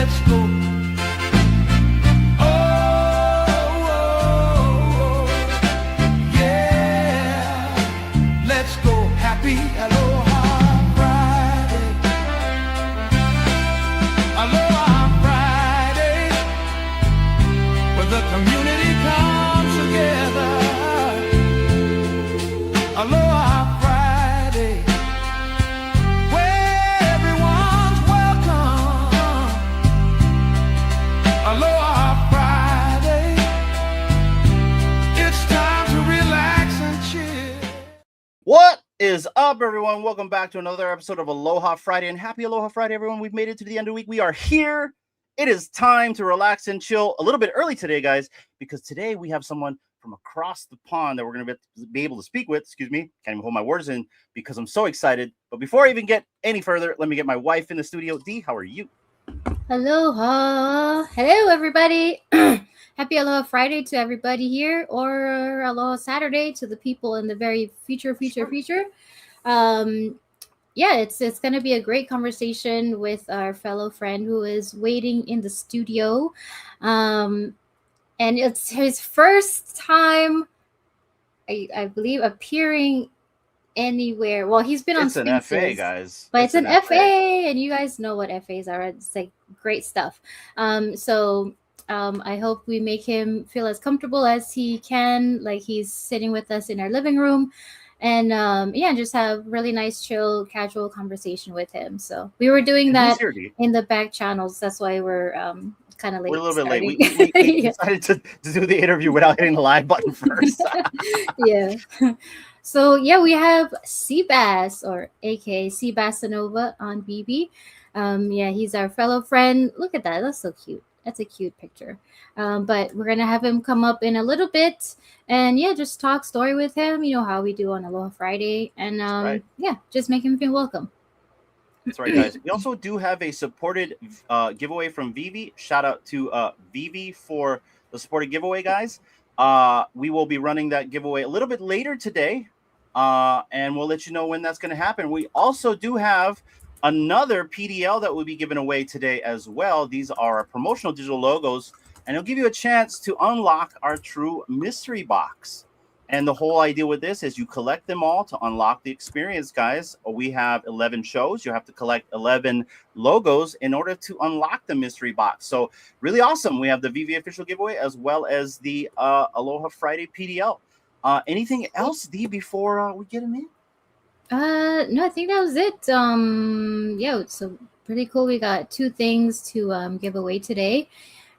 let's go. Aloha Friday. Aloha Friday, where the community comes together. Aloha Friday, where everyone's welcome. Aloha Friday, it's time to relax and chill. What is up, everyone? Welcome back to another episode of Aloha Friday, and happy Aloha Friday, everyone. We've made it to the end of the week. We are here. It is time to relax and chill a little bit early today, guys, because today we have someone from across the pond that we're going to be able to speak with. Excuse me. Can't even hold my words in because I'm so excited. But before I even get any further, let me get my wife in the studio. Dee, how are you? Aloha. Hello, everybody. Happy Aloha Friday to everybody here, or Aloha Saturday to the people in the very future. Yeah, it's going to be a great conversation with our fellow friend who is waiting in the studio. And it's his first time, I believe, appearing anywhere. Well, he's been on It's an Spaces, FA, guys. but it's an FA, and you guys know what FAs are. It's like great stuff. I hope we make him feel as comfortable as he can, like he's sitting with us in our living room, and just have really nice, chill, casual conversation with him. So we were doing that in the back channels. That's why we're kind of late. We're a little bit late. We decided to do the interview without hitting the live button first. Yeah. So yeah, we have Seabass, or aka Seabassanova, on BB. He's our fellow friend. Look at that. That's so cute. That's a cute picture. But we're going to have him come up in a little bit and just talk story with him. You know how we do on Aloha Friday. And just make him feel welcome. That's right, guys. We also do have a supported giveaway from Vivi. Shout out to Vivi for the supported giveaway, guys. We will be running that giveaway a little bit later today. And we'll let you know when that's going to happen. We also do have another PDL that will be given away today as well. These are our promotional digital logos, and it'll give you a chance to unlock our true mystery box. And the whole idea with this is you collect them all to unlock the experience, guys. We have 11 shows. You have to collect 11 logos in order to unlock the mystery box. So really awesome. We have the VV official giveaway as well as the Aloha Friday PDL. Anything else, Dee, before we get them in? No, I think that was it. So pretty cool. We got 2 things to give away today.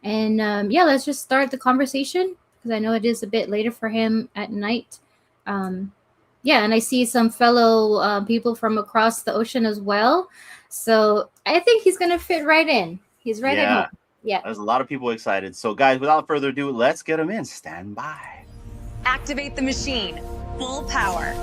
And let's just start the conversation, because I know it is a bit later for him at night. And I see some fellow people from across the ocean as well. So I think he's going to fit right in. He's right at home. Yeah. There's a lot of people excited. So guys, without further ado, let's get him in. Stand by. Activate the machine. Full power.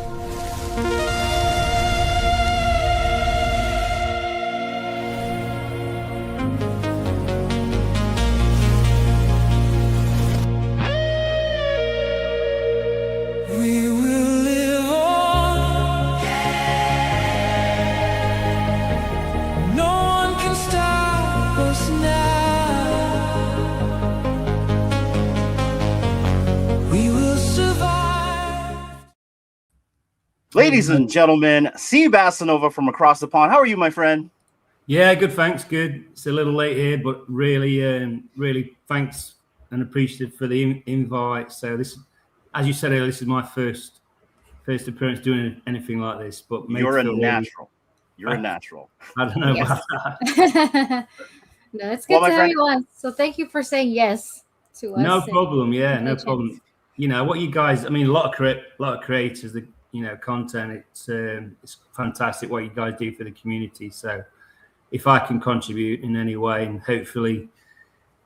We will live on. No one can stop us now. We will survive. Ladies and gentlemen, Seabassanova from across the pond. How are you, my friend? Yeah, good. Thanks. Good. It's a little late here, but really thanks and appreciative for the invite. So this, as you said earlier, this is my first appearance doing anything like this. But you're a natural. You're a natural. I don't know about that. No, it's good to have you on. So thank you for saying yes to us. No problem. Yeah, no problem. You know what you guys. I mean, a lot of creators. The content. It's fantastic what you guys do for the community. So if I can contribute in any way and hopefully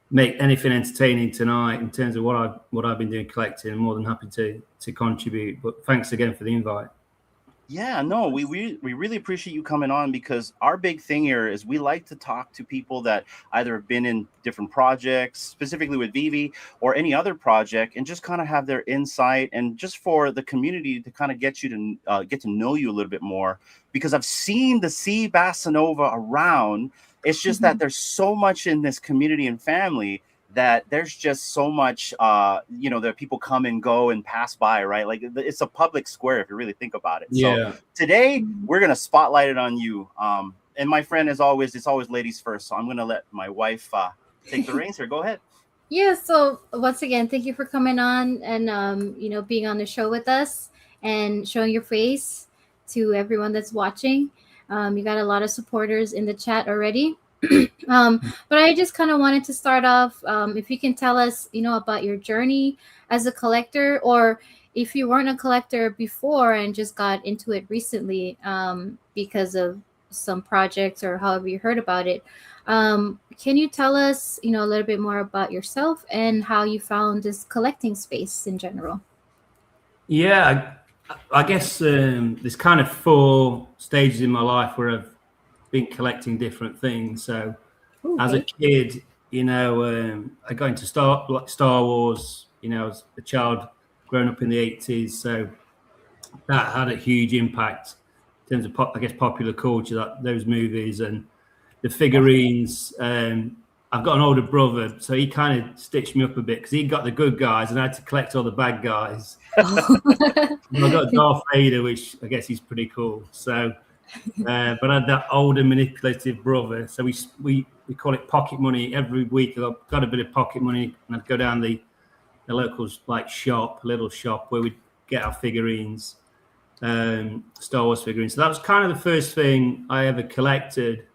make anything entertaining tonight in terms of what I've been doing collecting, I'm more than happy to contribute. But thanks again for the invite. Yeah, no, we really appreciate you coming on, because our big thing here is we like to talk to people that either have been in different projects, specifically with Vivi or any other project, and just kind of have their insight, and just for the community to kind of get you to get to know you a little bit more, because I've seen the Seabassanova around It's just that there's so much in this community and family that there's just so much, that people come and go and pass by, right? Like it's a public square if you really think about it. Yeah. So today we're gonna spotlight it on you. And my friend, as always, it's always ladies first. So I'm gonna let my wife take the reins here. Go ahead. Yeah, so once again, thank you for coming on and being on the show with us and showing your face to everyone that's watching. You got a lot of supporters in the chat already. But I just kind of wanted to start off, if you can tell us, about your journey as a collector, or if you weren't a collector before and just got into it recently because of some projects or however you heard about it. Can you tell us, a little bit more about yourself and how you found this collecting space in general? Yeah, I guess there's kind of 4 stages in my life where I've been collecting different things. So as a kid, I got into Star Wars, as a child growing up in the 80s. So that had a huge impact in terms of, popular culture, those movies and the figurines. I've got an older brother, so he kind of stitched me up a bit because he got the good guys and I had to collect all the bad guys. I got Darth Vader, which I guess he's pretty cool. So, but I had that older manipulative brother. So we call it pocket money. Every week I got a bit of pocket money and I'd go down the local little shop where we'd get our figurines, Star Wars figurines. So that was kind of the first thing I ever collected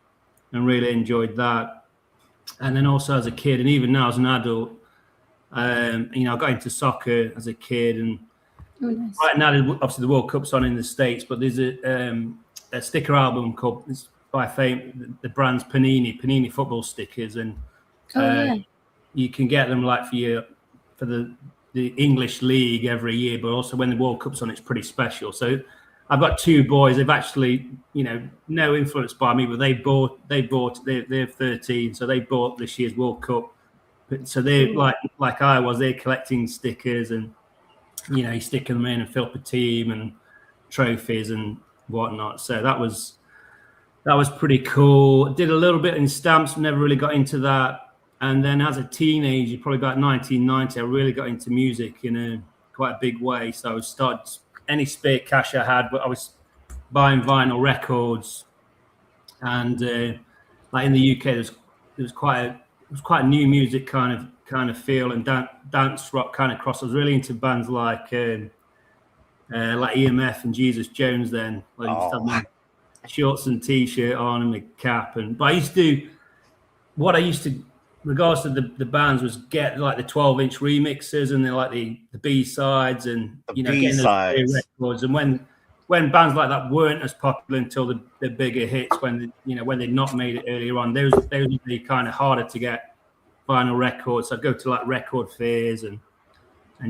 and really enjoyed that. And then also as a kid, and even now as an adult, I got into soccer as a kid. And right now, obviously the World Cup's on in the States, but there's a sticker album called, it's by the brand's Panini football stickers. And you can get them for the English league every year, but also when the World Cup's on, it's pretty special. So I've got 2 boys. They've actually, no influence by me, but they're 13, so they bought this year's World Cup. So they're like I was. They're collecting stickers and you stick them in and fill up a team and trophies and whatnot. So that was pretty cool. Did a little bit in stamps. Never really got into that. And then as a teenager, probably about 1990, I really got into music in quite a big way. So I started any spare cash I had, but I was buying vinyl records, and in the UK, there was quite a new music kind of feel and dance rock kind of cross. I was really into bands like EMF and Jesus Jones. Then I used to have my shorts and t-shirt on and my cap, but I used to regards to the bands was get like the 12-inch remixes and then like the B-sides and getting those records. And when bands like that weren't as popular until the bigger hits, when they'd not made it earlier on, those would be kind of harder to get vinyl records. So I'd go to like record fairs and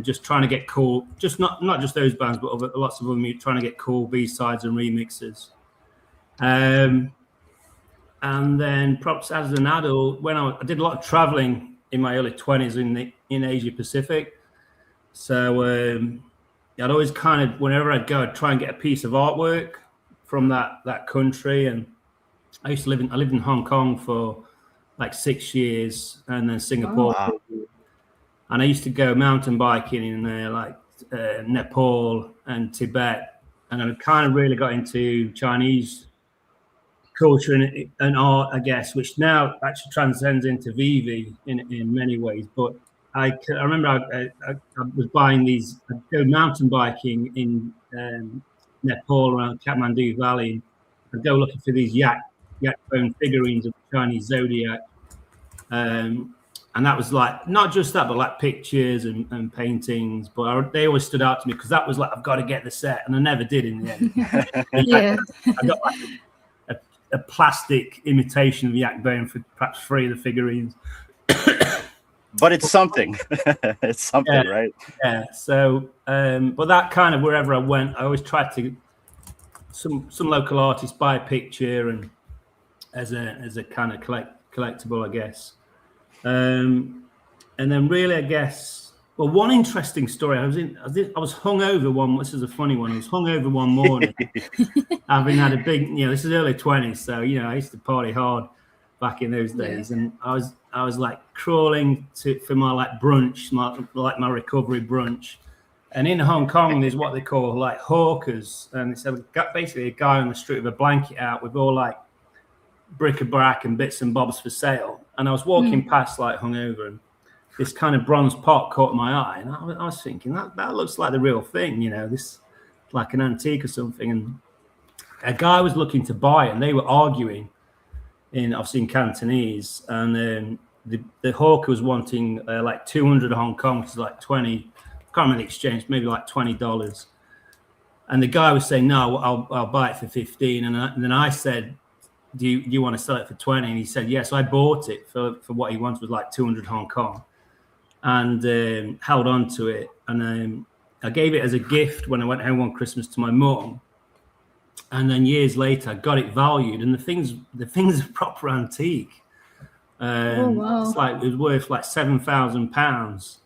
just trying to get cool, just not just those bands, but lots of them trying to get cool B-sides and remixes. And then perhaps as an adult, when I did a lot of traveling in my early 20s in Asia Pacific. So I'd always kind of, whenever I'd go, I'd try and get a piece of artwork from that country. And I lived in Hong Kong for like 6 years, and then Singapore. Oh, wow. And I used to go mountain biking in Nepal and Tibet. And I kind of really got into Chinese culture and art, I guess, which now actually transcends into Vivi in many ways. But I remember I was buying these. I'd go mountain biking in Nepal around Kathmandu Valley. I'd go looking for these yak bone figurines of the Chinese zodiac, and that was like not just that, but like pictures and paintings. But they always stood out to me because that was like, I've got to get the set, and I never did in the end. Yeah, I got like a plastic imitation of yak bone for perhaps 3 of the figurines. But it's something. It's something, yeah, right? Yeah. So, but that kind of wherever I went, I always tried to some local artist buy a picture and as a kind of collectible, I guess. And then really, I guess. Well, one interesting story. I was hungover one. This is a funny one. I was hungover one morning, having had a big. This is early 20s, so I used to party hard. back in those days, and I was like crawling for my like brunch, my recovery brunch. And in Hong Kong, there's what they call like hawkers, and it's basically a guy on the street with a blanket out with all like bric-a-brac and bits and bobs for sale. And I was walking past like hungover, and this kind of bronze pot caught my eye, and I was thinking that looks like the real thing, you know, this like an antique or something. And a guy was looking to buy it, and they were arguing obviously in Cantonese, and the hawker was wanting like 200 Hong Kong, which is like 20. I can't remember the exchange, maybe like $20. And the guy was saying, no, I'll buy it for 15. And then I said, do you want to sell it for 20? And he said, yes. I bought it for what he wanted, was like 200 Hong Kong, and held on to it. And I gave it as a gift when I went home on Christmas to my mum. And then years later, I got it valued, and the thing's a proper antique. Wow. It's like, it was worth like £7,000.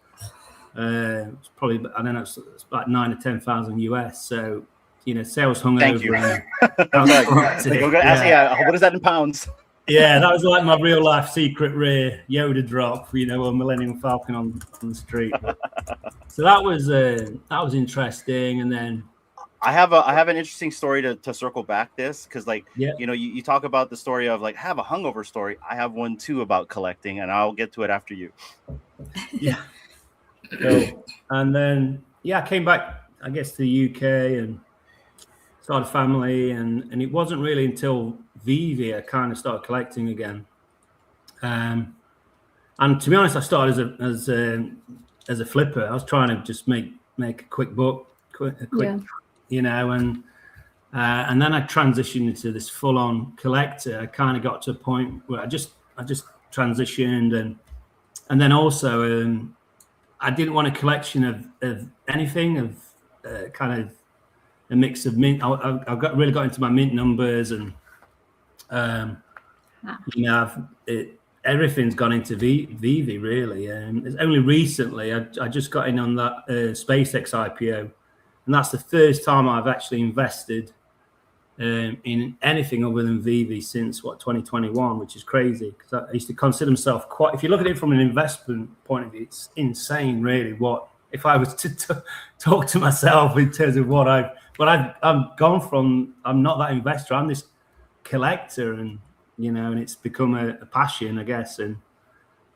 It's probably, I don't know, it's about 9,000 or 10,000 US. So, you know, sales hung Thank over. you. Yeah. What is that in pounds? Yeah, that was like my real life secret rare Yoda drop, you know, or Millennium Falcon on the street. So that was interesting. And then I have an interesting story to circle back this, because like, you know, you talk about the story of like, have a hungover story. I have one too about collecting, and I'll get to it after you. Yeah. So, and then I came back, I guess, to the UK and started a family, and it wasn't really until Vivi I kind of started collecting again. And to be honest, I started as a flipper. I was trying to just make a quick buck, you know, and then I transitioned into this full-on collector. I kind of got to a point where I just transitioned, and then also I didn't want a collection of anything, of kind of a mix of mint. I really got into my mint numbers, and you know, everything's gone into Vivi really. It's only recently I just got in on that SpaceX IPO, and that's the first time I've actually invested in anything other than Vivi since 2021, which is crazy, because I used to consider myself quite. If you look at it from an investment point of view, it's insane, really. What if I was to talk to myself in terms of what I've gone from? I'm not that investor. I'm this collector, and you know, and it's become a passion, I guess, and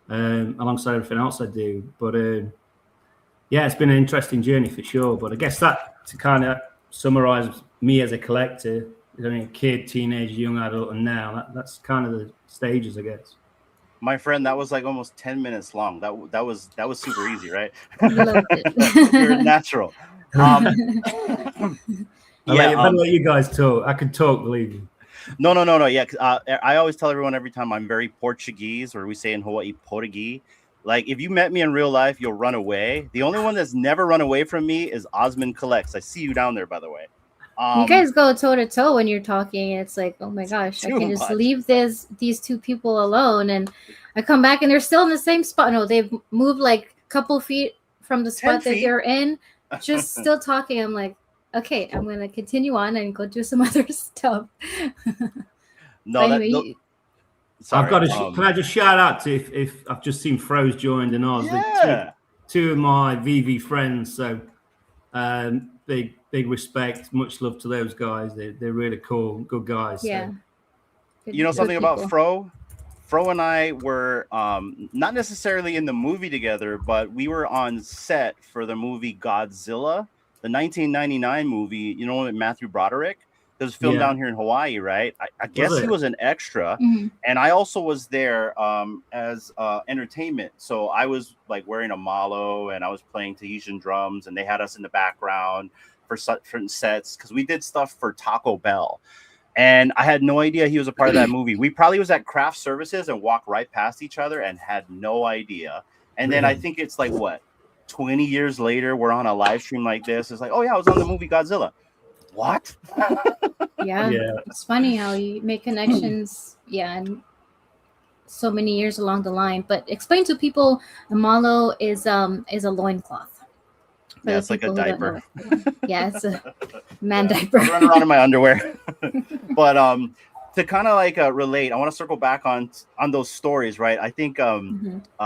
alongside everything else I do. But yeah, it's been an interesting journey for sure. But I guess that, to kind of summarize me as a collector, I mean, kid, teenager, young adult, and now that's kind of the stages, I guess. My friend, that was like almost 10 minutes long. That was super easy, right? Loved it. You're natural. I'll let you guys talk. I can talk, believe me. No. Yeah, I always tell everyone every time I'm very Portuguese, or we say in Hawaii, Portuguese. Like, if you met me in real life, you'll run away. The only one that's never run away from me is Osmond Collects. I see you down there, by the way. You guys go toe to toe when you're talking. It's like, oh my gosh, I can just leave these two people alone, and I come back and they're still in the same spot. No, they've moved like a couple feet from the spot that they're in, just still talking. I'm like, okay, I'm gonna continue on and go do some other stuff. Sorry. I've got to. Can I just shout out to if I've just seen Froze joined and Oz, two of my VV friends. So big respect, much love to those guys. They're really cool, good guys. Yeah. So. You know something about Fro? Fro and I were not necessarily in the movie together, but we were on set for the movie Godzilla, the 1999 movie. You know, with Matthew Broderick. It was filmed down here in Hawaii, right? I guess he was an extra, and I also was there as entertainment. So I was like wearing a malo, and I was playing Tahitian drums, and they had us in the background for certain sets because we did stuff for Taco Bell. And I had no idea he was a part of that movie. We probably was at craft services and walked right past each other and had no idea. And then I think it's like 20 years later, we're on a live stream like this. It's like, oh yeah, I was on the movie Godzilla. What? Yeah, it's funny how you make connections. And so many years along the line. But explain to people, a malo is a loincloth. Yeah, it's like a diaper. Yeah, it's a man diaper. I run around in my underwear. But to kind of like relate, I want to circle back on those stories, right? I think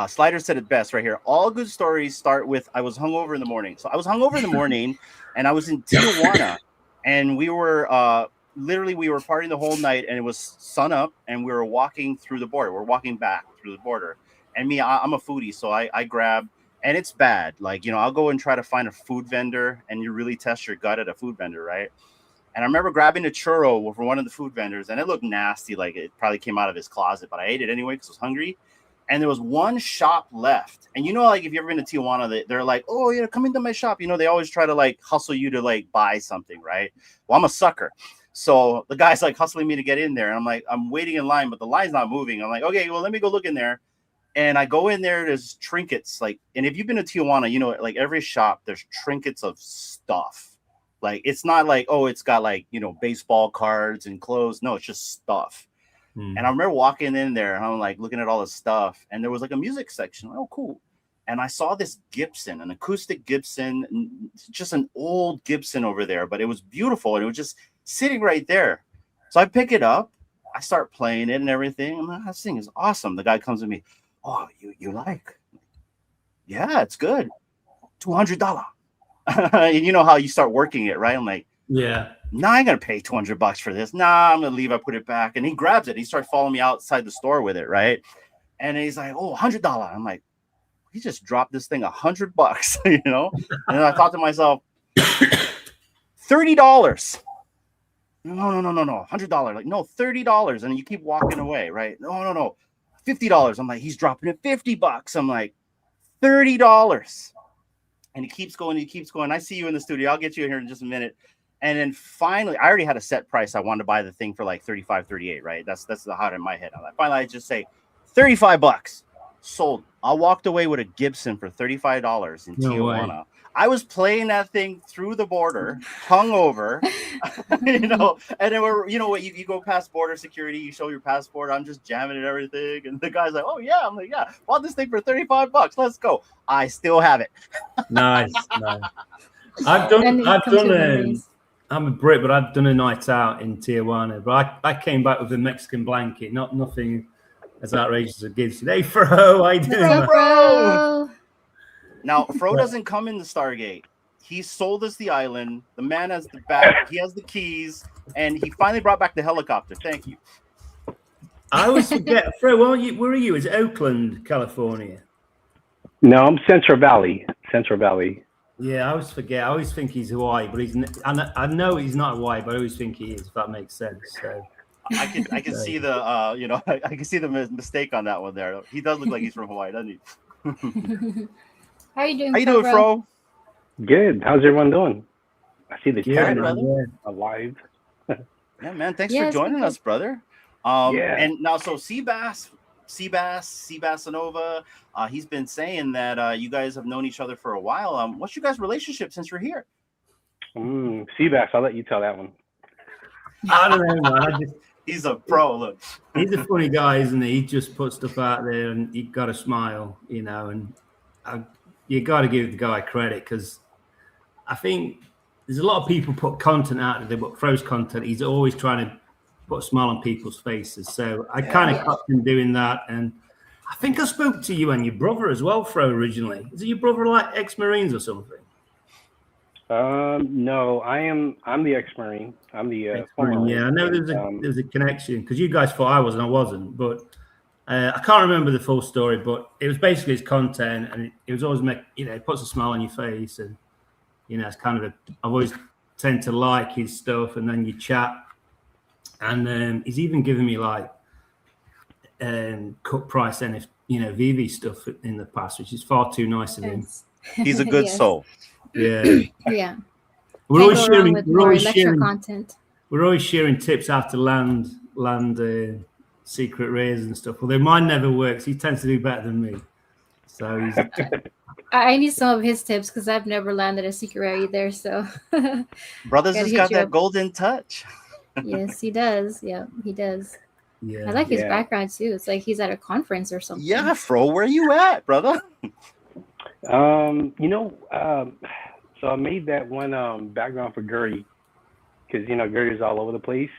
Slider said it best right here. All good stories start with I was hungover in the morning. So I was hungover in the morning, and I was in Tijuana, and we were literally we were partying the whole night, and it was sun up, and we were walking through the border. We're walking back through the border, and I'm a foodie, so I grab. And it's bad. Like, I'll go and try to find a food vendor, and you really test your gut at a food vendor, right? And I remember grabbing a churro from one of the food vendors, and it looked nasty. Like it probably came out of his closet, but I ate it anyway because I was hungry. And there was one shop left. And like if you've ever been to Tijuana, they're like, oh, yeah, come into my shop. They always try to like hustle you to like buy something, right? Well, I'm a sucker. So the guy's like hustling me to get in there. And I'm like, I'm waiting in line, but the line's not moving. I'm like, okay, well, let me go look in there. And I go in there, there's trinkets. Like, and if you've been to Tijuana, like every shop, there's trinkets of stuff. Like, it's not like, oh, it's got like, baseball cards and clothes. No, it's just stuff. And I remember walking in there and I'm like looking at all the stuff. And there was like a music section. Oh, cool. And I saw this Gibson, an acoustic Gibson, just an old Gibson over there, but it was beautiful. And it was just sitting right there. So I pick it up. I start playing it and everything. I'm like, this thing is awesome. The guy comes to me. Oh, you like? Yeah, it's good. $200. You know how you start working it, right? I'm like, yeah. Nah, I ain't gonna pay $200 for this. Nah, I'm gonna leave. I put it back, and he grabs it. He starts following me outside the store with it, right? And he's like, "Oh, $100." I'm like, he just dropped this thing $100, And I thought to myself, $30. No, $100. Like, no, $30. And you keep walking away, right? No. $50. I'm like, he's dropping it $50. I'm like, $30. And he keeps going. I see you in the studio. I'll get you in here in just a minute. And then finally, I already had a set price. I wanted to buy the thing for like 35, 38, right? That's the hot in my head. Finally, I just say $35. Sold. I walked away with a Gibson for $35 in Tijuana. Way. I was playing that thing through the border, hungover, and then you go past border security, you show your passport. I'm just jamming and everything. And the guy's like, oh yeah. I'm like, yeah, bought this thing for $35. Let's go. I still have it. Nice. I've done I'm a Brit, but I've done a night out in Tijuana. But I came back with a Mexican blanket, nothing as outrageous as Gibson. Hey, Fro, I do. Fro. Now, Fro doesn't come in the Stargate. He sold us the island. The man has the back. He has the keys, and he finally brought back the helicopter. Thank you. I always forget, Fro. Where are you? Is it Oakland, California? No, I'm Central Valley. Yeah, I always forget. I always think he's Hawaii, but I know he's not Hawaii, but I always think he is. If that makes sense. So I can see the I can see the mistake on that one there. He does look like he's from Hawaii, doesn't he? How are you doing? How you doing, Fro? Good. How's everyone doing? I see the chat alive. Yeah, man. Thanks for joining us, brother. And now, so Seabassanova, he's been saying that you guys have known each other for a while. What's your guys' relationship since you're here? Seabass, I'll let you tell that one. I don't know, man. He's a pro. Look, he's a funny guy, isn't he? He just puts stuff out there, and you got to smile, and you got to give the guy credit, because I think there's a lot of people put content out there, but Fro's content, he's always trying to put a smile on people's faces. So I kind of caught him doing that. And I think I spoke to you and your brother as well, Fro, originally. Is it your brother like ex-Marines or something? No, I'm the ex-Marine. I'm the former. Yeah, I know there's a connection, because you guys thought I was and I wasn't, but I can't remember the full story, but it was basically his content, and it was always it puts a smile on your face, and it's kind of I've always tend to like his stuff, and then you chat, and he's even given me like cut price VV stuff in the past, which is far too nice of him. He's a good soul. Yeah. Yeah. We're always sharing content. We're always sharing tips how to land secret rares and stuff. Although mine never works. He tends to do better than me. So he's I need some of his tips, because I've never landed a secret rare either. So Brothers has got that golden touch. Yes, he does. Yeah, he does. Yeah. I like his background too. It's like he's at a conference or something. Yeah, Fro, where you at, brother? So I made that one background for Gertie, because Gertie's all over the place.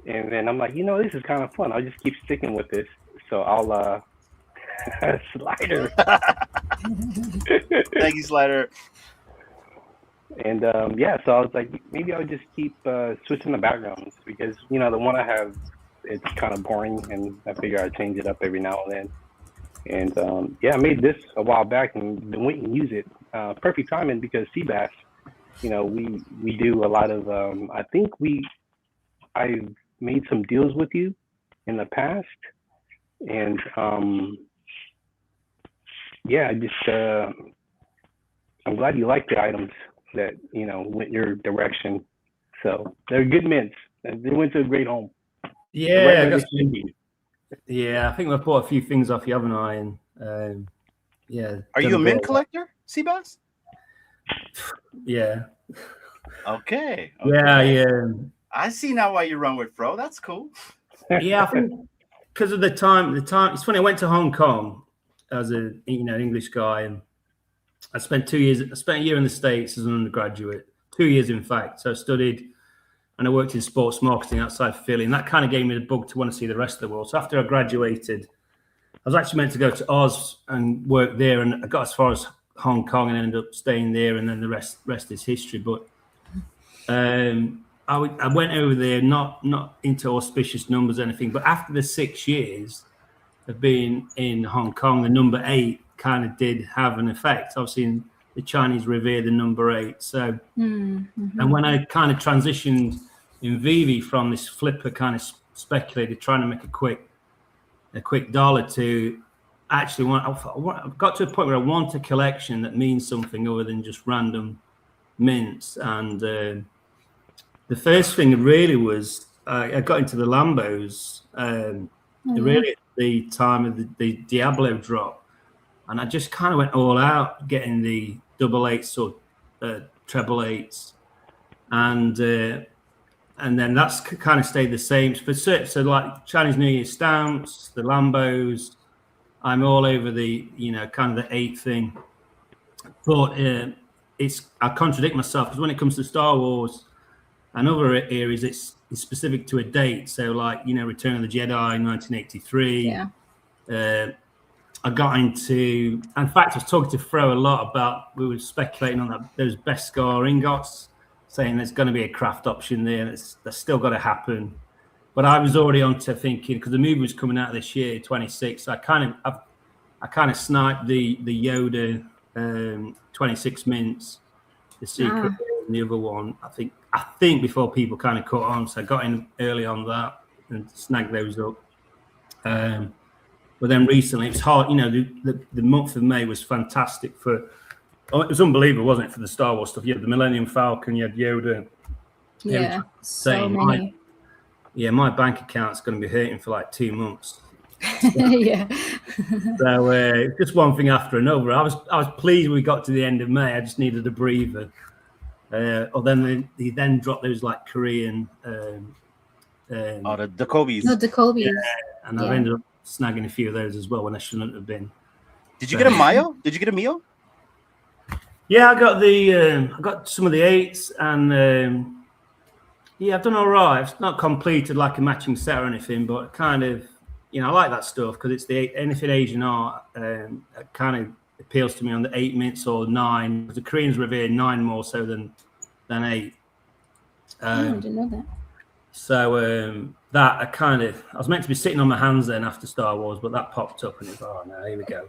And then I'm like, this is kind of fun. I'll just keep sticking with this. So I'll Slider. Thank you, Slider. And so I was like, maybe I'll just keep switching the backgrounds because the one I have, it's kind of boring, and I figure I'd change it up every now and then. And I made this a while back and been waiting to use it. Perfect timing because Seabass, we do a lot of. I've made some deals with you in the past, and I'm glad you like the items that went your direction. So they're good mints, and they went to a great home. Yeah, I think I've bought a few things off you, haven't I? And Are you a mint collector, Seabass? Yeah. Okay. Yeah. I see now why you run with Fro. That's cool. Yeah, I think because of the time. It's funny. I went to Hong Kong as an English guy, and I spent 2 years. I spent a year in the States as an undergraduate. 2 years, in fact. So I studied, and I worked in sports marketing outside Philly, and that kind of gave me the bug to want to see the rest of the world. So after I graduated, I was actually meant to go to Oz and work there, and I got as far as Hong Kong and ended up staying there, and then the rest is history. But I went over there not into auspicious numbers or anything, but after the 6 years of being in Hong Kong, the number 8 kind of did have an effect. Obviously, the Chinese revere the number 8. So, and when I kind of transitioned in Vivi from this flipper kind of speculator trying to make a quick dollar to actually I've got to a point where I want a collection that means something other than just random mints. And the first thing really was I got into the Lambos really at the time of the Diablo drop, and I just kind of went all out getting the double 8s or treble 8s, and then that's kind of stayed the same. So like Chinese New Year stamps, the Lambos, I'm all over the kind of the 8 thing, but I contradict myself because when it comes to Star Wars and other areas, it's specific to a date. So like Return of the Jedi, 1983. Yeah. I got into. In fact, I was talking to Fro a lot about. We were speculating on those Beskar ingots, saying there's going to be a craft option there. That's still got to happen. But I was already on to thinking because the movie was coming out this year, 26. So I kind of sniped the Yoda 26 mints, the secret, and the other one. I think before people kind of caught on, so I got in early on that and snagged those up. But then recently, it's hard. The month of May was fantastic for. It was unbelievable, wasn't it, for the Star Wars stuff? You had the Millennium Falcon, you had Yoda. Yeah, so many. My bank account's going to be hurting for like 2 months. Yeah. So just one thing after another. I was pleased we got to the end of May. I just needed a breather. Or then they then dropped those like Korean. The Kobe's. No, the Kobe's. Yeah, and I've ended up snagging a few of those as well when I shouldn't have been. Did you get a Mayo? Did you get a Mio? Yeah, I got I got some of the 8s, and I've done all right. It's not completed like a matching set or anything, but kind of, I like that stuff because it's anything Asian art. It kind of appeals to me on the 8 mints or 9. The Koreans revere 9 more so than 8. I didn't know that. So that I was meant to be sitting on my hands then after Star Wars, but that popped up and it's no, here we go.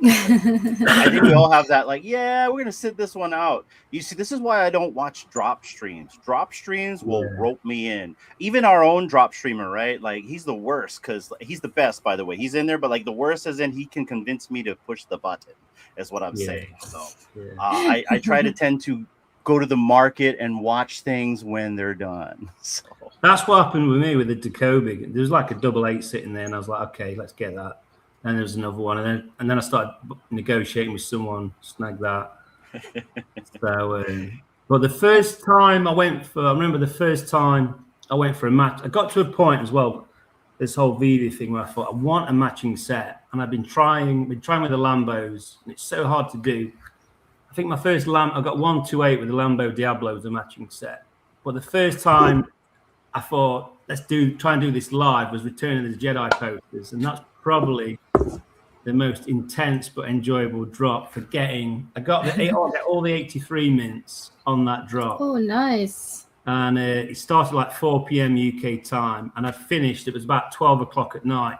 I think we all have that. Like, we're gonna sit this one out. You see, this is why I don't watch drop streams. Drop streams will rope me in. Even our own drop streamer, right? Like, he's the worst because he's the best, by the way. He's in there, but like the worst as in he can convince me to push the button. Is what I'm saying. So I try to tend to go to the market and watch things when they're done. So that's what happened with me with the Jacoby. There was like a double 8 sitting there, and I was like, okay, let's get that. And there was another one, and then I started negotiating with someone, snagged that. So, but the first time I remember the first time I went for a match. I got to a point as well, this whole Vivi thing, where I thought I want a matching set, and I've been trying with the Lambos, and it's so hard to do. I think my first I got 128 with the Lambo Diablo as a matching set. But the first time I thought, let's try and do this live, was Return of the Jedi posters. And that's probably the most intense but enjoyable drop for getting. I got all the 83 mints on that drop. Oh, nice. And it started like 4 p.m. UK time, and I finished. It was about 12 o'clock at night,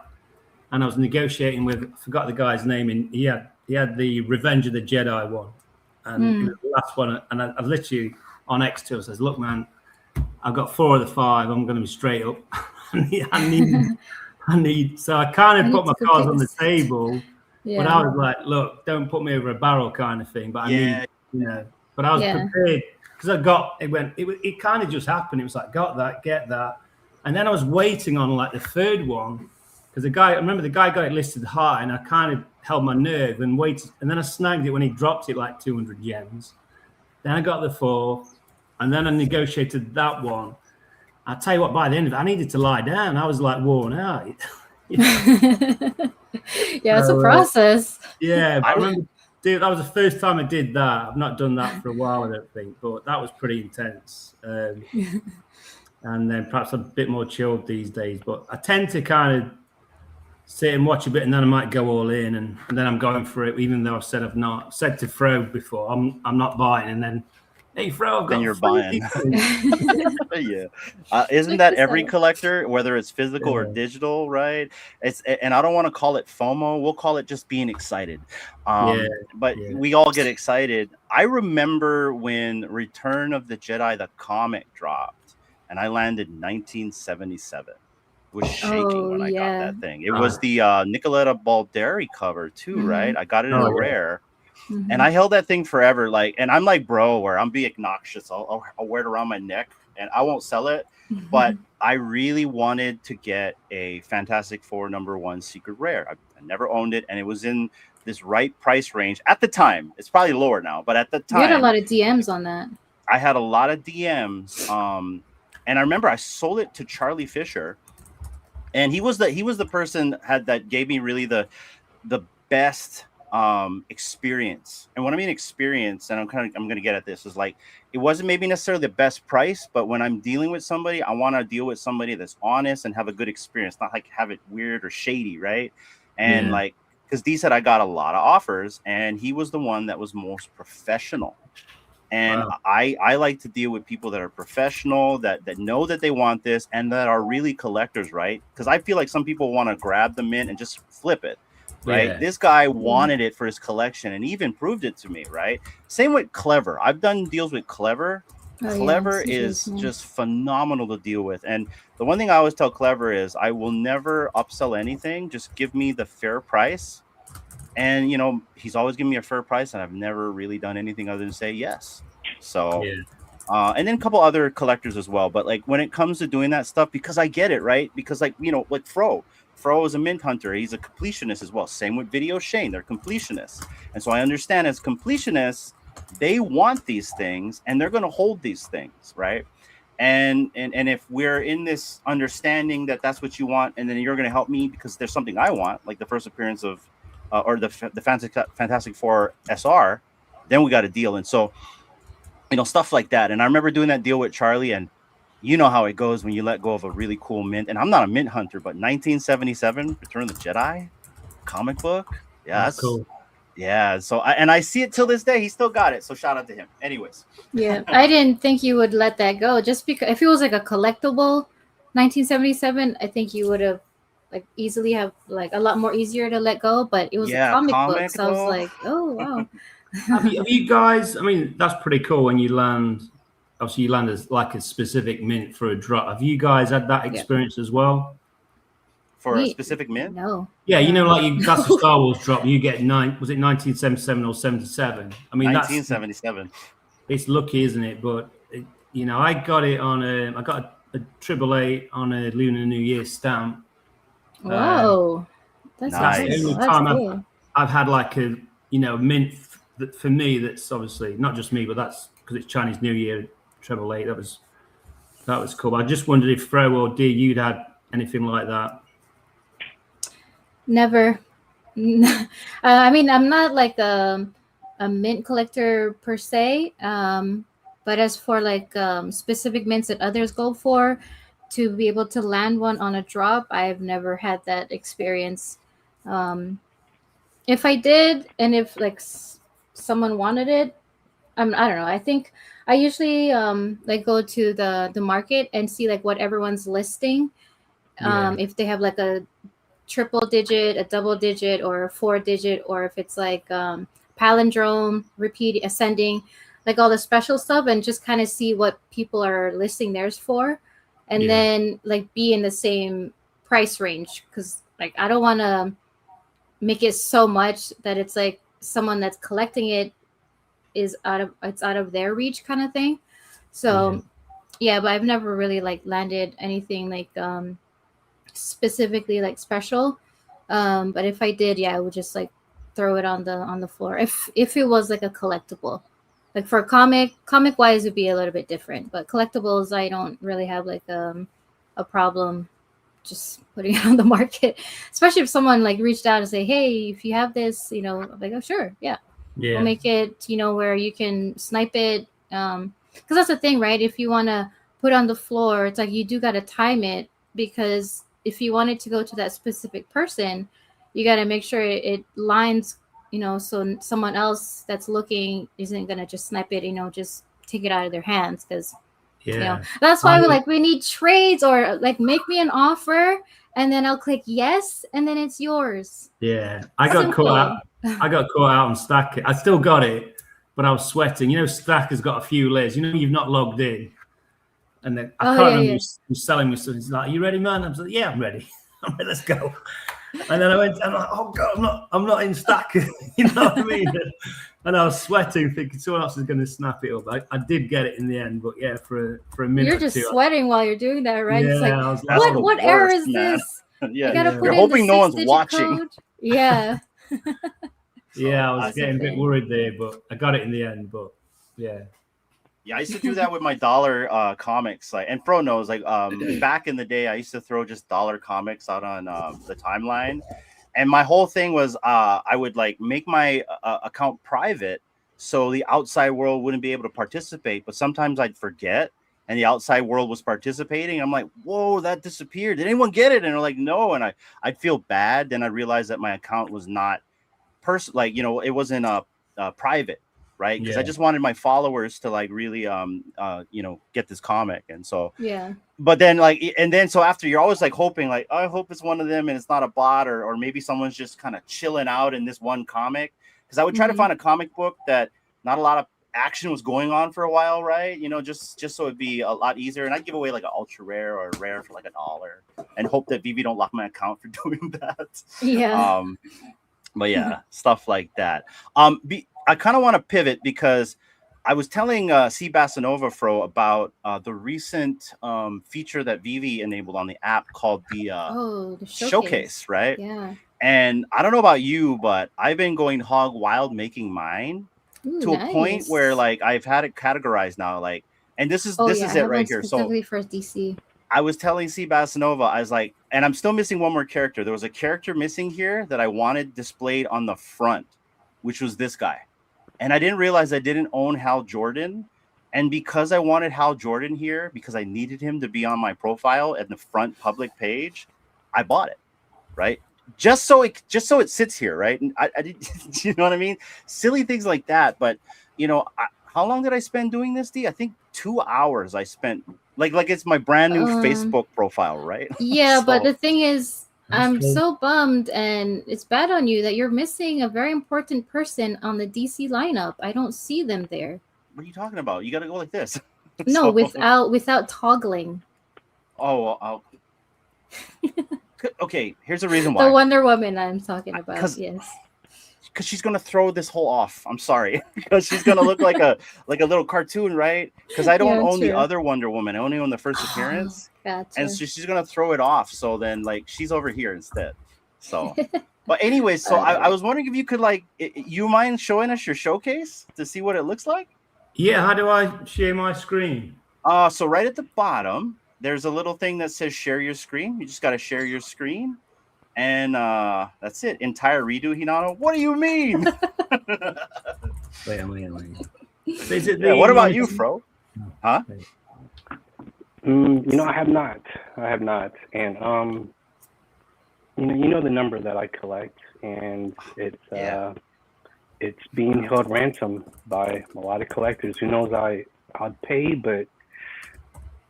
and I was negotiating with, I forgot the guy's name, and he had the Revenge of the Jedi one, and it was the last one. And I literally on X2 says, "Look, man, I've got 4 of the 5. I'm going to be straight up. I need." So I kind of put my cards on the table, but I was like, "Look, don't put me over a barrel," kind of thing. But I need, you know, but I was prepared. Because it kind of just happened. It was like, got that, get that. And then I was waiting on like the third one. Because I remember the guy got it listed high, and I kind of held my nerve and waited. And then I snagged it when he dropped it like 200 gems. Then I got the 4th, and then I negotiated that one. I'll tell you what, by the end of it, I needed to lie down. I was like worn out. It's a process. Yeah, but I remember, dude, that was the first time I did that. I've not done that for a while, I don't think, but that was pretty intense. And then perhaps a bit more chilled these days. But I tend to kind of sit and watch a bit, and then I might go all in, and then I'm going for it, even though I've said I've not. Said to Fro before, I'm not buying, and then, hey, Fro, I've got. Then you're buying. Isn't that every collector, whether it's physical or digital, right? And I don't want to call it FOMO. We'll call it just being excited. But we all get excited. I remember when Return of the Jedi, the comic, dropped, and I landed 1977. Was shaking when I got that thing. It was the Nicoletta Balderi cover too, right? I got it in a rare. And I held that thing forever. And I'm like, bro, where I'm being obnoxious. I'll wear it around my neck and I won't sell it. But I really wanted to get a Fantastic Four #1 secret rare. I never owned it. And it was in this right price range at the time. It's probably lower now, but at the time. You had a lot of DMs on that. I had a lot of DMs. And I remember I sold it to Charlie Fisher. And he was the person that gave me really the best experience. And when I mean experience, and I'm going to get at this, is like, it wasn't maybe necessarily the best price, but when I'm dealing with somebody, I want to deal with somebody that's honest and have a good experience, not like have it weird or shady, right? And like, because D said I got a lot of offers, and he was the one that was most professional. And I like to deal with people that are professional, that know that they want this, and that are really collectors, right? Because I feel like some people want to grab the mint and just flip it, right? This guy wanted it for his collection and even proved it to me, right? Same with Clever. I've done deals with Clever. Clever is just phenomenal to deal with. And the one thing I always tell Clever is I will never upsell anything. Just give me the fair price. And, you know, he's always given me a fair price, and I've never really done anything other than say yes. So, and then a couple other collectors as well. But like when it comes to doing that stuff, because I get it, right? Because like, you know, like Fro is a mint hunter. He's a completionist as well. Same with Video Shane. They're completionists. And so I understand as completionists, they want these things and they're going to hold these things, right? And if we're in this understanding that that's what you want, and then you're going to help me because there's something I want, like the first appearance of or the Fantastic Four SR, then we got a deal. And so, you know, stuff like that. And I remember doing that deal with Charlie, and you know how it goes when you let go of a really cool mint. And I'm not a mint hunter, but 1977 Return of the Jedi comic book. Yeah, that's cool. Yeah. So I see it till this day. He still got it. So shout out to him. Anyways. Yeah. I didn't think you would let that go, just because if it was like a collectible 1977, I think you would have like easily have like a lot more easier to let go, but it was a comic book, so I was like, oh wow. have you guys, I mean, that's pretty cool when you land, obviously you land as like a specific mint for a drop. Have you guys had that experience as well? For a specific mint? No. Yeah, you know, like that's a Star Wars drop. You get was it 1977 or 77? I mean, 1977. It's lucky, isn't it? But you know, I got it on I got a 888 on a Lunar New Year stamp. Whoa, that's nice. The only time I've had like a, you know, mint that for me, that's obviously not just me, but that's because it's Chinese New Year 888. That was cool. I just wondered if Fro or D, you'd had anything like that. Never. I mean, I'm not like a mint collector per se, but as for like specific mints that others go for, to be able to land one on a drop, I've never had that experience. If I did, and if like someone wanted it, I don't know. I think I usually like go to the market and see like what everyone's listing. Yeah. If they have like a triple digit, a double digit, or a 4 digit, or if it's like palindrome, repeat, ascending, like all the special stuff, and just kind of see what people are listing theirs for, and Yeah. then like be in the same price range, because like I don't want to make it so much that it's like someone that's collecting it is out of their reach kind of thing. So yeah, but I've never really like landed anything like specifically like special. But if I did, yeah, I would just like throw it on the floor if it was like a collectible. Like for comic wise would be a little bit different, but collectibles I don't really have like a problem just putting it on the market, especially if someone like reached out and say, hey, if you have this, I'm like, oh sure, yeah, we'll make it, where you can snipe it. Because that's the thing, right? If you want to put on the floor, it's like you do got to time it, because if you want it to go to that specific person, you got to make sure it lines, so someone else that's looking isn't going to just snipe it, just take it out of their hands. Because that's why we need trades, or like make me an offer and then I'll click yes and then it's yours. Yeah, I got caught out. I got caught out on Stack. I still got it, but I was sweating. Stack has got a few layers. You've not logged in, and then I can't remember who's selling me something. He's like, "Are you ready, man?" I was like, "Yeah, I'm ready. I'm ready. Let's go." And then I'm like, "Oh God, I'm not in Stack." You know what I mean? And I was sweating, thinking someone else is going to snap it up. I did get it in the end, but yeah, for a minute. You're just sweating while you're doing that, right? Yeah, it's like, what error is this? Yeah, you gotta put you're in hoping the no one's 6-digit watching. code. Yeah. Yeah, I was getting a bit worried there, but I got it in the end. But yeah. Yeah, I used to do that with my dollar comics. And Fro knows, back in the day, I used to throw just dollar comics out on the timeline. And my whole thing was I would make my account private so the outside world wouldn't be able to participate. But sometimes I'd forget and the outside world was participating. I'm like, whoa, that disappeared. Did anyone get it? And they're like, no. And I'd feel bad. Then I realized that my account was not it wasn't private. Right. Because I just wanted my followers to really, get this comic. And so, yeah. But then so after you're always hoping, I hope it's one of them and it's not a bot or maybe someone's just kind of chilling out in this one comic. Because I would try to find a comic book that not a lot of action was going on for a while. Right. Just so it'd be a lot easier. And I'd give away an ultra rare or a rare for $1 and hope that Vivi don't lock my account for doing that. Yeah. But yeah, stuff like that. I kind of want to pivot because I was telling Seabassanova Fro about the recent feature that Vivi enabled on the app called the showcase, right? Yeah. And I don't know about you, but I've been going hog wild making mine to a point where I've had it categorized now. And this is it right here. Specifically for DC. I was telling Seabassanova, I was like, and I'm still missing one more character. There was a character missing here that I wanted displayed on the front, which was this guy. And I didn't realize I didn't own Hal Jordan. And because I wanted Hal Jordan here, because I needed him to be on my profile at the front public page, I bought it, right? Just so it sits here, right? And I didn't, you know what I mean? Silly things like that. But, how long did I spend doing this, D? I think 2 hours I spent, like it's my brand new Facebook profile, right? Yeah, but the thing is, I'm so bummed, and it's bad on you that you're missing a very important person on the DC lineup. I don't see them there. What are you talking about? You got to go like this. No, without toggling. Oh, okay. Here's the reason why. The Wonder Woman I'm talking about. Yes. Because she's gonna throw this whole off. I'm sorry, because she's gonna look like a little cartoon, right? Because I don't own the other Wonder Woman. I only own the first appearance, gotcha. And so she's gonna throw it off. So then, she's over here instead. So, but anyway, so I was wondering if you could you mind showing us your showcase to see what it looks like? Yeah. How do I share my screen? So right at the bottom, there's a little thing that says share your screen. You just got to share your screen. And that's it. Entire redo, Hinano. What do you mean? Wait. What about you, Fro? Huh? I have not. And you know the number that I collect, and it's being held ransom by a lot of collectors. Who knows? I'd pay, but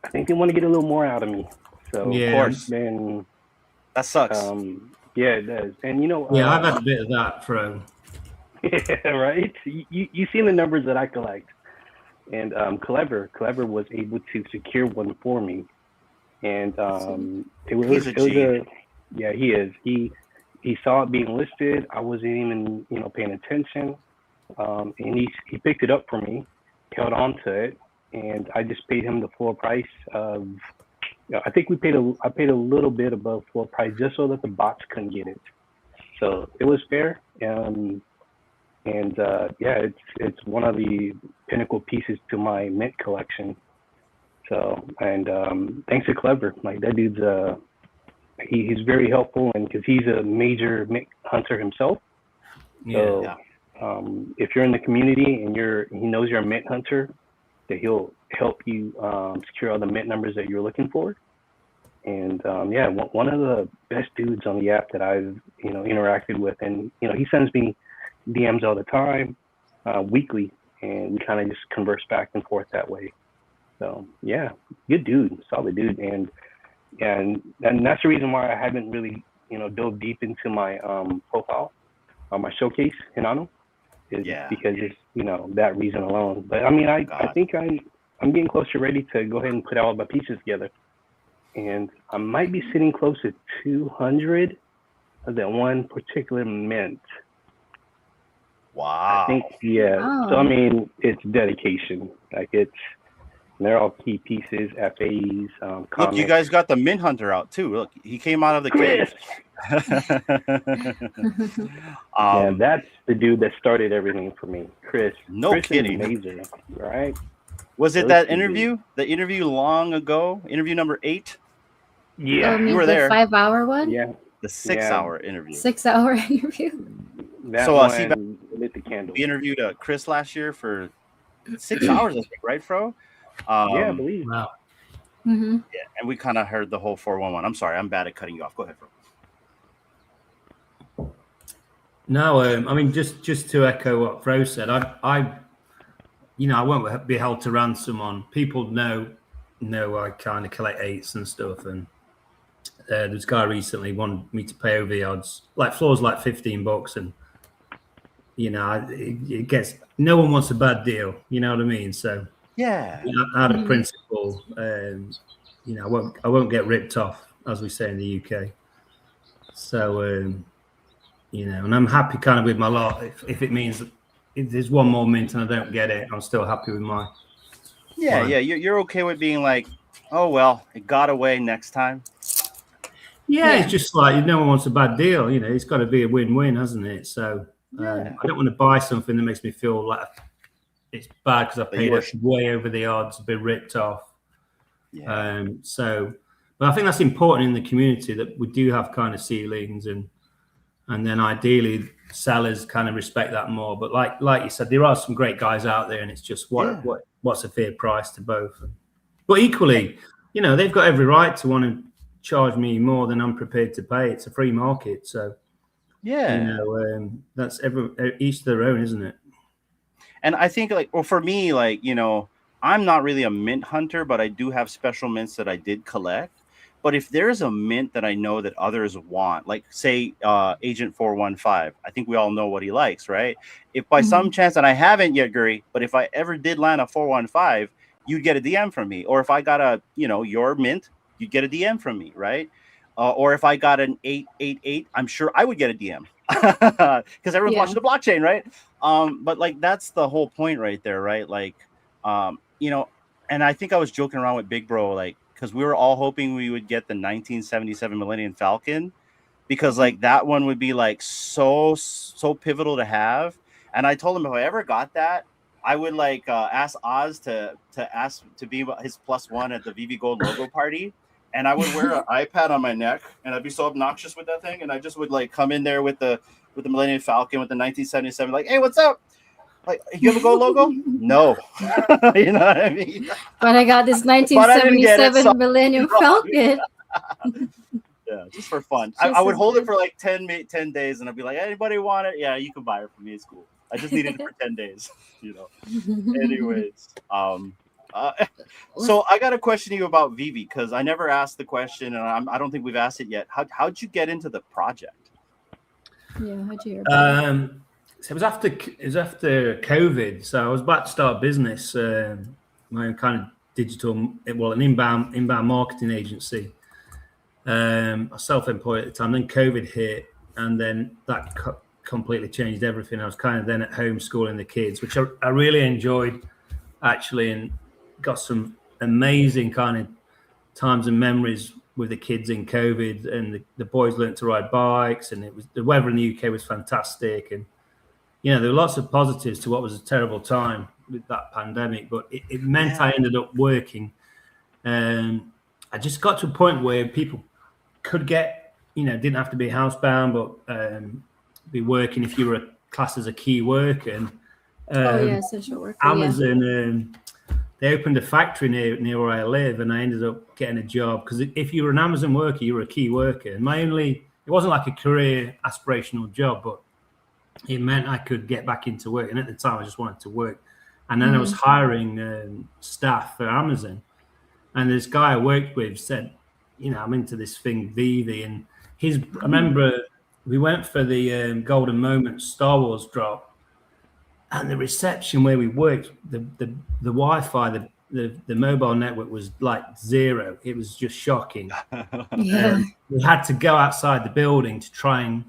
I think they want to get a little more out of me. So Yeah, Of course. then That sucks. yeah, it does. And yeah, I've had a bit of that thrown. yeah, right. You seen the numbers that I collect, and Clever was able to secure one for me, and He's a G. yeah, he is. He saw it being listed. I wasn't even paying attention, and he picked it up for me, held on to it, and I just paid him the full price of. I think I paid a little bit above full price just so that the bots couldn't get it. So it was fair. And yeah, it's one of the pinnacle pieces to my mint collection. So and thanks to Clever, like that dude's he's very helpful, and because he's a major mint hunter himself. So if you're in the community and he knows you're a mint hunter, that he'll help you secure all the mint numbers that you're looking for. And yeah, one of the best dudes on the app that I've interacted with, and he sends me DMs all the time, weekly, and we kind of just converse back and forth that way. So yeah, good dude, solid dude, and that's the reason why I haven't really dove deep into my profile on my showcase Hinano, is because it's that reason alone. But I mean, I think I'm getting close to ready to go ahead and put all my pieces together, and I might be sitting close to 200 of that one particular mint. Wow. I think, yeah. Wow. So I mean, it's dedication. Like they're all key pieces, FAs, Look, comics. you guys got the Mint Hunter out too. Look, he came out of the cave. Yeah, that's the dude that started everything for me, Chris. No Chris kidding. is amazing, right? Was it Those that two interview? The interview long ago? Interview number 8? Yeah, You were the there. 5-hour one? yeah. The 6-hour interview. 6-hour interview. That So, one lit the candle. We interviewed Chris last year for 6 hours, I think, right, Fro? Yeah, I believe. Wow. Mm-hmm. Yeah, and we kind of heard the whole 411. I'm sorry, I'm bad at cutting you off. Go ahead, Fro. No, I mean, just to echo what Fro said, I won't be held to ransom on. People know I kind of collect 8s and stuff, and this guy recently wanted me to pay over the odds. Like floor's like $15, and it gets, no one wants a bad deal. You know what I mean? So Yeah. out of principle, I won't get ripped off, as we say in the UK. So and I'm happy kind of with my lot. If it means if there's one more mint and I don't get it, I'm still happy with my. Yeah, you're okay with being like, oh well, it got away next time. Yeah, it's just like no one wants a bad deal. It's got to be a win-win, hasn't it? So I don't want to buy something that makes me feel like it's bad because I paid way over the odds, been ripped off. Yeah. But I think that's important in the community, that we do have kind of ceilings, and then ideally sellers kind of respect that more. But like you said, there are some great guys out there, and it's just what's a fair price to both. But equally, they've got every right to want to charge me more than I'm prepared to pay. It's a free market, so that's each their own, isn't it? And I think for me, I'm not really a mint hunter, but I do have special mints that I did collect. But if there's a mint that I know that others want, like say Agent 415, I think we all know what he likes, right? If by some chance, and I haven't yet, Guri, but if I ever did land a 415, you'd get a DM from me. Or if I got your mint, you'd get a DM from me, right? Or if I got an 888, I'm sure I would get a DM because everyone's watching the blockchain, right? But that's the whole point right there, right? And I think I was joking around with Big Bro, because we were all hoping we would get the 1977 Millennium Falcon, because that one would be so pivotal to have. And I told him if I ever got that, I would ask Oz to ask to be his +1 at the VV Gold logo party. And I would wear an iPad on my neck, and I'd be so obnoxious with that thing. And I just would come in there with the Millennium Falcon with the 1977, hey, what's up? Like, you have a gold logo? No. You know what I mean? But I got this I didn't get it, 1977 so- Millennium Falcon. Yeah, just for fun. Just I would as hold it good. for like 10 days, and I'd be like, anybody want it? Yeah, you can buy it from me. It's cool. I just needed it for 10 days, you know. Anyways, so I got a question to you about Vivi, because I never asked the question, and I don't think we've asked it yet. How'd you get into the project? Yeah, how'd you hear about it? So it was after COVID. So I was about to start a business, my own kind of digital, well, an inbound marketing agency. I was self-employed at the time. Then COVID hit, and then that completely changed everything. I was kind of then at home schooling the kids, which I really enjoyed, actually, and got some amazing kind of times and memories with the kids in COVID. And the boys learned to ride bikes, and the weather in the UK was fantastic, and there were lots of positives to what was a terrible time with that pandemic. But it meant I ended up working. I just got to a point where people could get, didn't have to be housebound, but be working if you were classed as a key worker. And essential worker. Amazon, they opened a factory near where I live, and I ended up getting a job, because if you were an Amazon worker, you were a key worker. And it wasn't like a career aspirational job, but it meant I could get back into work. And at the time, I just wanted to work. And then I was hiring staff for Amazon. And this guy I worked with said, I'm into this thing, Vivi. And I remember we went for the Golden Moment Star Wars drop. And the reception where we worked, the Wi-Fi, the mobile network was like zero. It was just shocking. Yeah. We had to go outside the building to try and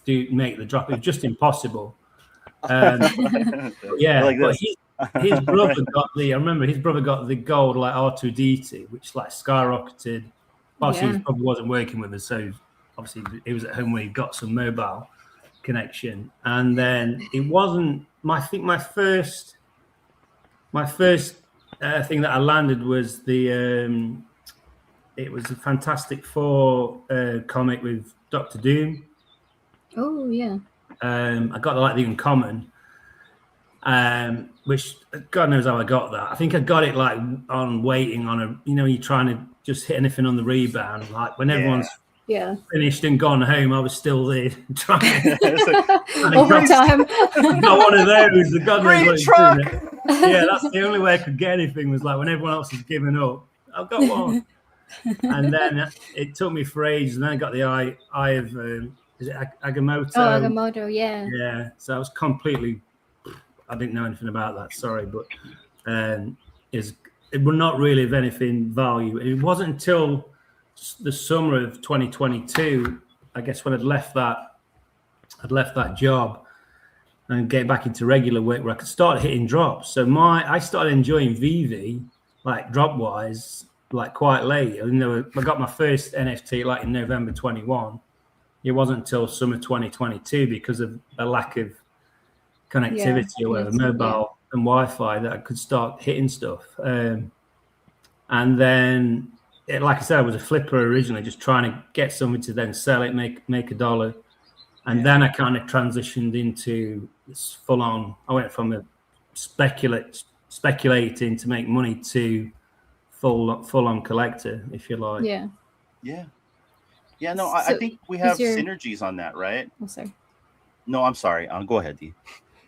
make the drop. It was just impossible. Like but this. his brother got I remember his brother got the gold like R2D2, which like skyrocketed. Obviously, he probably wasn't working with us, so obviously he was at home where he got some mobile connection. And then it wasn't my first thing that I landed was it was a Fantastic Four comic with Doctor Doom. Oh yeah. I got like the Uncommon, which God knows how I got that. I think I got it like on waiting on a, you're trying to just hit anything on the rebound. Like when everyone's finished and gone home, I was still there trying to Overtime. got one of those. The God knows Great what truck. he's doing. Yeah, that's the only way I could get anything, was like when everyone else has given up, I've got one. And then it took me for ages, and then I got the eye of is it Agamotto? Oh, Agamotto, yeah. Yeah, so I was completely, I didn't know anything about that, sorry, but it was not really of anything value. It wasn't until the summer of 2022, I guess, when I'd left that job and get back into regular work, where I could start hitting drops. So I started enjoying Vivi, like drop wise, like quite late. I got my first NFT like in November 21. It wasn't until summer 2022, because of a lack of connectivity or whatever, mobile and Wi-Fi, that I could start hitting stuff. And then, like I said, I was a flipper originally, just trying to get something to then sell it, make a dollar. And then I kind of transitioned into this full on. I went from a speculating to make money to full on collector, if you like. Yeah, no, I think we have synergies on that, right? Oh, sorry. No, I'm sorry. Go ahead, Dee.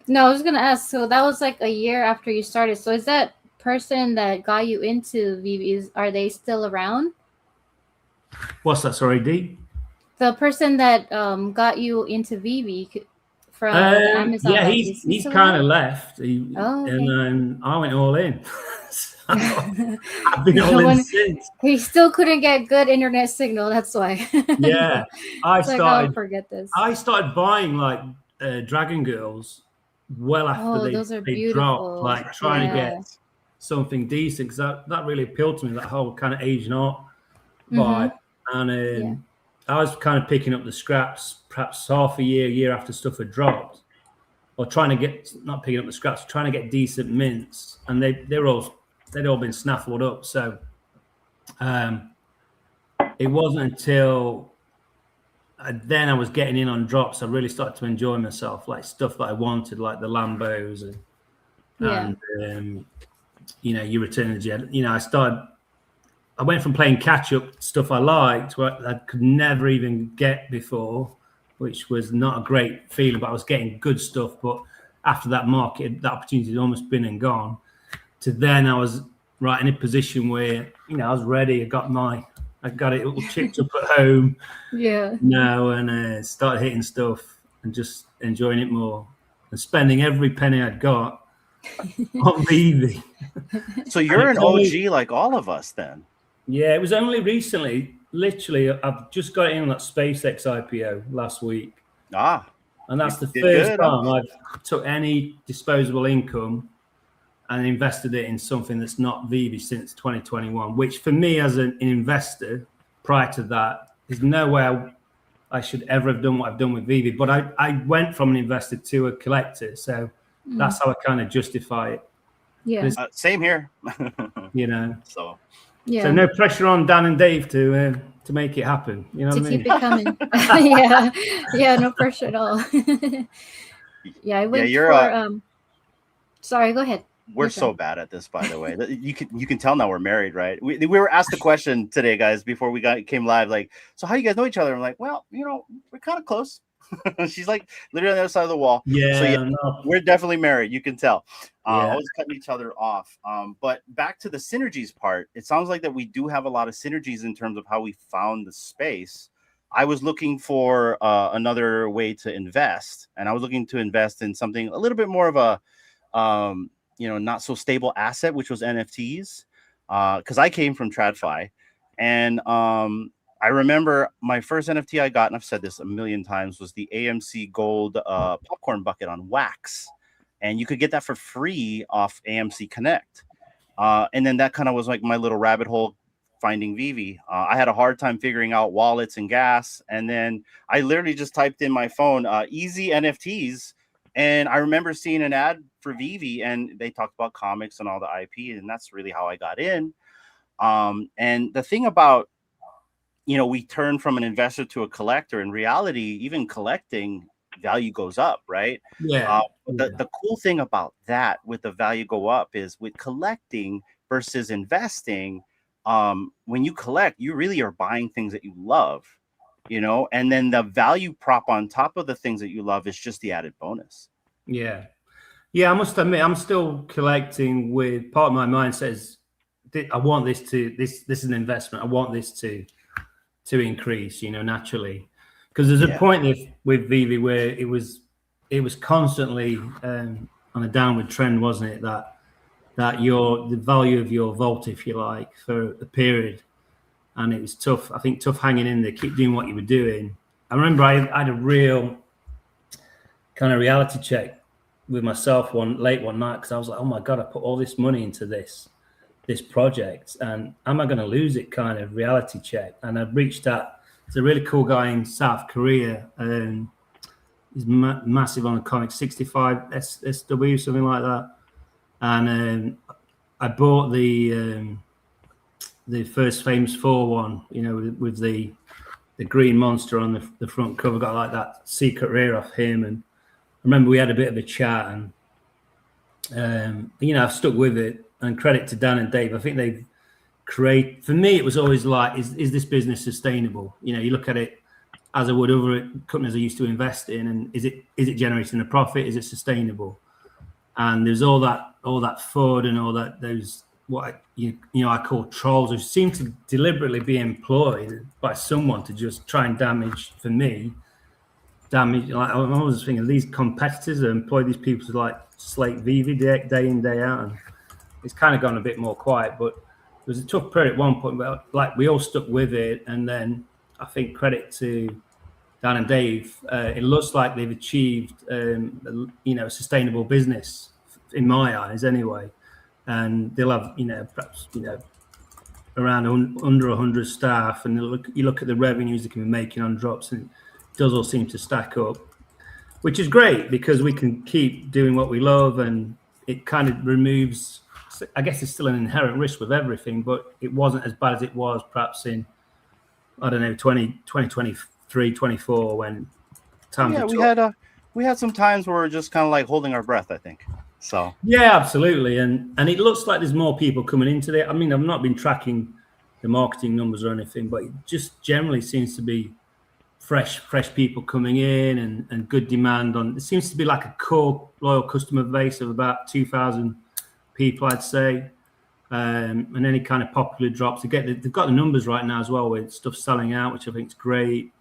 No, I was gonna ask. So that was like a year after you started. So is that person that got you into Vivi, are they still around? What's that? Sorry, Dee? The person that got you into Vivi from Amazon. Yeah, he's kind of left. Okay. And I went all in. I've been all in since. He still couldn't get good internet signal. That's why. Yeah, I started. Forget this. I started buying like Dragon Girls well after they dropped. Like trying to get something decent, because that really appealed to me. That whole kind of Asian art vibe, and I was kind of picking up the scraps, perhaps half a year after stuff had dropped, or trying to get not picking up the scraps, trying to get decent mints, and they'd all been snaffled up. So it wasn't until then I was getting in on drops. I really started to enjoy myself, like stuff that I wanted, like the Lambos and you know, you Return of the Jet. You know, I went from playing catch up stuff I liked, what I could never even get before, which was not a great feeling, but I was getting good stuff. But after that market, that opportunity had almost been and gone. To then I was right in a position where, you know, I was ready. I got it all chipped up at home. Yeah. And started hitting stuff and just enjoying it more and spending every penny I'd got on Vivi. So you're an OG like all of us then. Yeah, it was only recently. Literally, I've just got in on that SpaceX IPO last week. And that's the first time I've took any disposable income and invested it in something that's not Vivi since 2021, which for me as an investor, prior to that, there's no way I should ever have done what I've done with Vivi. But I went from an investor to a collector. So that's how I kind of justify it. Yeah. Same here. You know. So no pressure on Dan and Dave to make it happen. You know what I mean? To keep it coming. Yeah, no pressure at all. I went for sorry, go ahead. We're so bad at this, by the way. You can tell now we're married, right? We were asked the question today, guys, before we came live, like, so how do you guys know each other? I'm like, well, you know, we're kind of close. She's like literally on the other side of the wall. Yeah, so we're definitely married. You can tell. Always cutting each other off. But back to the synergies part, it sounds like that we do have a lot of synergies in terms of how we found the space. I was looking for another way to invest, and I was looking to invest in something a little bit more of a not so stable asset, which was NFTs, because I came from TradFi, and I remember my first NFT I got, and I've said this a million times, was the AMC Gold popcorn bucket on wax, and you could get that for free off AMC Connect, and then that kind of was like my little rabbit hole finding Vivi. I had a hard time figuring out wallets and gas, and then I literally just typed in my phone easy NFTs. And I remember seeing an ad for Vivi, and they talked about comics and all the IP, and that's really how I got in. And the thing about, we turn from an investor to a collector. In reality, even collecting, value goes up, right? Yeah. The cool thing about that, with the value go up, is with collecting versus investing. When you collect, you really are buying things that you love. And then the value prop on top of the things that you love is just the added bonus. Yeah. I must admit, I'm still collecting with part of my mind says, I want this is an investment. I want this to increase, naturally. Because there's a point with Vivi where it was constantly on a downward trend, wasn't it? That the value of your vault, if you like, for a period. And it was tough. I think tough hanging in there, keep doing what you were doing. I remember I had a real kind of reality check with myself late one night, because I was like, oh my God, I put all this money into this project, and am I going to lose it? Kind of reality check. And I reached out. There's a really cool guy in South Korea. He's massive on the comic, 65 SW, something like that. And I bought the first Famous Four one, with the green monster on the front cover, got like that secret rare off him. And I remember we had a bit of a chat, and I've stuck with it. And credit to Dan and Dave. I think they've created, for me, it was always like, is this business sustainable? You look at it as I would other companies I used to invest in, and is it generating a profit? Is it sustainable? And there's all that FUD and all that, those what I call trolls, who seem to deliberately be employed by someone to just try and damage. Like, I'm always thinking these competitors that employ these people to like slate Vivi day in, day out, and it's kind of gone a bit more quiet. But it was a tough period at one point, but like we all stuck with it. And then I think credit to Dan and Dave, it looks like they've achieved a sustainable business in my eyes anyway. And they'll have, perhaps, around under 100 staff. And you look at the revenues they can be making on drops, and it does all seem to stack up, which is great because we can keep doing what we love, and it kind of removes, I guess it's still an inherent risk with everything, but it wasn't as bad as it was perhaps in, 2023, 23, 24 when times Yeah, are tough. we had some times where we're just kind of like holding our breath, I think. So Yeah, absolutely, and it looks like there's more people coming into it. I mean, I've not been tracking the marketing numbers or anything, but it just generally seems to be fresh people coming in and good demand on. It seems to be like a core loyal customer base of about 2,000 people, I'd say. And any kind of popular drops, they've got the numbers right now as well with stuff selling out, which I think is great.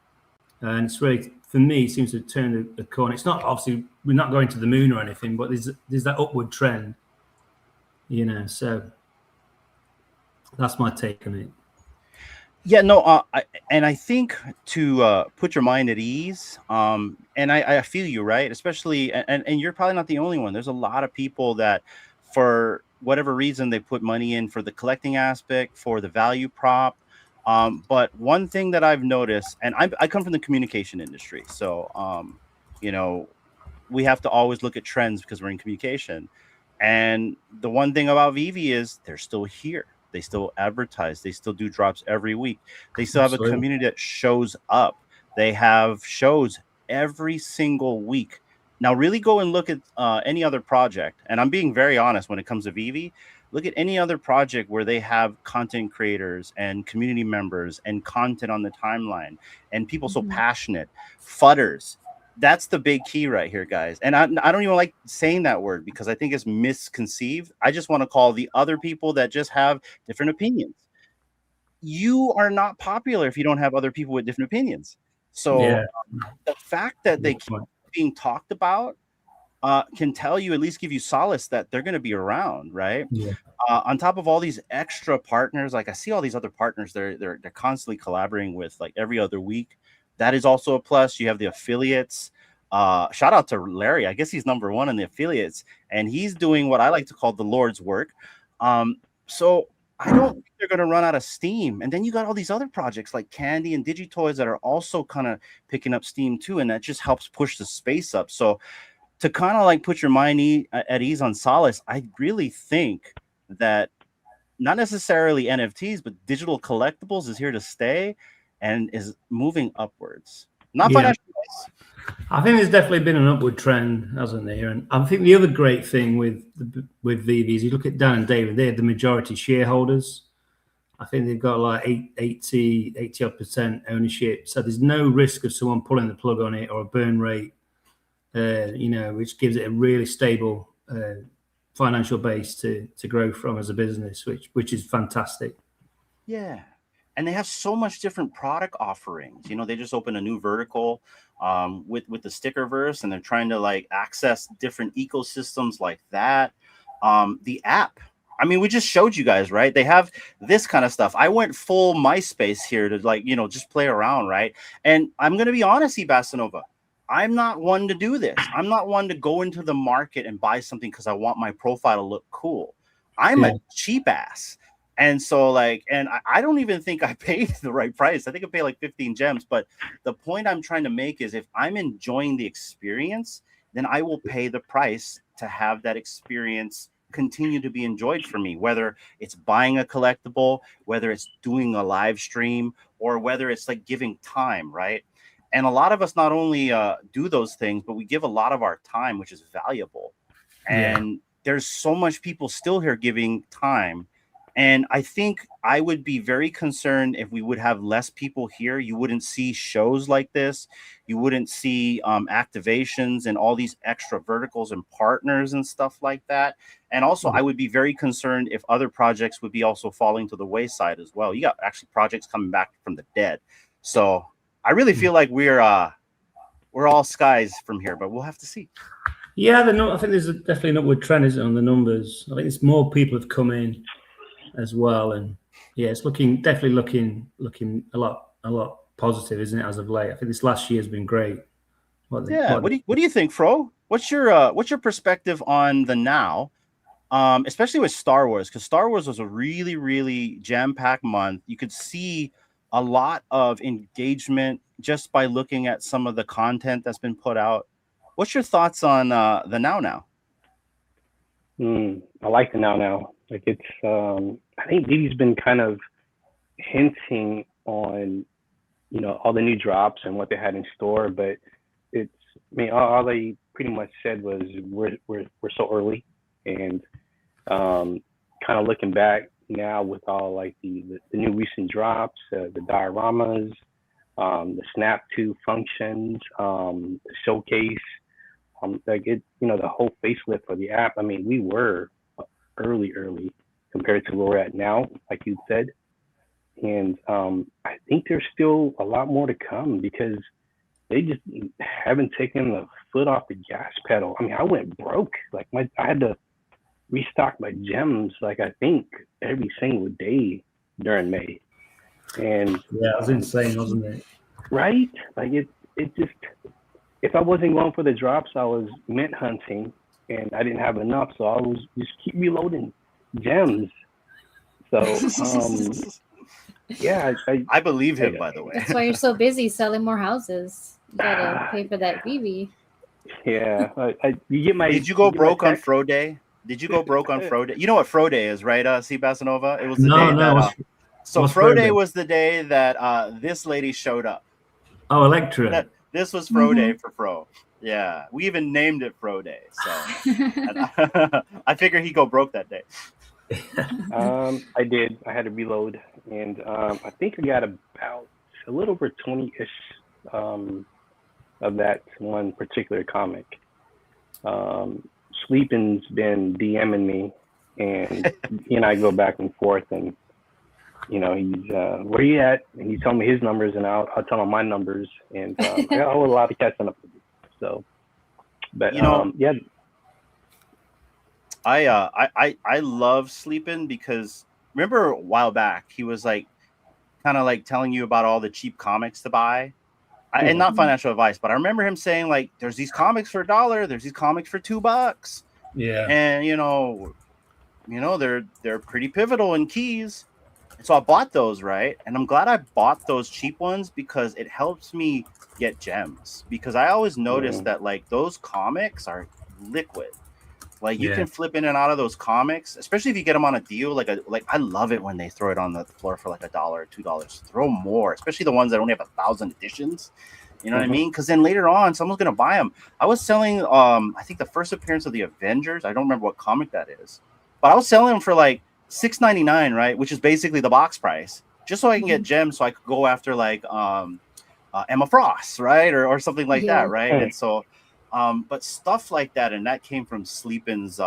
And it's really, for me, it seems to turn the corner. It's not, obviously, we're not going to the moon or anything, but there's that upward trend, so that's my take on it. yeah, no, I think to put your mind at ease, and I feel you, right? Especially, and you're probably not the only one. There's a lot of people that, for whatever reason, they put money in for the collecting aspect, for the value prop. But one thing that I've noticed, and I come from the communication industry, so you know, we have to always look at trends because we're in communication. And the one thing about Vivi is they're still here. They still advertise. They still do drops every week. They still have a Absolutely. community that shows up. They have shows every single week. Now, really go and look at any other project. And I'm being very honest when it comes to Vivi. Look at any other project where they have content creators and community members and content on the timeline and people so passionate. Fudders. That's the big key right here, guys. And I don't even like saying that word because I think it's misconceived. I just want to call the other people that just have different opinions. You are not popular if you don't have other people with different opinions. So Yeah. the fact that they Good keep point. being talked about can tell you, at least give you solace that they're going to be around, right? Yeah. On top of all these extra partners, like I see all these other partners, they're constantly collaborating with like every other week. That is also a plus. You have the affiliates. Shout out to Larry. I guess he's number one in the affiliates, and he's doing what I like to call the Lord's work. So I don't think they're going to run out of steam. And then you got all these other projects like Candy and Digitoys that are also kind of picking up steam too, and that just helps push the space up. So to kind of like put your mind at ease on Solace, I really think that not necessarily NFTs, but digital collectibles is here to stay and is moving upwards. Not Yeah. financial. I think there's definitely been an upward trend, hasn't there? And I think the other great thing with Vivi is you look at Dan and David, they're the majority shareholders. I think they've got like 80% ownership. So there's no risk of someone pulling the plug on it or a burn rate, which gives it a really stable financial base to grow from as a business, which is fantastic. Yeah. And they have so much different product offerings. You know, they just opened a new vertical with the Stickerverse, and they're trying to like access different ecosystems like that. The app. I mean, we just showed you guys, right? They have this kind of stuff. I went full MySpace here to like, just play around, right? And I'm gonna be honest, Seabassanova, I'm not one to do this. I'm not one to go into the market and buy something because I want my profile to look cool. I'm a cheap ass. And so and I don't even think I paid the right price. I think I paid like 15 gems. But the point I'm trying to make is if I'm enjoying the experience, then I will pay the price to have that experience continue to be enjoyed for me, whether it's buying a collectible, whether it's doing a live stream, or whether it's like giving time, right? And a lot of us not only do those things, but we give a lot of our time, which is valuable. And there's so much people still here giving time. And I think I would be very concerned if we would have less people here. You wouldn't see shows like this. You wouldn't see activations and all these extra verticals and partners and stuff like that. And also, I would be very concerned if other projects would be also falling to the wayside as well. You got actually projects coming back from the dead. So I really feel like we're all skies from here, but we'll have to see. Yeah, I think there's definitely an upward trend, isn't it, on the numbers. I think it's more people have come in as well, and yeah, it's definitely looking a lot positive, isn't it, as of late? I think this last year has been great. What do you think, Fro? What's your perspective on the now, especially with Star Wars? Because Star Wars was a really, really jam-packed month. You could see a lot of engagement just by looking at some of the content that's been put out. What's your thoughts on the now? I like the now. Like it's, I think Vivi's been kind of hinting on all the new drops and what they had in store. But all they pretty much said was we're so early, and kind of looking back now with all like the new recent drops, the dioramas, the Snap 2 functions, the showcase, the whole facelift for the app. I mean, we were early compared to where we're at now, like you said. And I think there's still a lot more to come because they just haven't taken the foot off the gas pedal. I mean, I went broke. Like I had to restock my gems, like I think every single day during May. And yeah, it was insane, wasn't it? Right? Like it just, if I wasn't going for the drops, I was mint hunting, and I didn't have enough, so I was just keep reloading gems. So yeah, I believe him, by the way. That's why you're so busy selling more houses. You gotta pay for that BB. Yeah, you get my. Did you go broke on Fro Day? Did you go broke on Fro Day? You know what Fro Day is, right? Seabassanova? It was the day that. So Fro Day was the day that this lady showed up. Oh, Electra. This was Fro Day for Fro. Yeah, we even named it Fro Day. So I figure he go broke that day. I did. I had to reload, and I think I got about a little over 20-ish of that one particular comic. Sleeping's been DMing me, and he and I go back and forth, and he's where you at, and he told me his numbers, and I'll tell him my numbers, and I got a lot of catching up to do. So, but yeah. I love Sleeping because remember a while back he was like kind of like telling you about all the cheap comics to buy, and not financial advice, but I remember him saying like there's these comics for $1, there's these comics for $2. Yeah, and they're pretty pivotal in keys. So I bought those, right? And I'm glad I bought those cheap ones because it helps me get gems, because I always notice that like those comics are liquid. Like you can flip in and out of those comics, especially if you get them on a deal. Like I love it when they throw it on the floor for like $1 or $2. Throw more, especially the ones that only have 1,000 editions. You know what I mean? Because then later on, someone's gonna buy them. I was selling, I think the first appearance of the Avengers. I don't remember what comic that is, but I was selling them for like $6.99, right? Which is basically the box price, just so I can get gems, so I could go after like Emma Frost, right, or something like that, right? And so. But stuff like that, and that came from Sleepin's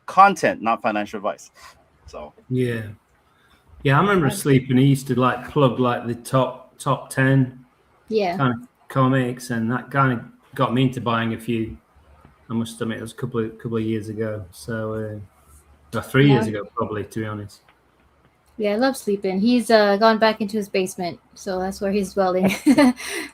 content, not financial advice. So yeah, I remember Sleepin. He used to like plug like the top 10 kind of comics, and that kind of got me into buying a few. I must admit, it was a couple of years ago. So 3 years ago, probably, to be honest. Yeah, I love Sleeping. He's gone back into his basement, so that's where he's dwelling.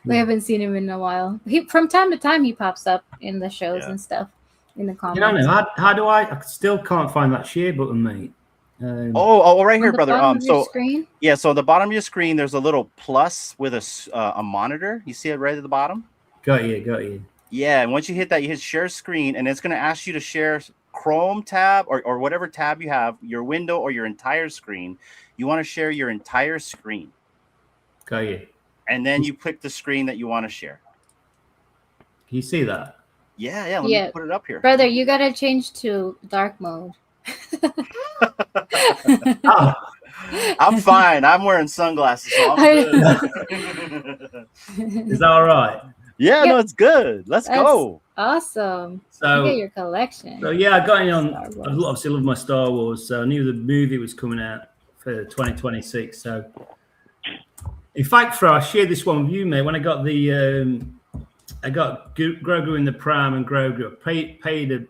We haven't seen him in a while. From time to time, he pops up in the shows and stuff, in the comments. You know, how do I still can't find that share button, mate. Right here, brother. Screen? Yeah, so at the bottom of your screen, there's a little plus with a monitor. You see it right at the bottom? Got you. Yeah, and once you hit that, you hit share screen, and it's going to ask you to share Chrome tab or whatever tab you have, your window or your entire screen. You want to share your entire screen. Got you. And then you click the screen that you want to share. Can you see that? Yeah. Let me put it up here. Brother, you got to change to dark mode. I'm fine. I'm wearing sunglasses, so I'm good. Is that all right? Yeah, no, it's good. Let's go. Awesome. So you get your collection. So yeah, I got in on. I obviously love my Star Wars, so I knew the movie was coming out for 2026. So, in fact, Fro, I shared this one with you, mate. When I got I got Grogu in the Pram and Grogu. I paid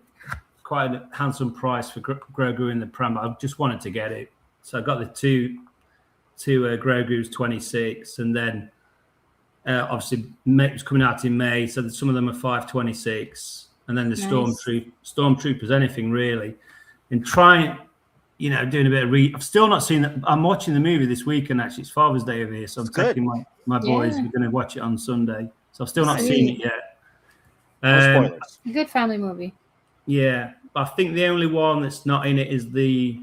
quite a handsome price for Grogu in the Pram. I just wanted to get it, so I got the two Grogu's 26, and then. Obviously, it was coming out in May, so some of them are 526, and then the Stormtroopers, anything really. And trying, doing a bit of I've still not seen that. I'm watching the movie this weekend, actually. It's Father's Day over here, so I'm taking my boys. We're going to watch it on Sunday. So I've still not seen it yet. No spoilers. Good family movie. Yeah, but I think the only one that's not in it is the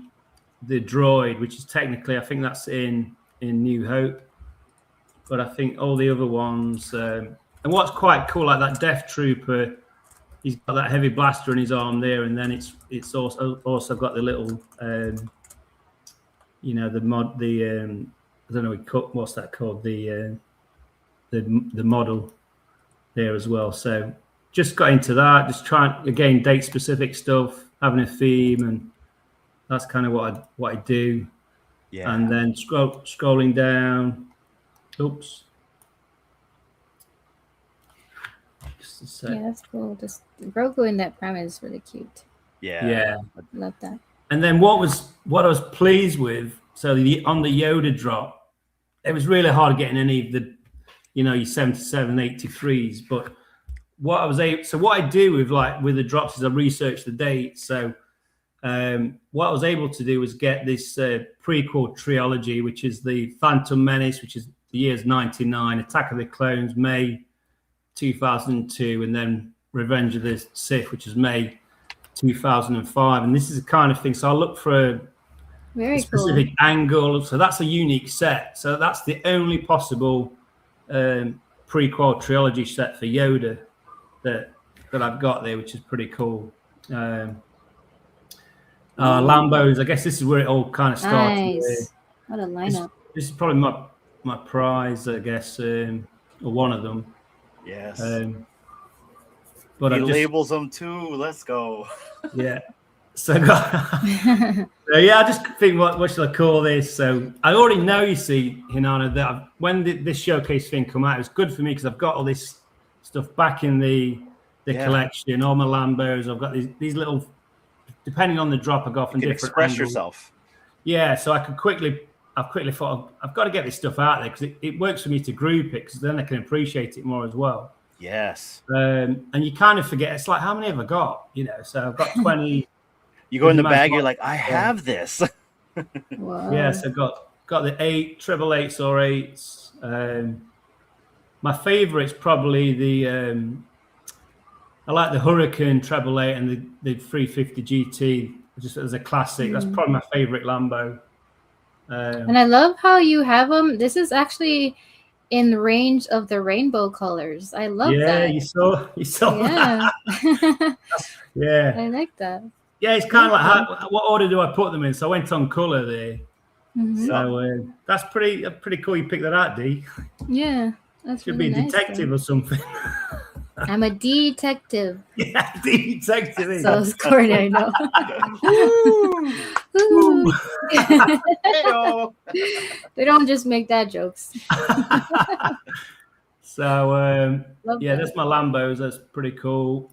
droid, which is technically, I think that's in New Hope. but I think all the other ones. And what's quite cool, like that Death Trooper, he's got that heavy blaster in his arm there, and then it's also got the little, you know, the I don't know what's that called, the model there as well. So just got into that, just trying again date specific stuff, having a theme, and that's kind of what I do. Yeah. And then scrolling down. Oops. Just a sec. Yeah, that's cool. Just Grogu in that prime is really cute. Yeah. Love that. And then what I was pleased with, so on the Yoda drop, it was really hard getting any of the, you know, your 77, 83s. But what I do with the drops is I research the dates. So what I was able to do was get this prequel trilogy, which is the Phantom Menace, which is the year's 99, Attack of the Clones, May 2002, and then Revenge of the Sith, which is May 2005. And this is the kind of thing. So I look for a specific angle. So that's a unique set. So that's the only possible prequel trilogy set for Yoda that I've got there, which is pretty cool. Lambos, I guess this is where it all kind of starts. Nice. What a lineup. This is probably my prize, I guess, or one of them. Yes. But he labels them too. Let's go. Yeah. So, I just think, what should I call this? So I already know, you see, Hinana, that when this showcase thing come out, it's good for me because I've got all this stuff back in the collection, all my Lambos. I've got these little, depending on the drop, I go from different express angles. yourself. Yeah, so I've quickly thought I've got to get this stuff out there because it works for me to group it, because then I can appreciate it more as well. Yes. And you kind of forget, it's like, how many have I got? You know, so I've got 20. You go in the bag, you're like, I have this. Wow. Yes, I've got the 888s or 8s. My favorite's probably the I like the Hurricane treble 8 and the 350 GT just as a classic. That's probably my favorite Lambo. And I love how you have them. This is actually in the range of the rainbow colors. I love that. Yeah, you saw that. Yeah. I like that. Yeah, it's kind of like what order do I put them in? So I went on color there. Mm-hmm. So that's pretty cool. You picked that out, D. Yeah, that's Should really be a nice, detective though. or something. I'm a detective. Yeah, detective. So corny, I know. Ooh. They don't just make that jokes. So Love that's my Lambos. That's pretty cool.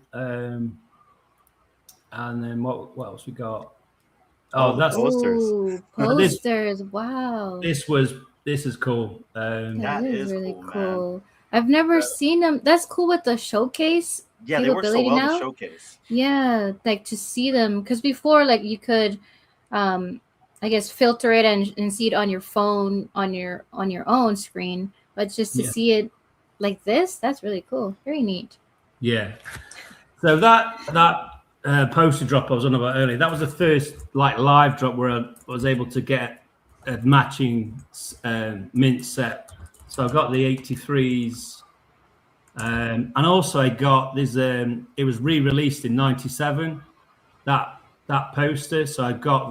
And then what else we got? Oh, that's posters. Ooh, posters. Wow. This is cool. That is really cool, man. I've never seen them. That's cool with the showcase. Yeah, they work so well in the showcase. Yeah, like to see them, because before, like, you could I guess filter it and see it on your phone on your own screen, but just to see it like this, that's really cool. Very neat. Yeah. So that poster drop I was on about earlier, that was the first like live drop where I was able to get a matching mint set. So I got the 83s, and also I got this. It was re-released in '97. That poster, so I got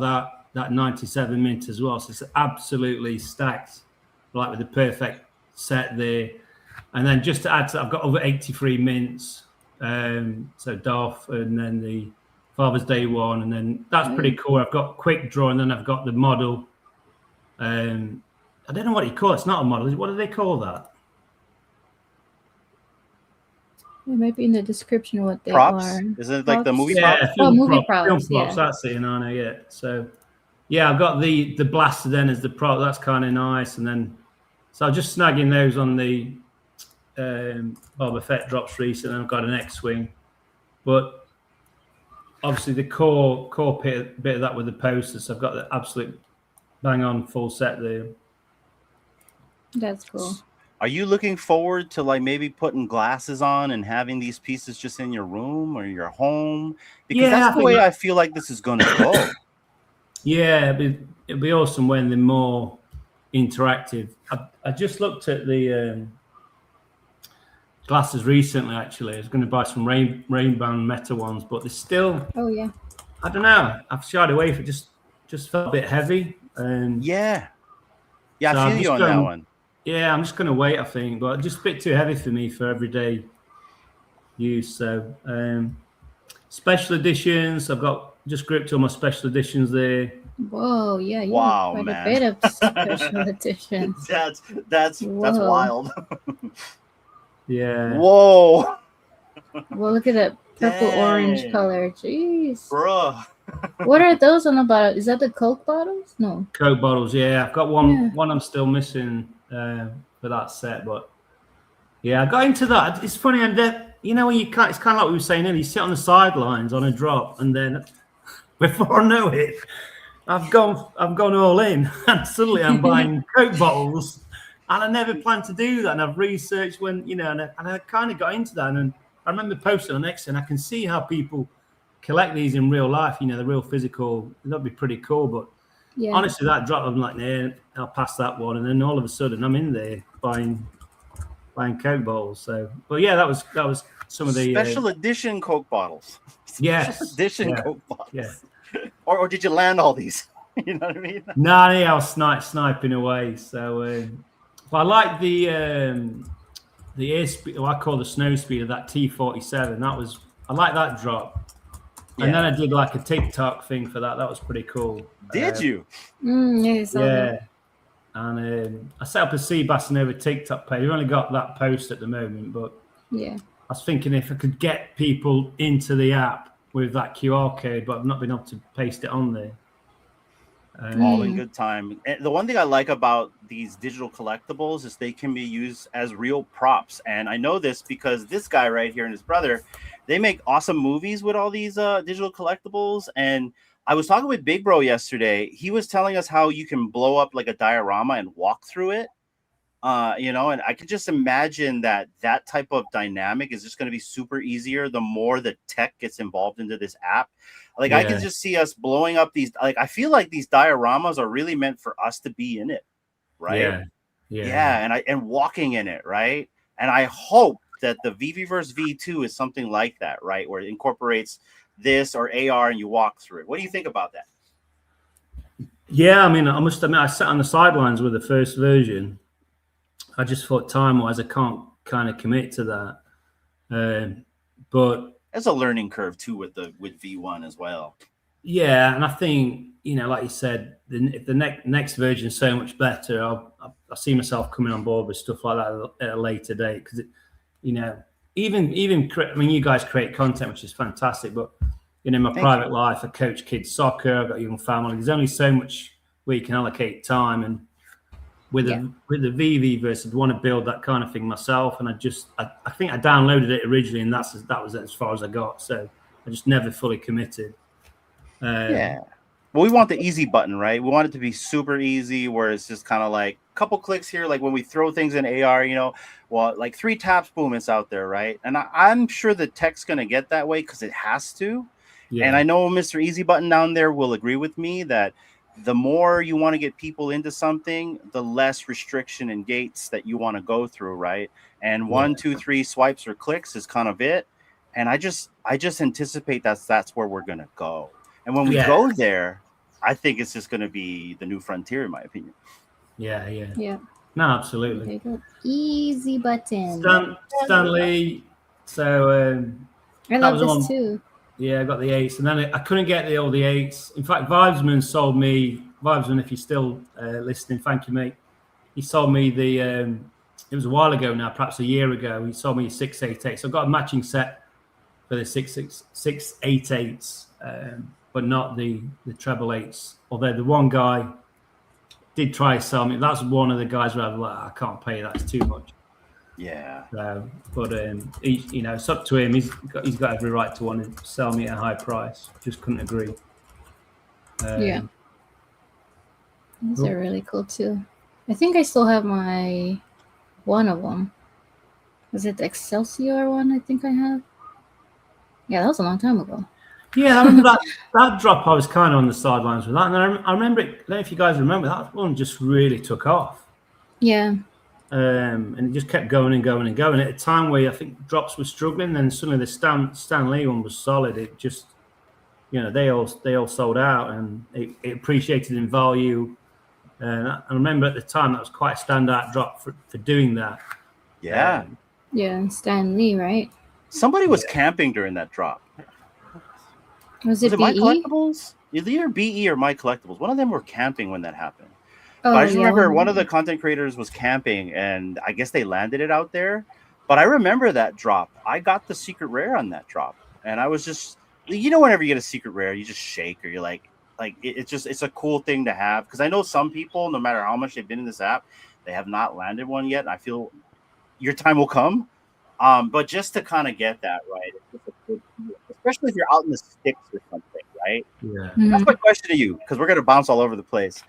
that '97 mint as well. So it's absolutely stacked, like with the perfect set there. And then just to add to that, I've got over 83 mints. So Darth, and then the Father's Day one, and then that's pretty cool. I've got quick draw, and then I've got the model. I don't know what you call it. It's not a model. What do they call that? It might be in the description of what they props? are. Is it like the movie props? Movie props. Film props. Yeah. That's it, Inanna. Yeah. So, yeah, I've got the blaster then as the prop. That's kind of nice. And then, so I'm just snagging those on the Boba Fett drops recently. I've got an X-wing, but obviously the core bit of that with the posters. So I've got the absolute bang on full set there. That's cool. Are you looking forward to like maybe putting glasses on and having these pieces just in your room or your home? Because that's the way I feel like this is going to go. Yeah, it'd be awesome when they're more interactive. I just looked at the glasses recently. Actually, I was going to buy some rainbow Meta ones, but they're still. Oh yeah. I don't know. I've shied away from it. Just felt a bit heavy. Yeah, So I I'm feel you just on that going- one. Yeah, I'm just going to wait. I think, but just a bit too heavy for me for everyday use. So special editions. I've got just gripped all my special editions there. Whoa, yeah, you Wow, have quite man. a bit of special editions. That's Whoa. wild. Yeah. Whoa, Well, look at that purple orange Dang. color. Jeez. bruh. What are those on the bottom? Is that the Coke bottles? No. Coke bottles, yeah. I've got one. Yeah. One I'm still missing for that set, but yeah, I got into that. It's funny, and you know, when you can't. It's kind of like we were saying earlier. You sit on the sidelines on a drop, and then before I know it, I've gone all in, and suddenly I'm buying Coke bottles, and I never planned to do that. And I've researched when and I kind of got into that, and I remember posting on X, and I can see how people collect these in real life. You know, the real physical. That'd be pretty cool, but. Yeah. Honestly, that drop, I'm like, nah, I'll pass that one, and then all of a sudden, I'm in there buying Coke bottles. So, but yeah, that was some of the Special edition Coke bottles. yes, Special edition yeah, Coke bottles. yeah. Or did you land all these? You know what I mean? No, yeah, I was sniping away. So, but I like the airspeed, what I call the snow speed of that T47. I like that drop. And then I did like a TikTok thing for that. That was pretty cool. Did you? Yeah, so Yeah. And I set up a Seabassanova TikTok page. We've only got that post at the moment, but yeah. I was thinking if I could get people into the app with that QR code, but I've not been able to paste it on there. All in good time. And the one thing I like about these digital collectibles is they can be used as real props. And I know this because this guy right here and his brother, they make awesome movies with all these digital collectibles. And I was talking with Big Bro yesterday. He was telling us how you can blow up like a diorama and walk through it. And I could just imagine that type of dynamic is just going to be super easier the more the tech gets involved into this app. Like I can just see us blowing up these. Like I feel like these dioramas are really meant for us to be in it, right? Yeah, and walking in it, right? And I hope that the VVverse V2 is something like that, right? Where it incorporates this or AR and you walk through it. What do you think about that? Yeah, I mean, I must admit, I sat on the sidelines with the first version. I just thought time-wise, I can't kind of commit to that. But there's a learning curve too with V1 as well. Yeah, and I think like you said, if the next version is so much better, I see myself coming on board with stuff like that at a later date because even you guys create content, which is fantastic, but in my private life, I coach kids soccer, I've got a young family. There's only so much where you can allocate time, and with the VVverse, I'd want to build that kind of thing myself. And I think I downloaded it originally, and that was as far as I got. So I just never fully committed. Well, we want the easy button, right? We want it to be super easy, where it's just kind of like a couple clicks here, like when we throw things in AR, like 3 taps, boom, it's out there, right? And I'm sure the tech's going to get that way because it has to. Yeah. And I know Mr. Easy Button down there will agree with me that the more you want to get people into something, the less restriction and gates that you want to go through, right? And 1, 2, 3 swipes or clicks is kind of it. And I just anticipate that's where we're going to go. And when we go there, I think it's just going to be the new frontier, in my opinion. Yeah. No, absolutely. There you go. Easy button. Stanley. So I love this too. Yeah, I got the 8s, and then I couldn't get all the 8s. In fact, Vibesman sold me. Vibesman, if you're still listening, thank you, mate. He sold me the. It was a while ago now, perhaps a year ago. He sold me a 688. So I've got a matching set for the 688s, but not the treble 8s. Although the one guy did try to sell me. That's one of the guys where I'm like, I can't pay. That's too much. Yeah. So, but it's up to him. He's got every right to want to sell me at a high price. Just couldn't agree. These are really cool too. I think I still have one of them. Was it the Excelsior one? I think I have. Yeah, that was a long time ago. Yeah, I remember that drop. I was kind of on the sidelines with that, and I remember it. I don't know if you guys remember that one just really took off. Yeah. And it just kept going and going and going. At a time where I think drops were struggling, then suddenly the Stan Lee one was solid. It just, they all sold out, and it appreciated in value. And I remember at the time that was quite a standout drop for doing that. Yeah. Yeah, Stan Lee, right? Somebody was camping during that drop. Was it My BE? Collectibles? Either BE or My Collectibles. One of them were camping when that happened. Oh, But I just yeah, remember one of the content creators was camping, and I guess they landed it out there. But I remember that drop. I got the secret rare on that drop, and I was just, whenever you get a secret rare, you just shake, or you're like it's a cool thing to have. Because I know some people, no matter how much they've been in this app, they have not landed one yet. And I feel your time will come. But just to kind of get that right, it's just a good deal, especially if you're out in the sticks or something, right? Yeah. That's my question to you, because we're gonna bounce all over the place.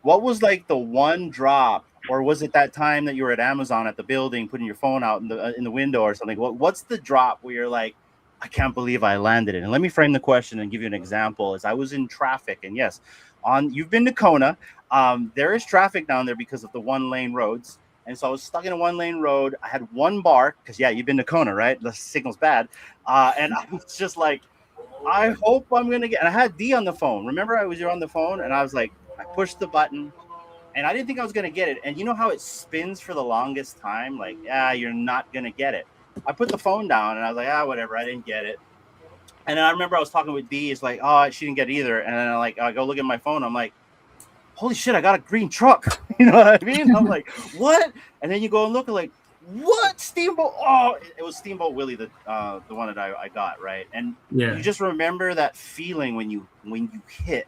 What was like the one drop, or was it that time that you were at Amazon at the building, putting your phone out in the window or something? What's the drop where you're like, I can't believe I landed it? And let me frame the question and give you an example. As I was in traffic, and yes, you've been to Kona, there is traffic down there because of the 1-lane roads. And so I was stuck in a 1-lane road. I had one bar, because you've been to Kona, right? The signal's bad. And I was just like, I hope I'm going to get, and I had D on the phone. Remember, I was on the phone, and I was like, I pushed the button, and I didn't think I was going to get it. And you know how it spins for the longest time? Like, you're not going to get it. I put the phone down, and I was like, whatever, I didn't get it. And then I remember I was talking with D. It's like, she didn't get it either. And then I go look at my phone. I'm like, holy shit, I got a green truck. You know what I mean? I'm like, what? And then you go and look, like, what? Steamboat? Oh, it was Steamboat Willie, the one that I got, right? And you just remember that feeling when you hit,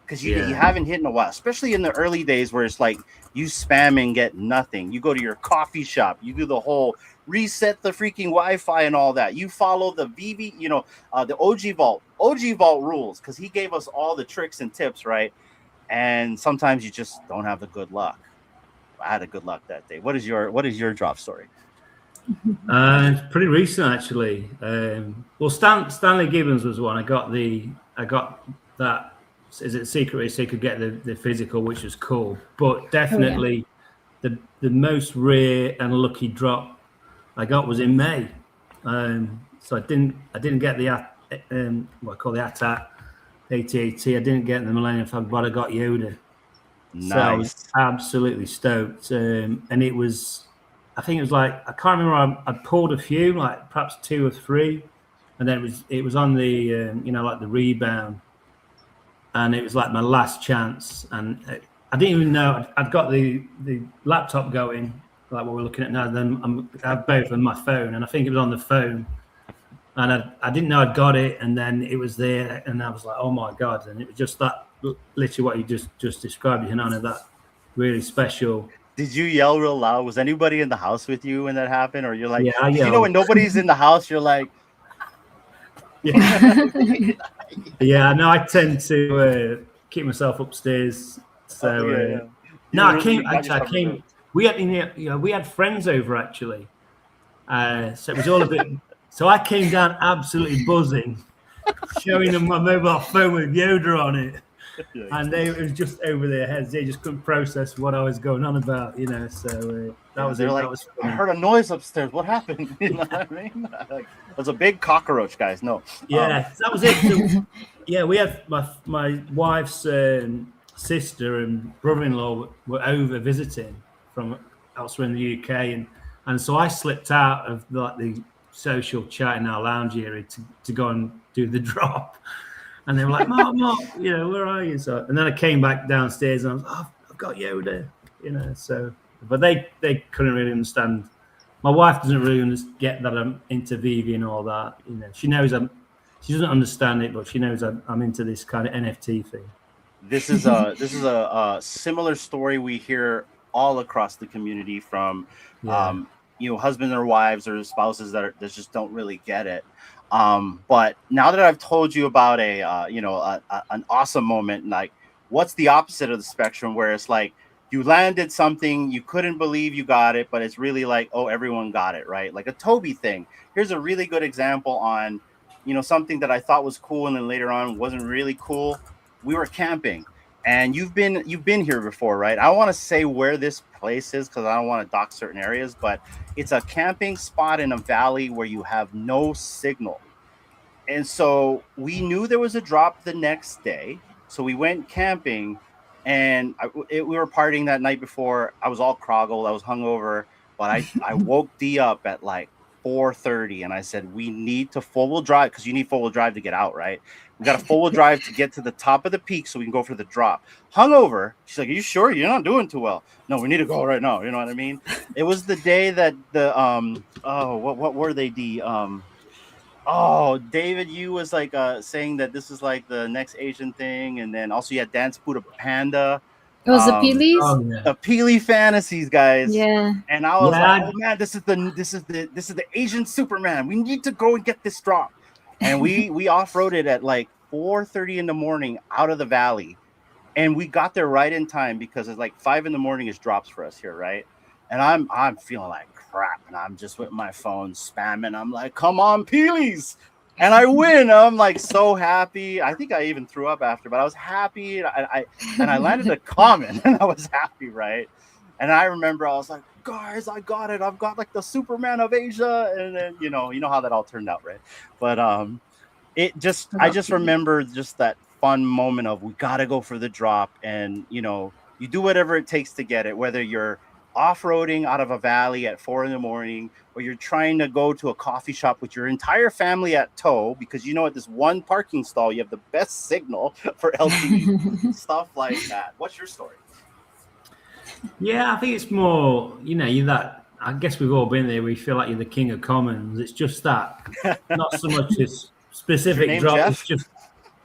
because you haven't hit in a while, especially in the early days where it's like you spam and get nothing. You go to your coffee shop, you do the whole reset the freaking Wi-Fi and all that. You follow the VV, the OG Vault rules, because he gave us all the tricks and tips, right? And sometimes you just don't have the good luck. I had a good luck that day. What is your drop story? It's pretty recent, actually. Well, Stanley Gibbons was one. I got that. Is it secret? So you could get the physical, which was cool. But definitely, the most rare and lucky drop I got was in May. So I didn't get the what I call the AT-AT. AT-AT. I didn't get the Millennium Falcon, but I got Yoda. Nice. So I was absolutely stoked. And it was, I think it was like, I can't remember, I pulled a few, like perhaps 2 or 3. And then it was on the, like the rebound. And it was like my last chance. And I didn't even know, I'd got the laptop going, like what we're looking at now. Then I had both on my phone. And I think it was on the phone. And I didn't know I'd got it, and then it was there, and I was like, oh my God. And it was just that, literally what you just described, that really special. Did you yell real loud? Was anybody in the house with you when that happened? Or you're like, I yelled. When nobody's in the house, you're like, yeah, no, I tend to keep myself upstairs. So, I came, we had friends over, actually. So it was all a bit... So I came down absolutely buzzing, showing them my mobile phone with Yoda on it. And it was just over their heads. They just couldn't process what I was going on about, So that was it. Like, I heard a noise upstairs. What happened? You know what I mean? Like, it was a big cockroach, guys. No. Yeah, that was it. So, we had my wife's sister and brother-in-law were over visiting from elsewhere in the UK, and so I slipped out of the social chat in our lounge area to go and do the drop, and they were like, Mark, where are you? So, and then I came back downstairs and I was, I've got Yoda, So, but they couldn't really understand. My wife doesn't really get that I'm into VV and all that. She knows she doesn't understand it, but she knows I'm into this kind of NFT thing. This is a similar story we hear all across the community from. Husbands or wives or spouses that just don't really get it. But now that I've told you about an awesome moment, like what's the opposite of the spectrum where it's like you landed something, you couldn't believe you got it, but it's really like, oh, everyone got it, right? Like a Toby thing. Here's a really good example on something that I thought was cool, and then later on wasn't really cool. We were camping, and you've been here before, right? I don't want to say where this place is because I don't want to dock certain areas, but it's a camping spot in a valley where you have no signal. And so we knew there was a drop the next day. So we went camping, and we were partying that night before. I was all croggled. I was hungover, but I woke D up at like 4:30, and I said, we need to full wheel drive, because you need full wheel drive to get out, right? We got a full wheel drive to get to the top of the peak so we can go for the drop. Hungover. She's like, are you sure? You're not doing too well. No, we need to go right now. You know what I mean? It was the day that the what were they? Oh, David, you was like saying that this is like the next Asian thing, and then also you had Dance Buddha Panda. It was the Um, Peelies. Oh yeah. the Peely Fantasies, guys. Yeah. And I was Yeah. like, oh man, this is the Asian Superman. We need to go and get this drop. And we off-roaded at like 4:30 in the morning out of the valley. And we got there right in time because it's like 5 in the morning is drops for us here, right? And I'm feeling like crap, and I'm just with my phone spamming. I'm like, come on, Peelies. And I win. I'm like so happy. I think I even threw up after, but I was happy. And I landed a comment, and I was happy, right? And I remember I was like, guys, I got it. I've got like the Superman of Asia. And then you know how that all turned out, right? But I just remember just that fun moment of we gotta go for the drop, and you do whatever it takes to get it, whether you're off-roading out of a valley at 4 in the morning, or you're trying to go to a coffee shop with your entire family at tow because at this one parking stall you have the best signal for LTE. Stuff like that. What's your story? Yeah, I think it's more, you're that. I guess we've all been there. We feel like you're the king of commons. It's just that, not so much as specific name drop. Jeff? It's just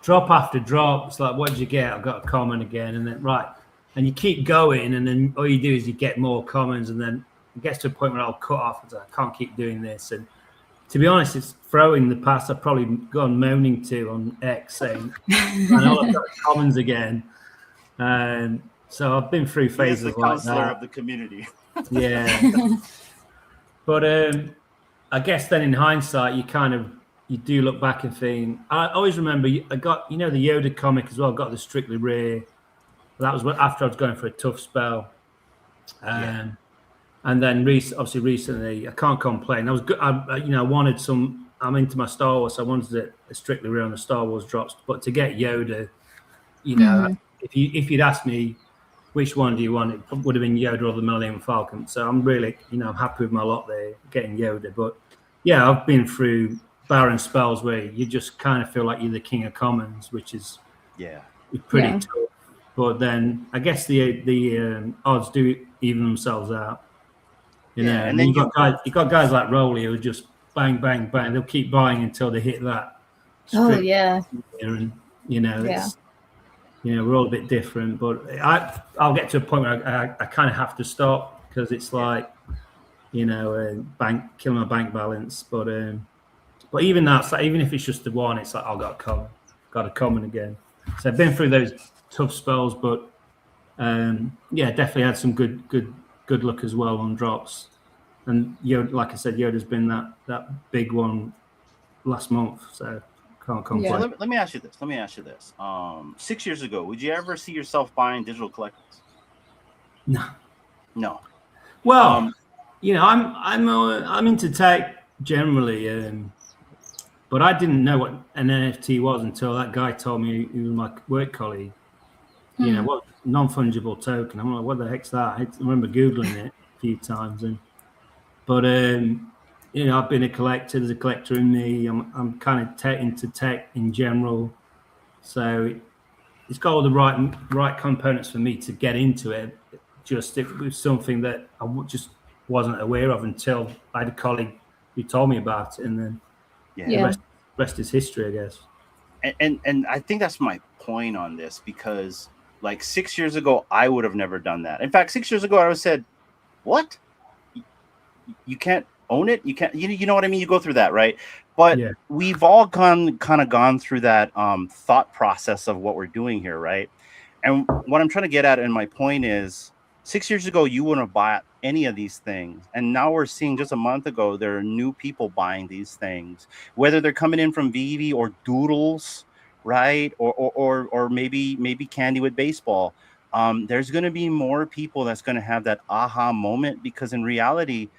drop after drop. It's like, what did you get? I've got a common again, and then right, and you keep going, and then all you do is you get more commons, and then it gets to a point where I'll cut off. It's like, I can't keep doing this. And to be honest, it's throwing the past. I've probably gone moaning to on X saying, I know I've got commons again. So I've been through He is phases the like counselor that. of the community. Yeah. But I guess then in hindsight, you do look back and think. I always remember I got the Yoda comic as well. I got the Strictly Rare. That was after I was going for a tough spell. And then obviously recently, I can't complain. I was good. I wanted some. I'm into my Star Wars, so I wanted a Strictly Rare on the Star Wars drops. But to get Yoda, if you'd asked me which one do you want, it would have been Yoda or the Millennium Falcon. So I'm really, I'm happy with my lot there, getting Yoda. But yeah, I've been through barren spells where you just kind of feel like you're the king of commons, which is pretty tough. But then I guess the odds do even themselves out. And then you got guys like Rowley who just bang, bang, bang. They'll keep buying until they hit that. Oh yeah. And it's, we're all a bit different. But I'll get to a point where I kind of have to stop because it's like, killing my bank balance. But even that, even if it's just the one, it's like I've got a common again. So I've been through those tough spells, but definitely had some good luck as well on drops. And like I said, Yoda's been that big one last month, so can't complain. So let me ask you this. 6 years ago, would you ever see yourself buying digital collectibles? No. Well, I'm into tech generally, but I didn't know what an NFT was until that guy told me. He was my work colleague. What non-fungible token. I'm like, what the heck's that? I remember Googling it a few times. But I've been a collector. There's a collector in me. I'm kind of into tech in general. So it's got all the right components for me to get into it. Just it was something that I just wasn't aware of until I had a colleague who told me about it, and then the rest is history, I guess. And I think that's my point on this, because like 6 years ago, I would have never done that. In fact, 6 years ago, I would have said, what? You can't own it? You can't, you know what I mean? You go through that, right? But we've all kind of gone through that thought process of what we're doing here, right? And what I'm trying to get at, and my point is, 6 years ago, you wouldn't have bought any of these things. And now we're seeing just a month ago, there are new people buying these things, whether they're coming in from Vivi or Doodles, right? Or maybe Candy with baseball. There's going to be more people that's going to have that aha moment, because in reality,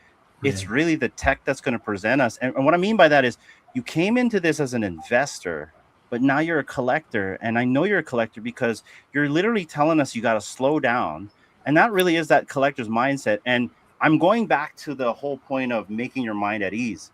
it's Yeah. really the tech that's going to present us. And what I mean by that is you came into this as an investor, but now you're a collector. And I know you're a collector because you're literally telling us you got to slow down. And that really is that collector's mindset. And I'm going back to the whole point of making your mind at ease.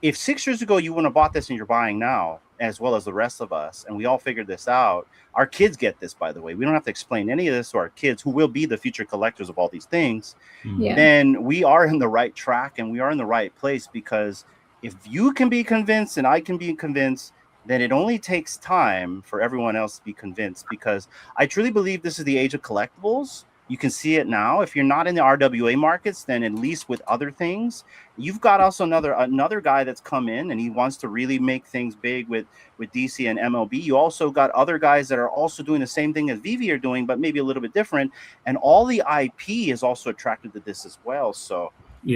If 6 years ago you wouldn't have bought this and you're buying now, as well as the rest of us, and we all figured this out, our kids get this, by the way. We don't have to explain any of this to our kids, who will be the future collectors of all these things. Yeah. Then we are in the right track and we are in the right place, because if you can be convinced and I can be convinced, then it only takes time for everyone else to be convinced, because I truly believe this is the age of collectibles. You can see it now. If you're not in the RWA markets, then at least with other things, you've got also another guy that's come in and he wants to really make things big with DC and MLB. You also got other guys that are also doing the same thing as Vivi are doing, but maybe a little bit different. And all the IP is also attracted to this as well. So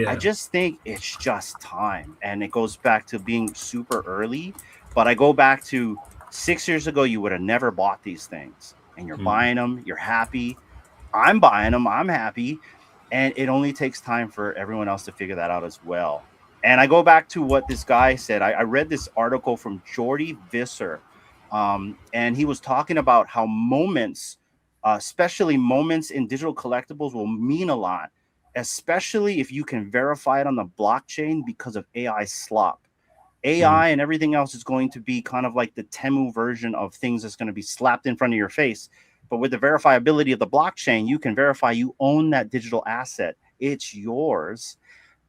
I just think it's just time. And it goes back to being super early. But I go back to 6 years ago, you would have never bought these things. And you're buying them. You're happy. I'm buying them. I'm happy. And it only takes time for everyone else to figure that out as well. And I go back to what this guy said. I read this article from Jordy Visser. And he was talking about how moments, especially moments in digital collectibles, will mean a lot, especially if you can verify it on the blockchain because of AI slop. AI and everything else is going to be kind of like the Temu version of things that's going to be slapped in front of your face. But with the verifiability of the blockchain, you can verify you own that digital asset. It's yours.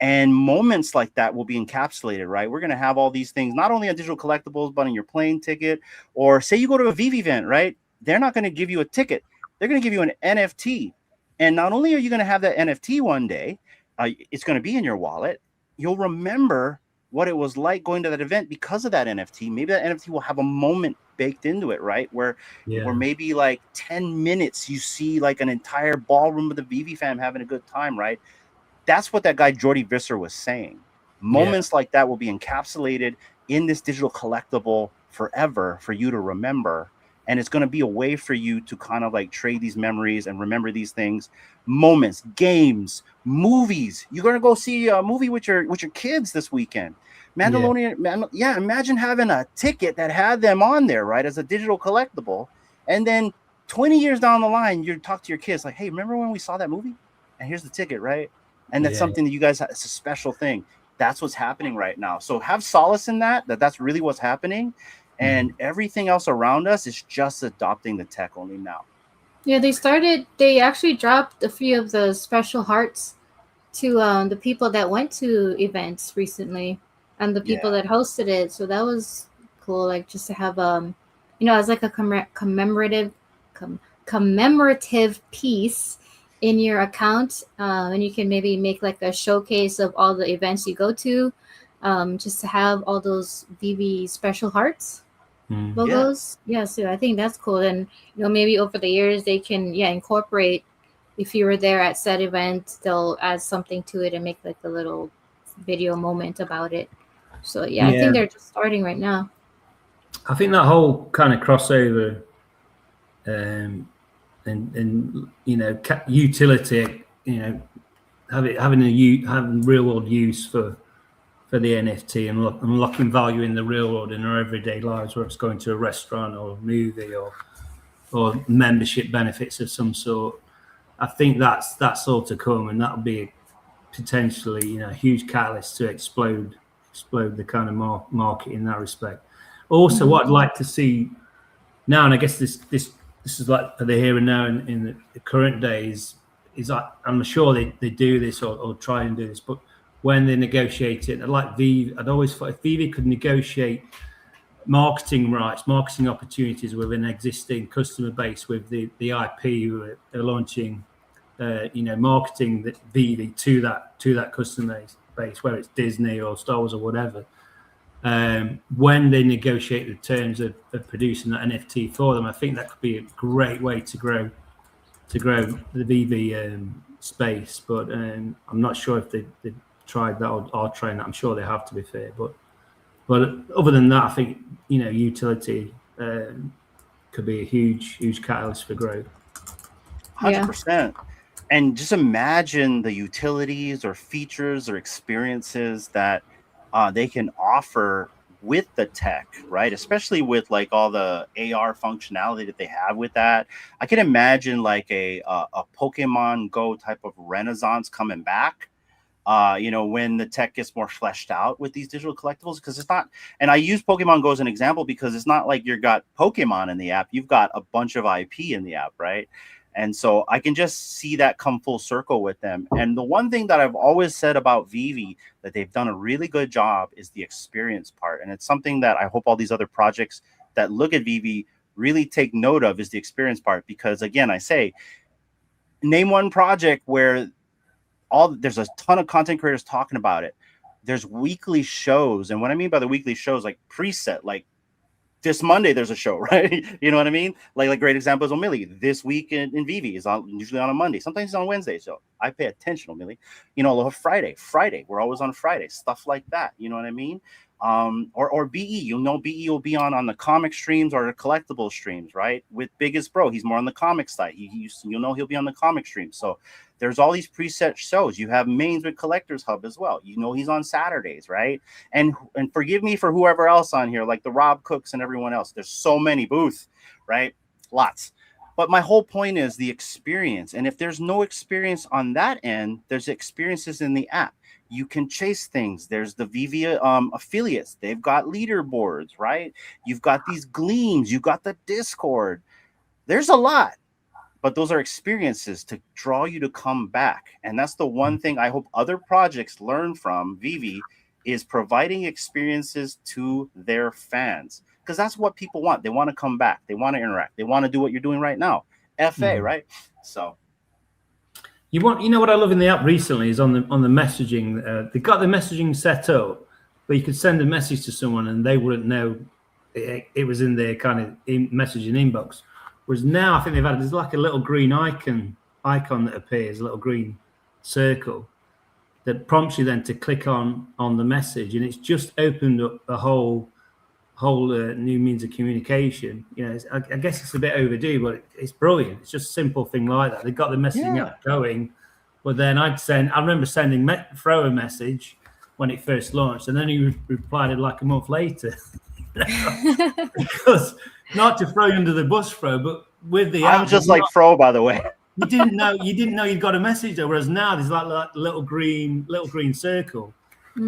And moments like that will be encapsulated, right? We're going to have all these things, not only on digital collectibles, but on your plane ticket. Or say you go to a Vivi event, right? They're not going to give you a ticket. They're going to give you an NFT. And not only are you going to have that NFT one day, it's going to be in your wallet. You'll remember what it was like going to that event because of that NFT. Maybe that NFT will have a moment baked into it, right? Where maybe like 10 minutes you see like an entire ballroom of the Vivi fam having a good time, right? That's what that guy Jordy Visser was saying. Moments like that will be encapsulated in this digital collectible forever for you to remember. And it's going to be a way for you to kind of like trade these memories and remember these things, moments, games, movies. You're going to go see a movie with your kids this weekend. Mandalorian. Yeah. Imagine having a ticket that had them on there, right, as a digital collectible. And then 20 years down the line, you talk to your kids like, hey, remember when we saw that movie? And here's the ticket, right? And that's something that you guys, it's a special thing. That's what's happening right now. So have solace in that's really what's happening. And everything else around us is just adopting the tech only now. Yeah, they actually dropped a few of the special hearts to the people that went to events recently and the people that hosted it. So that was cool, like just to have, as like a commemorative piece in your account. And you can maybe make like a showcase of all the events you go to, just to have all those VV special hearts. Logos. So I think that's cool. And maybe over the years they can incorporate, if you were there at said event, they'll add something to it and make like a little video moment about it. So I think they're just starting right now. I think that whole kind of crossover and utility, having real world use for the NFT and unlocking value in the real world in our everyday lives, whether it's going to a restaurant or a movie or membership benefits of some sort. I think that's all to come, and that'll be potentially a huge catalyst to explode the kind of market in that respect. Also, what I'd like to see now, and I guess this is like for the here and now in the current days, is I'm sure they do this or try and do this, but when they negotiate it, like Vivi, I'd always thought if Vivi could negotiate marketing rights, marketing opportunities with an existing customer base with the IP who are launching, marketing the Vivi to that customer base, whether it's Disney or Star Wars or whatever. When they negotiate the terms of producing that NFT for them, I think that could be a great way to grow the Vivi space, but I'm not sure if they tried that or trained that. I'm sure they have, to be fair, but other than that, I think utility could be a huge catalyst for growth. 100%. And just imagine the utilities or features or experiences that they can offer with the tech, right? Especially with like all the AR functionality that they have with that. I can imagine like a Pokemon Go type of renaissance coming back. When the tech gets more fleshed out with these digital collectibles, because it's not, and I use Pokemon Go as an example because it's not like you've got Pokemon in the app, you've got a bunch of IP in the app, right? And so I can just see that come full circle with them. And the one thing that I've always said about Vivi that they've done a really good job is the experience part. And it's something that I hope all these other projects that look at Vivi really take note of, is the experience part. Because again, I say, name one project where there's a ton of content creators talking about it. There's weekly shows. And what I mean by the weekly shows, like preset, like this Monday there's a show, right? You know what I mean? Like great example is O'Malley. This week in Vivi is usually on a Monday. Sometimes it's on Wednesday. So I pay attention, O'Malley. Aloha Friday. We're always on Friday. Stuff like that. You know what I mean? Or BE. BE will be on the comic streams or the collectible streams, right? With Biggest Bro, he's more on the comic side. He'll be on the comic stream. So there's all these preset shows. You have Mains with Collectors Hub as well. He's on Saturdays, right? And forgive me for whoever else on here, like the Rob Cooks and everyone else. There's so many booths, right? Lots. But my whole point is the experience. And if there's no experience on that end, there's experiences in the app. You can chase things. There's the Vivi affiliates. They've got leaderboards, right? You've got these gleams. You've got the Discord. There's a lot. But those are experiences to draw you to come back. And that's the one thing I hope other projects learn from Vivi, is providing experiences to their fans. Because that's what people want. They want to come back. They want to interact. They want to do what you're doing right now. FA, right? So what I love in the app recently is on the messaging. They got the messaging set up where you could send a message to someone and they wouldn't know it was in their kind of messaging inbox. Whereas now I think there's like a little green icon that appears, a little green circle that prompts you then to click on the message, and it's just opened up a whole new means of communication. I guess it's a bit overdue, but it's brilliant. It's just a simple thing like that. They got the messaging app going, but then I remember sending Fro a message when it first launched, and then he replied like a month later. Because not to throw you under the bus, Fro, but with the I'm just like Fro, by the way. You didn't know you'd got a message though, whereas now there's like little green circle.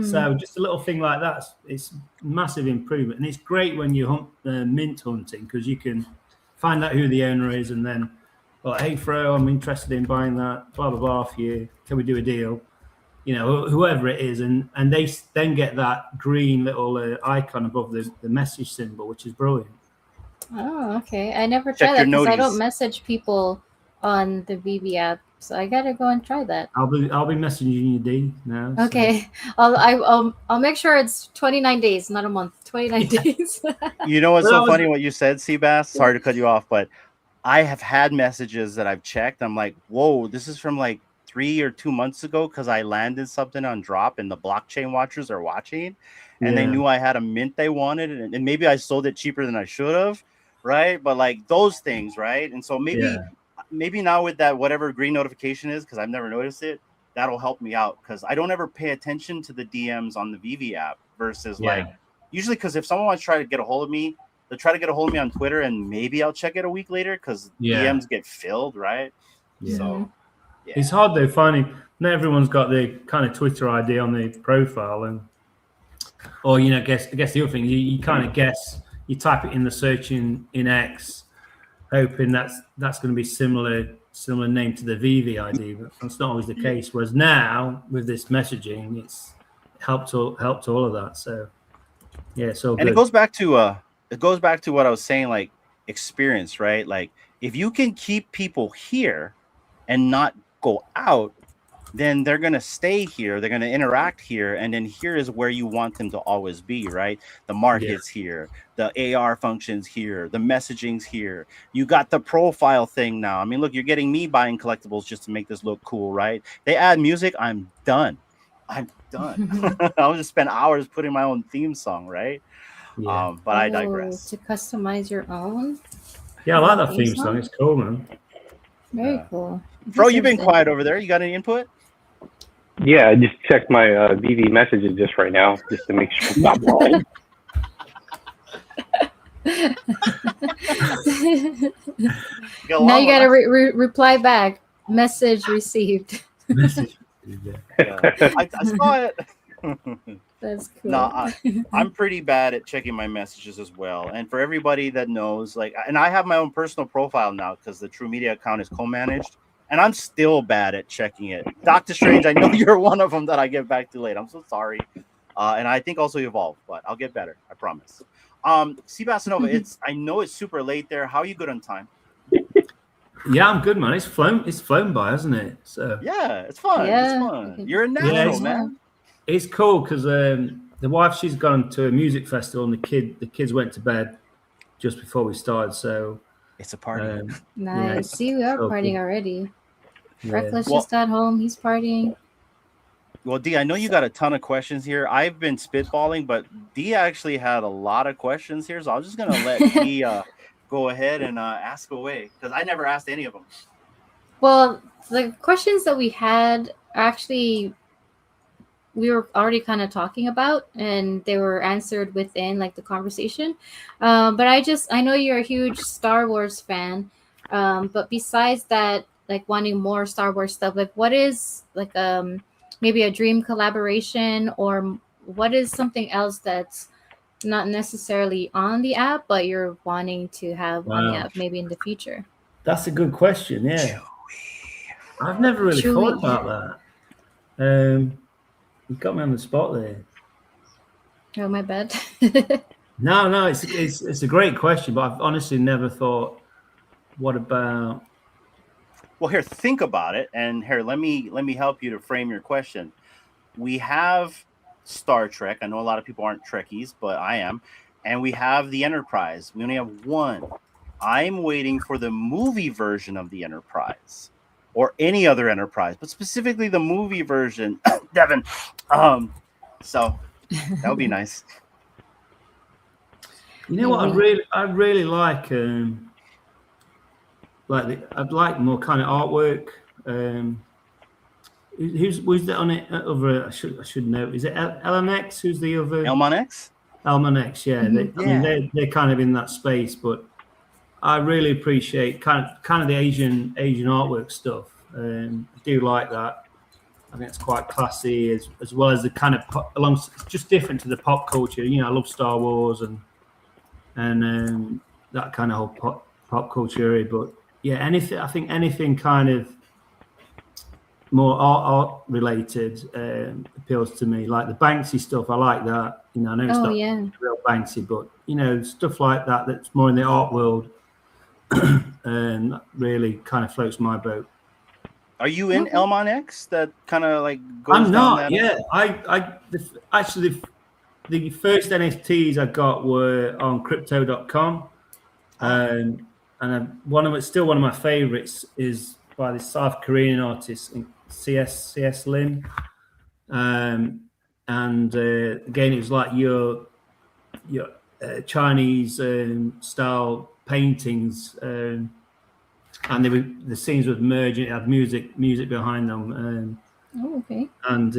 So just a little thing like that, it's massive improvement, and it's great when you hunt mint hunting, because you can find out who the owner is, and then, hey Fro, I'm interested in buying that, blah blah blah for you. Can we do a deal? Whoever it is, and they then get that green little icon above the message symbol, which is brilliant. Oh, okay. I never tried that because I don't message people on the Vivi app, so I gotta go and try that. I'll be messaging you, D, now. Okay, so. I'll make sure it's 29 days, not a month. 29 days. You know what's so funny what you said, Seabass? Sorry to cut you off, but I have had messages that I've checked. I'm like, whoa, this is from like 3 or 2 months ago, because I landed something on drop and the blockchain watchers are watching, and they knew I had a mint they wanted, and maybe I sold it cheaper than I should have, right? But like those things, right? And so maybe now with that whatever green notification is, because I've never noticed it, that'll help me out, because I don't ever pay attention to the DMs on the Vivi app versus like usually, because if someone wants to try to get a hold of me, they'll try to get a hold of me on Twitter, and maybe I'll check it a week later because DMs get filled, right? So it's hard though finding. Not everyone's got the kind of Twitter ID on the profile, or I guess the other thing, you kind of guess. You type it in the search in X, hoping that's going to be similar name to the Vivi ID, but that's not always the case. Whereas now with this messaging, it's helped all of that. So it's all good. And it goes back to what I was saying, like experience, right? Like if you can keep people here and not go out, then they're going to stay here. They're going to interact here. And then here is where you want them to always be, right? The market's here, the AR functions here, the messaging's here. You got the profile thing now. I mean, look, you're getting me buying collectibles just to make this look cool, right? They add music. I'm done. I'll just spend hours putting my own theme song, right? Yeah. But I digress. To customize your own. Yeah, I like that theme song. It's cool, man. Very cool. Bro, you've been quiet over there. You got any input? Yeah, I just checked my VV messages just right now, just to make sure I'm not wrong. Now you gotta reply back. Message received. Message. I saw it. That's cool. No, I'm pretty bad at checking my messages as well. And for everybody that knows, like, and I have my own personal profile now because the True Media account is co-managed, and I'm still bad at checking it. Dr. Strange, I know you're one of them that I get back to late. I'm so sorry. And I think also Evolve, but I'll get better. I promise. Seabassanova, I know it's super late there. How are you good on time? Yeah, I'm good, man. It's flown by, hasn't it? So yeah, it's fun. Yeah. It's fun. You're a natural, man. It's cool because the wife, she's gone to a music festival, and the kids went to bed just before we started. So it's a party. Nice. See, we are partying already. Yeah. Reckless just got home. He's partying. Well, D, I know you got a ton of questions here. I've been spitballing, but D actually had a lot of questions here, so I'm just gonna let D go ahead and ask away because I never asked any of them. Well, the questions that we had actually we were already kind of talking about, and they were answered within like the conversation. But I know you're a huge Star Wars fan. But besides that, like wanting more Star Wars stuff, like what is like maybe a dream collaboration, or what is something else that's not necessarily on the app, but you're wanting to have on the app maybe in the future? That's a good question. Yeah, I've never really thought about that. You got me on the spot there. Oh, my bad. No, it's a great question, but I've honestly never thought. What about? Well, here, think about it, and here, let me help you to frame your question. We have Star Trek. I know a lot of people aren't Trekkies, but I am, and we have the Enterprise. We only have one. I'm waiting for the movie version of the Enterprise, or any other Enterprise, but specifically the movie version, Devin. So that would be nice. You know what? I really like. I'd like more kind of artwork. Who's that on it? I should know. Is it LMX? Who's the other? Elmon-X? Elmon-X, yeah. Mm-hmm. They're kind of in that space, but I really appreciate kind of the Asian artwork stuff. I do like that. I think it's quite classy, as well as the kind of it's just different to the pop culture. You know, I love Star Wars and that kind of whole pop culture area. But yeah, I think anything kind of more art related appeals to me. Like the Banksy stuff, I like that. You know, I know it's not real Banksy, but you know, stuff like that that's more in the art world, and really kind of floats my boat. Are you in Elmon-X? That kind of like goes I'm down not. that Yeah, actually the first NFTs I got were on Crypto.com, and one of my favorites is by the South Korean artist CS Lim, and again it was like your Chinese style paintings. And the scenes would merge. It had music behind them. Okay. And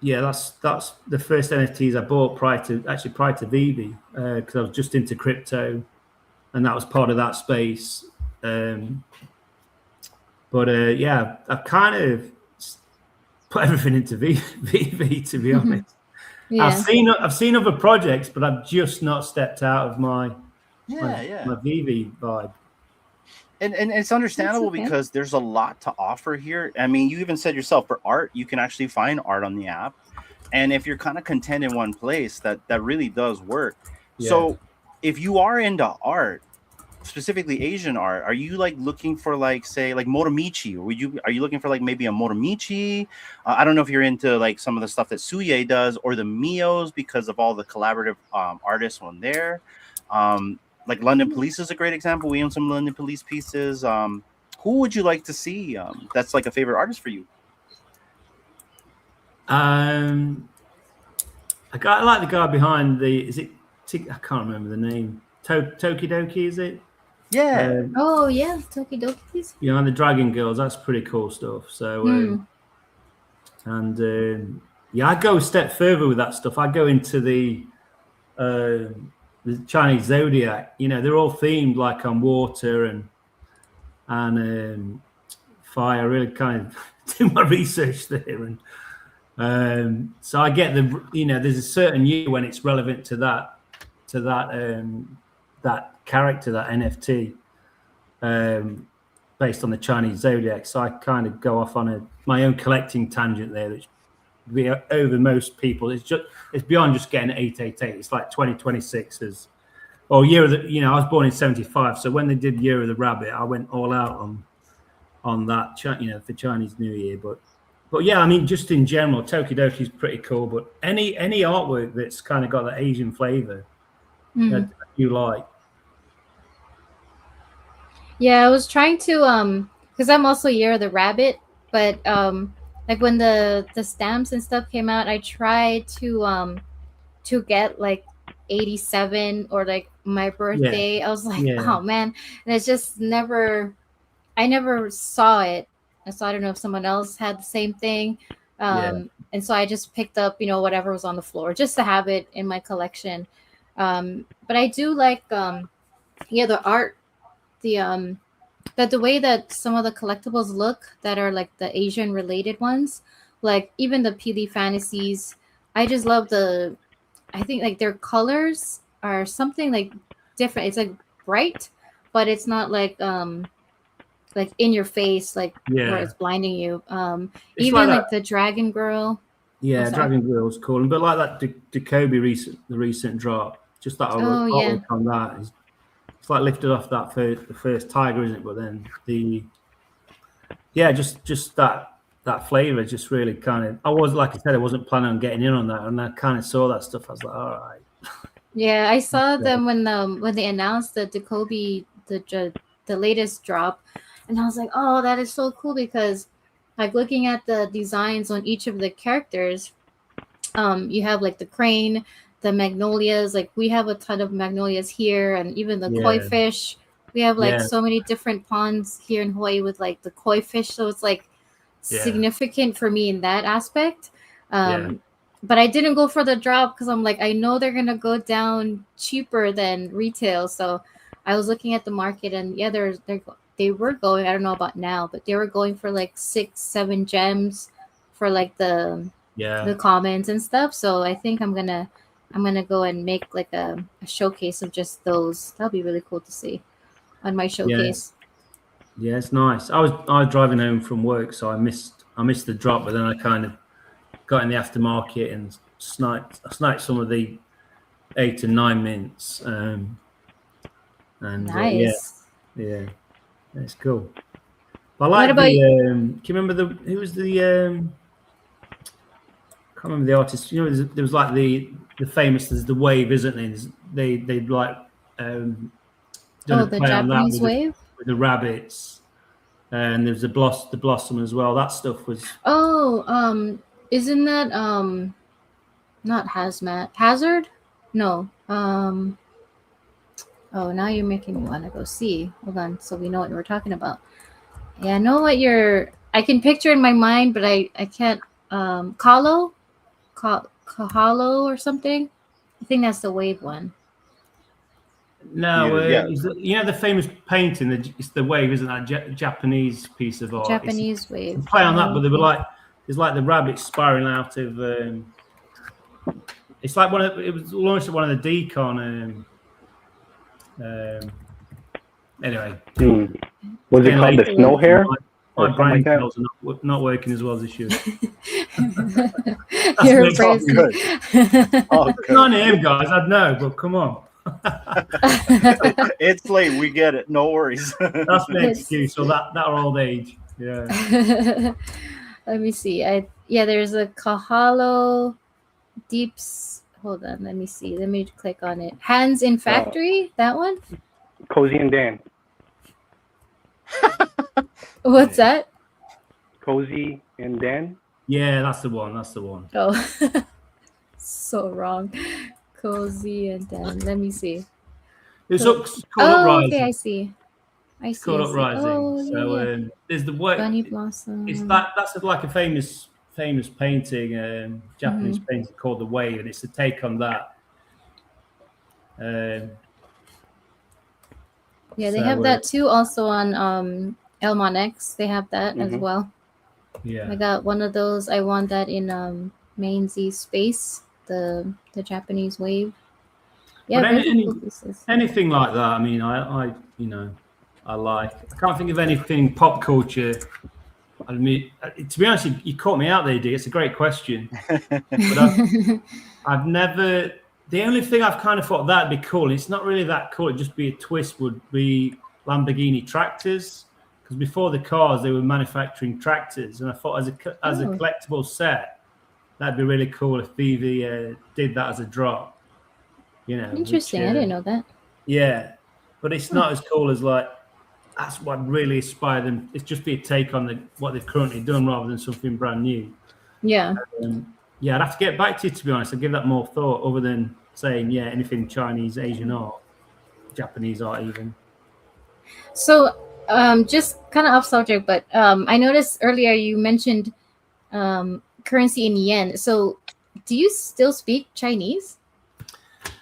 yeah, that's the first NFTs I bought prior to Vivi, because I was just into crypto, and that was part of that space. But yeah, I've kind of put everything into Vivi, to be honest. Yeah. I've seen other projects, but I've just not stepped out of my Vivi vibe. And it's understandable because there's a lot to offer here. I mean, you even said yourself, for art, you can actually find art on the app. And if you're kind of content in one place, that really does work. Yeah. So if you are into art, specifically Asian art, are you like looking for like say like Moromichi? Are you looking for like maybe a Moromichi? I don't know if you're into like some of the stuff that Suye does or the Mios because of all the collaborative artists on there. Like London Police is a great example. We own some London Police pieces. Who would you like to see? That's like a favorite artist for you. I like the guy behind the. Is it? I can't remember the name. Tokidoki, is it? Yeah. Oh yeah, Tokidoki's. You know, the Dragon Girls. That's pretty cool stuff. So, yeah, I go a step further with that stuff. I go into the Chinese zodiac. You know, they're all themed like on water and fire. I really kind of do my research there, and so I get there's a certain year when it's relevant to that character, that NFT, based on the Chinese zodiac. So I kind of go off on my own collecting tangent there, which be over most people. It's beyond just getting 888. It's like 2026 or year of the. You know, I was born in '75, so when they did Year of the Rabbit, I went all out on that. You know, for Chinese New Year, But yeah, I mean, just in general, Tokidoki is pretty cool. But any artwork that's kind of got that Asian flavor that you like. Yeah, I was trying to because I'm also Year of the Rabbit, but like when the stamps and stuff came out, I tried to get like 87 or like my birthday. I was like, oh man, and it's just I never saw it. And so I don't know if someone else had the same thing. And so I just picked up, whatever was on the floor just to have it in my collection. But I do like, the art, the way that some of the collectibles look that are like the Asian related ones, like even the PD Fantasies. I just love I think like their colors are something like different. It's like bright, but it's not like in your face, like where it's blinding you. Even like the Dragon Girl. Yeah, Dragon Girl's cool. But like that Dekobi the recent drop, just that artwork on that is it's like lifted off that the first tiger, isn't it? But then just that flavor just really kind of. I wasn't planning on getting in on that, and I kind of saw that stuff. I was like, all right. Yeah, I saw them when they announced the Dekobi the latest drop. And I was like, oh, that is so cool because like looking at the designs on each of the characters, you have like the crane, the magnolias, like we have a ton of magnolias here, and even the koi fish. We have like so many different ponds here in Hawaii with like the koi fish. So it's like significant for me in that aspect. But I didn't go for the drop because I'm like, I know they're going to go down cheaper than retail. So I was looking at the market and they were going, I don't know about now, but they were going for like 6-7 gems for like the commons and stuff. So I think I'm gonna go and make like a showcase of just those. That'll be really cool to see on my showcase. Yeah, it's nice. I was driving home from work, so I missed the drop, but then I kind of got in the aftermarket and sniped some of the 8 and 9 mints. And nice. Yeah. That's cool. I like can you remember who was the I can't remember the artist. You know, there was like the famous. There's the Wave, isn't there? They like done a the play Japanese on that Wave with the rabbits, and there's the blossom as well. That stuff was. Isn't that not Hazard? No. Oh, now you're making me want to go see. Hold on, so we know what we're talking about. Yeah, I know what I can picture in my mind, but I can't. Kahlo or something. I think that's the Wave one. No, the famous painting. It's the Wave, isn't that Japanese piece of art? Japanese Wave. Play on that, but they were like it's like the rabbits spiraling out of. It's like it was launched at one of the Decon. Anyway, was it called the Snow Hare? My brain cells are not working as well as they should. You're crazy. Good. It's not him, guys. I'd know, but come on. It's late. We get it. No worries. That's the excuse. So that old age. Yeah. Let me see. There's a Kahalo Deeps. Hold on. Let me see. Let me click on it. Hands in Factory. That one. Cozy and Dan. What's that? Cozy and Dan. Yeah, that's the one. That's the one. Oh, so wrong. Cozy and Dan. Let me see. It's So- called Uprising. Okay, I see. It's called Uprising. Oh, So yeah. there's the work. Bunny Blossom. It's that's like a famous painting, Japanese Mm-hmm. painting called The Wave, and it's a take on that. Yeah, they so, have that too. Also on Elmon X, they have that as Mhm. well. Yeah. I got one of those. I won that in Main Z Space, the Japanese wave. Yeah, But very cool pieces. anything like that. I mean, I I like. I can't think of anything pop culture. I mean, to be honest, you caught me out there, D. It's a great question. But I've never. The only thing I've kind of thought that'd be cool. It's not really that cool. It'd just be a twist. Would be Lamborghini tractors, because before the cars they were manufacturing tractors, and I thought as a collectible set, that'd be really cool if Vivi did that as a drop. You know, Interesting. which, I didn't know that. Yeah, but it's not as cool as like. That's what really inspired them. It's just be a take on what they've currently done rather than something brand new. Yeah. Yeah, I'd have to get back to you, to be honest. I'd give that more thought other than saying, yeah, anything Chinese, Asian art, Japanese art even. So, just kind of off subject, but I noticed earlier you mentioned currency in yen. So, do you still speak Chinese?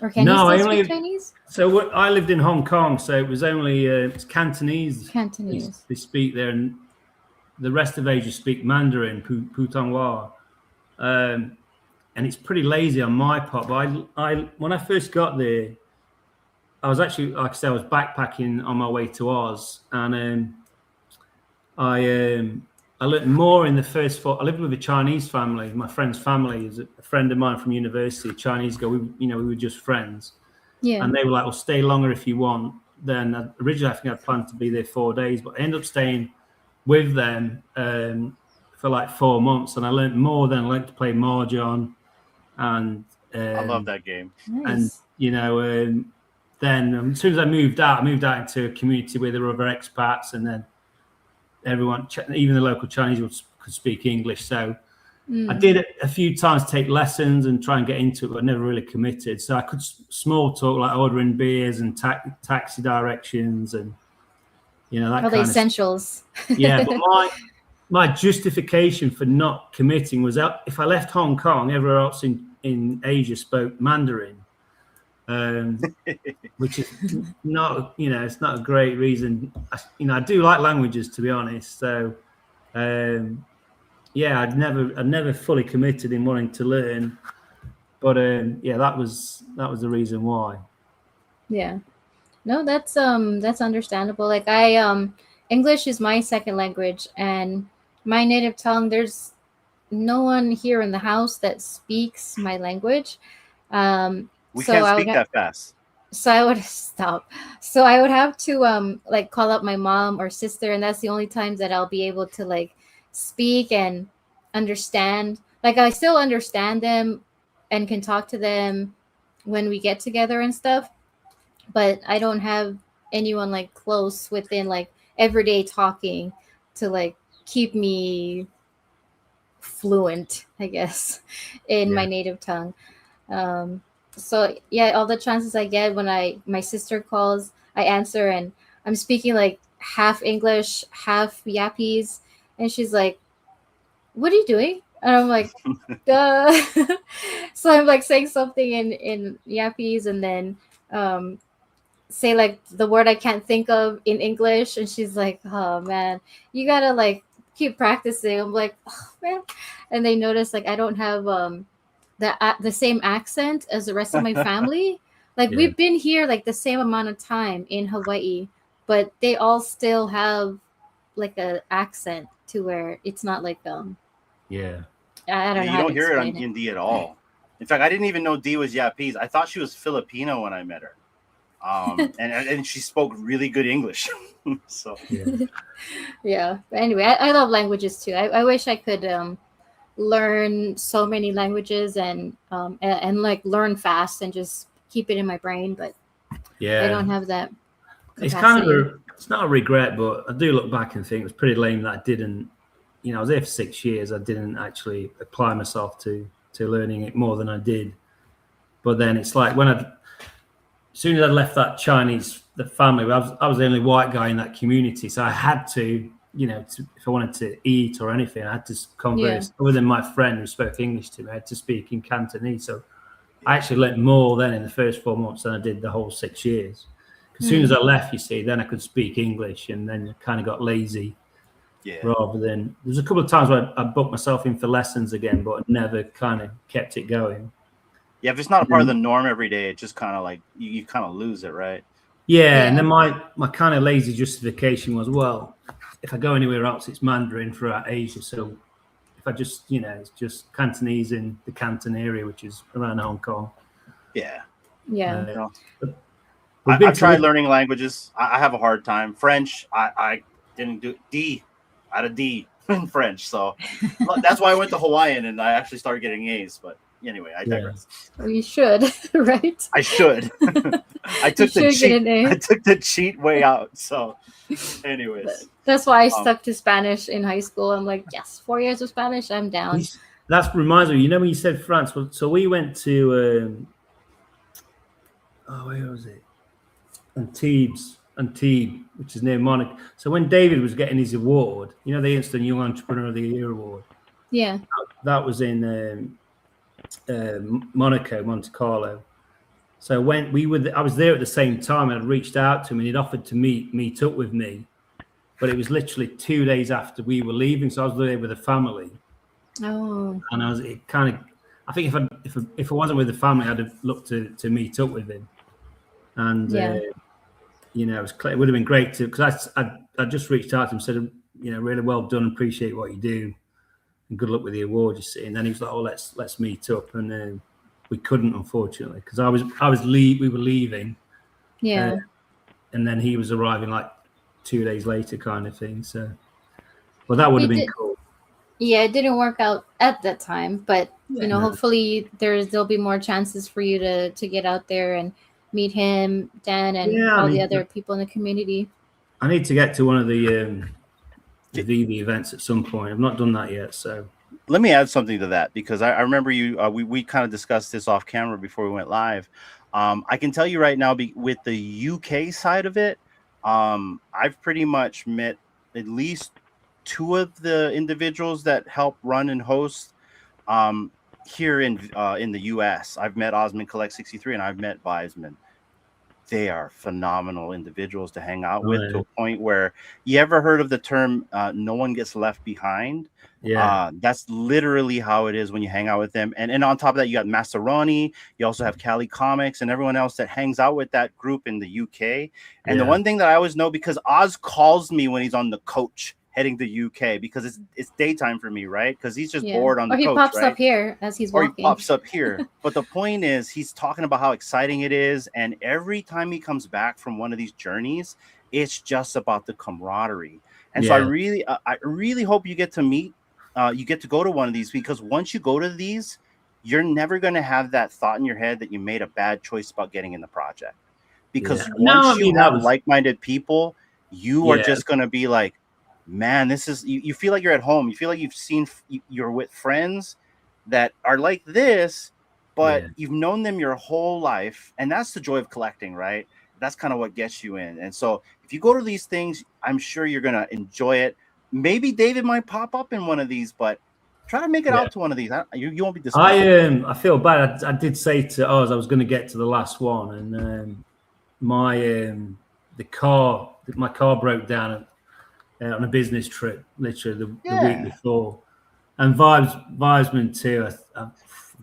Or can you still speak Chinese? So I lived in Hong Kong, so it was only it's Cantonese. Cantonese. They speak there, and the rest of Asia speak Mandarin, Putonghua. And it's pretty lazy on my part. But I when I first got there, I was actually, like I said, I was backpacking on my way to Oz, and I learned more in the first 4. I lived with a Chinese family. My friend's family is a friend of mine from university, a Chinese guy. We were just friends. Yeah. And they were like, well, stay longer if you want. Then originally, I think I planned to be there 4 days, but I ended up staying with them for like 4 months. And I learned more than I learned to play Mahjong. And I love that game. Nice. And, then as soon as I moved out into a community where there were other expats. And then everyone, even the local Chinese could speak English. So I did a few times take lessons and try and get into it, but I never really committed. So I could small talk, like ordering beers and taxi directions and, that All kind the of essentials. Yeah, but my justification for not committing was that if I left Hong Kong, everywhere else in Asia spoke Mandarin, which is not, it's not a great reason. I do like languages, to be honest. So, yeah, I'd never fully committed in wanting to learn, but yeah, that was the reason why. Yeah. No, that's understandable. Like English is my second language and my native tongue. There's no one here in the house that speaks my language. We can't speak that fast. So I would stop. So I would have to like call up my mom or sister, and that's the only times that I'll be able to like speak and understand. Like I still understand them and can talk to them when we get together and stuff, but I don't have anyone like close within like everyday talking to like keep me fluent, I guess, in my native tongue. So yeah, all the chances I get when my sister calls, I answer and I'm speaking like half English, half Yapese, and she's like, "What are you doing?" And I'm like, "Duh." So I'm like saying something in Yapese and then say like the word I can't think of in English, and she's like, "Oh man, you gotta like keep practicing." I'm like, "Oh man," and they notice like I don't have the same accent as the rest of my family. Like we've been here like the same amount of time in Hawaii, but they all still have like a accent to where it's not like I I don't know. You how don't to hear it on explain D at all. In fact, I didn't even know D was Yapese. I thought she was Filipino when I met her. And she spoke really good English. So Yeah. But anyway, I love languages too. I wish I could learn so many languages and like learn fast and just keep it in my brain, but I don't have that It's kind capacity. of it's not a regret, but I do look back and think it was pretty lame that I didn't. I was there for 6 years. I didn't actually apply myself to learning it more than I did. But then it's like as soon as I left that the family, I was the only white guy in that community, so I had to, if I wanted to eat or anything, I had to converse. Other than my friend who spoke English to me, I had to speak in Cantonese. So I actually learned more then in the first 4 months than I did the whole 6 years. As soon as I left, you see, then I could speak English, and then I kind of got lazy. yeah, Rather than there's a couple of times where I booked myself in for lessons again, but never kind of kept it going. if it's not a part of the norm every day, it just kind of like you kind of lose it, right? Yeah, and then my kind of lazy justification was, well, if I go anywhere else, it's Mandarin throughout Asia. So if I just, it's just Cantonese in the Canton area, which is around Hong Kong. Yeah. I've tried learning languages. I have a hard time. French, I didn't do D. I had a D in French, so that's why I went to Hawaiian and I actually started getting A's. But anyway, I digress. Well, you should, right? I should. I took the cheat way out. So, anyways, that's why I stuck to Spanish in high school. I'm like, yes, 4 years of Spanish, I'm down. That reminds me. When you said France, so we went to where was it? Antibes, which is near Monaco. So when David was getting his award, the Instant Young Entrepreneur of the Year award. Yeah. That was in Monaco, Monte Carlo. So when I was there at the same time, and I'd reached out to him, and he'd offered to meet up with me, but it was literally 2 days after we were leaving. So I was there with the family. Oh. And I think if I wasn't with the family, I'd have looked to meet up with him. And it would have been great because I just reached out to him and said, really well done, appreciate what you do, and good luck with the award, you see. And then he was like, oh, let's meet up, and we couldn't, unfortunately, because we were leaving, and then he was arriving like 2 days later, kind of thing. So, well, that would have been cool. Yeah, it didn't work out at that time, but hopefully there'll be more chances for you to get out there and meet him, Dan, and all the other people in the community. I need to get to one of the VV events at some point. I've not done that yet, so. Let me add something to that, because I remember we kind of discussed this off camera before we went live. I can tell you right now, with the UK side of it, I've pretty much met at least 2 of the individuals that help run and host here in the US. I've met Osmond Collect 63 and I've met Wiseman. They are phenomenal individuals to hang out with, to a point where you ever heard of the term no one gets left behind? Yeah. That's literally how it is when you hang out with them. And on top of that, you got Maseroni, you also have Cali Comics and everyone else that hangs out with that group in the UK. And the one thing that I always know, because Oz calls me when he's on the coach heading to UK, because it's daytime for me, right? Because he's just bored on the coach. Or he pops up here as he's walking. Or he pops up here. But the point is, he's talking about how exciting it is, and every time he comes back from one of these journeys, it's just about the camaraderie. And so I really hope you get to meet, you get to go to one of these, because once you go to these, you're never going to have that thought in your head that you made a bad choice about getting in the project. Because once you have like-minded people, you are just going to be like, man, this is, you feel like you're at home. You feel like you're with friends that are like this, but you've known them your whole life. And that's the joy of collecting, right? That's kind of what gets you in. And so if you go to these things, I'm sure you're going to enjoy it. Maybe David might pop up in one of these, but try to make it out to one of these. You won't be disappointed. I feel bad. I did say to Oz I was going to get to the last one, and my car broke down on a business trip, literally the week before, and Vibesman too. I've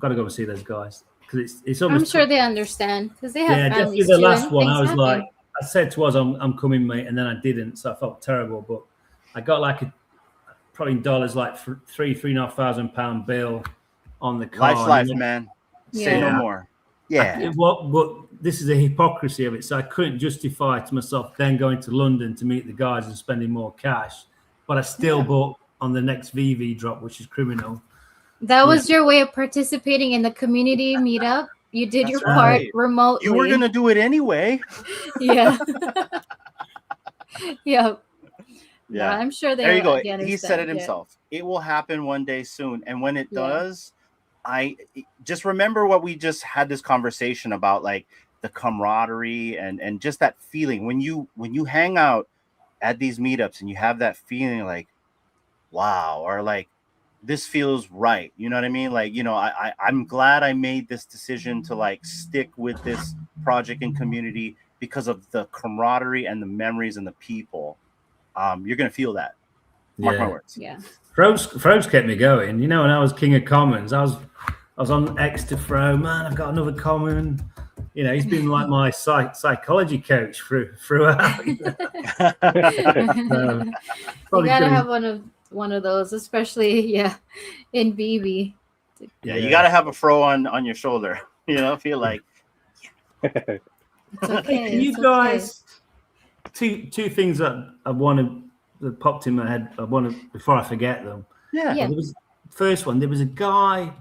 got to go and see those guys, because it's almost. I'm sure they understand, because they have families definitely the too, last one. I was happen. like, I said to us, I'm coming, mate, and then I didn't, so I felt terrible. But I got like probably in dollars, like £3,500 bill on the car. Life's life, man. Say no more. Yeah. But this is a hypocrisy of it. So I couldn't justify to myself then going to London to meet the guys and spending more cash. But I still bought on the next VV drop, which is criminal. That was your way of participating in the community meetup. You did That's your part right. remotely. You were gonna do it anyway. Yeah. Yeah. No, Yeah. I'm sure There you go. they He said it understand, yeah. himself. It will happen one day soon, and when it Yeah. does, I just remember what we just had this conversation about, like the camaraderie and just that feeling when you hang out at these meetups and you have that feeling like, wow, or like this feels right. You know what I mean? Like, I'm glad I made this decision to like stick with this project and community because of the camaraderie and the memories and the people. You're gonna feel that. Mark my words. Yeah. Fro's kept me going. You know, when I was King of Commons, I was on X to Fro. Man, I've got another common. You know, he's been like my psychology coach throughout. You gotta have one of those, especially in BB. Yeah, you gotta have a Fro on your shoulder. You know, feel like It's okay. You it's guys, two things that I wanted that popped in my head. I wanted before I forget them. yeah. Yeah. There was first one. There was a guy.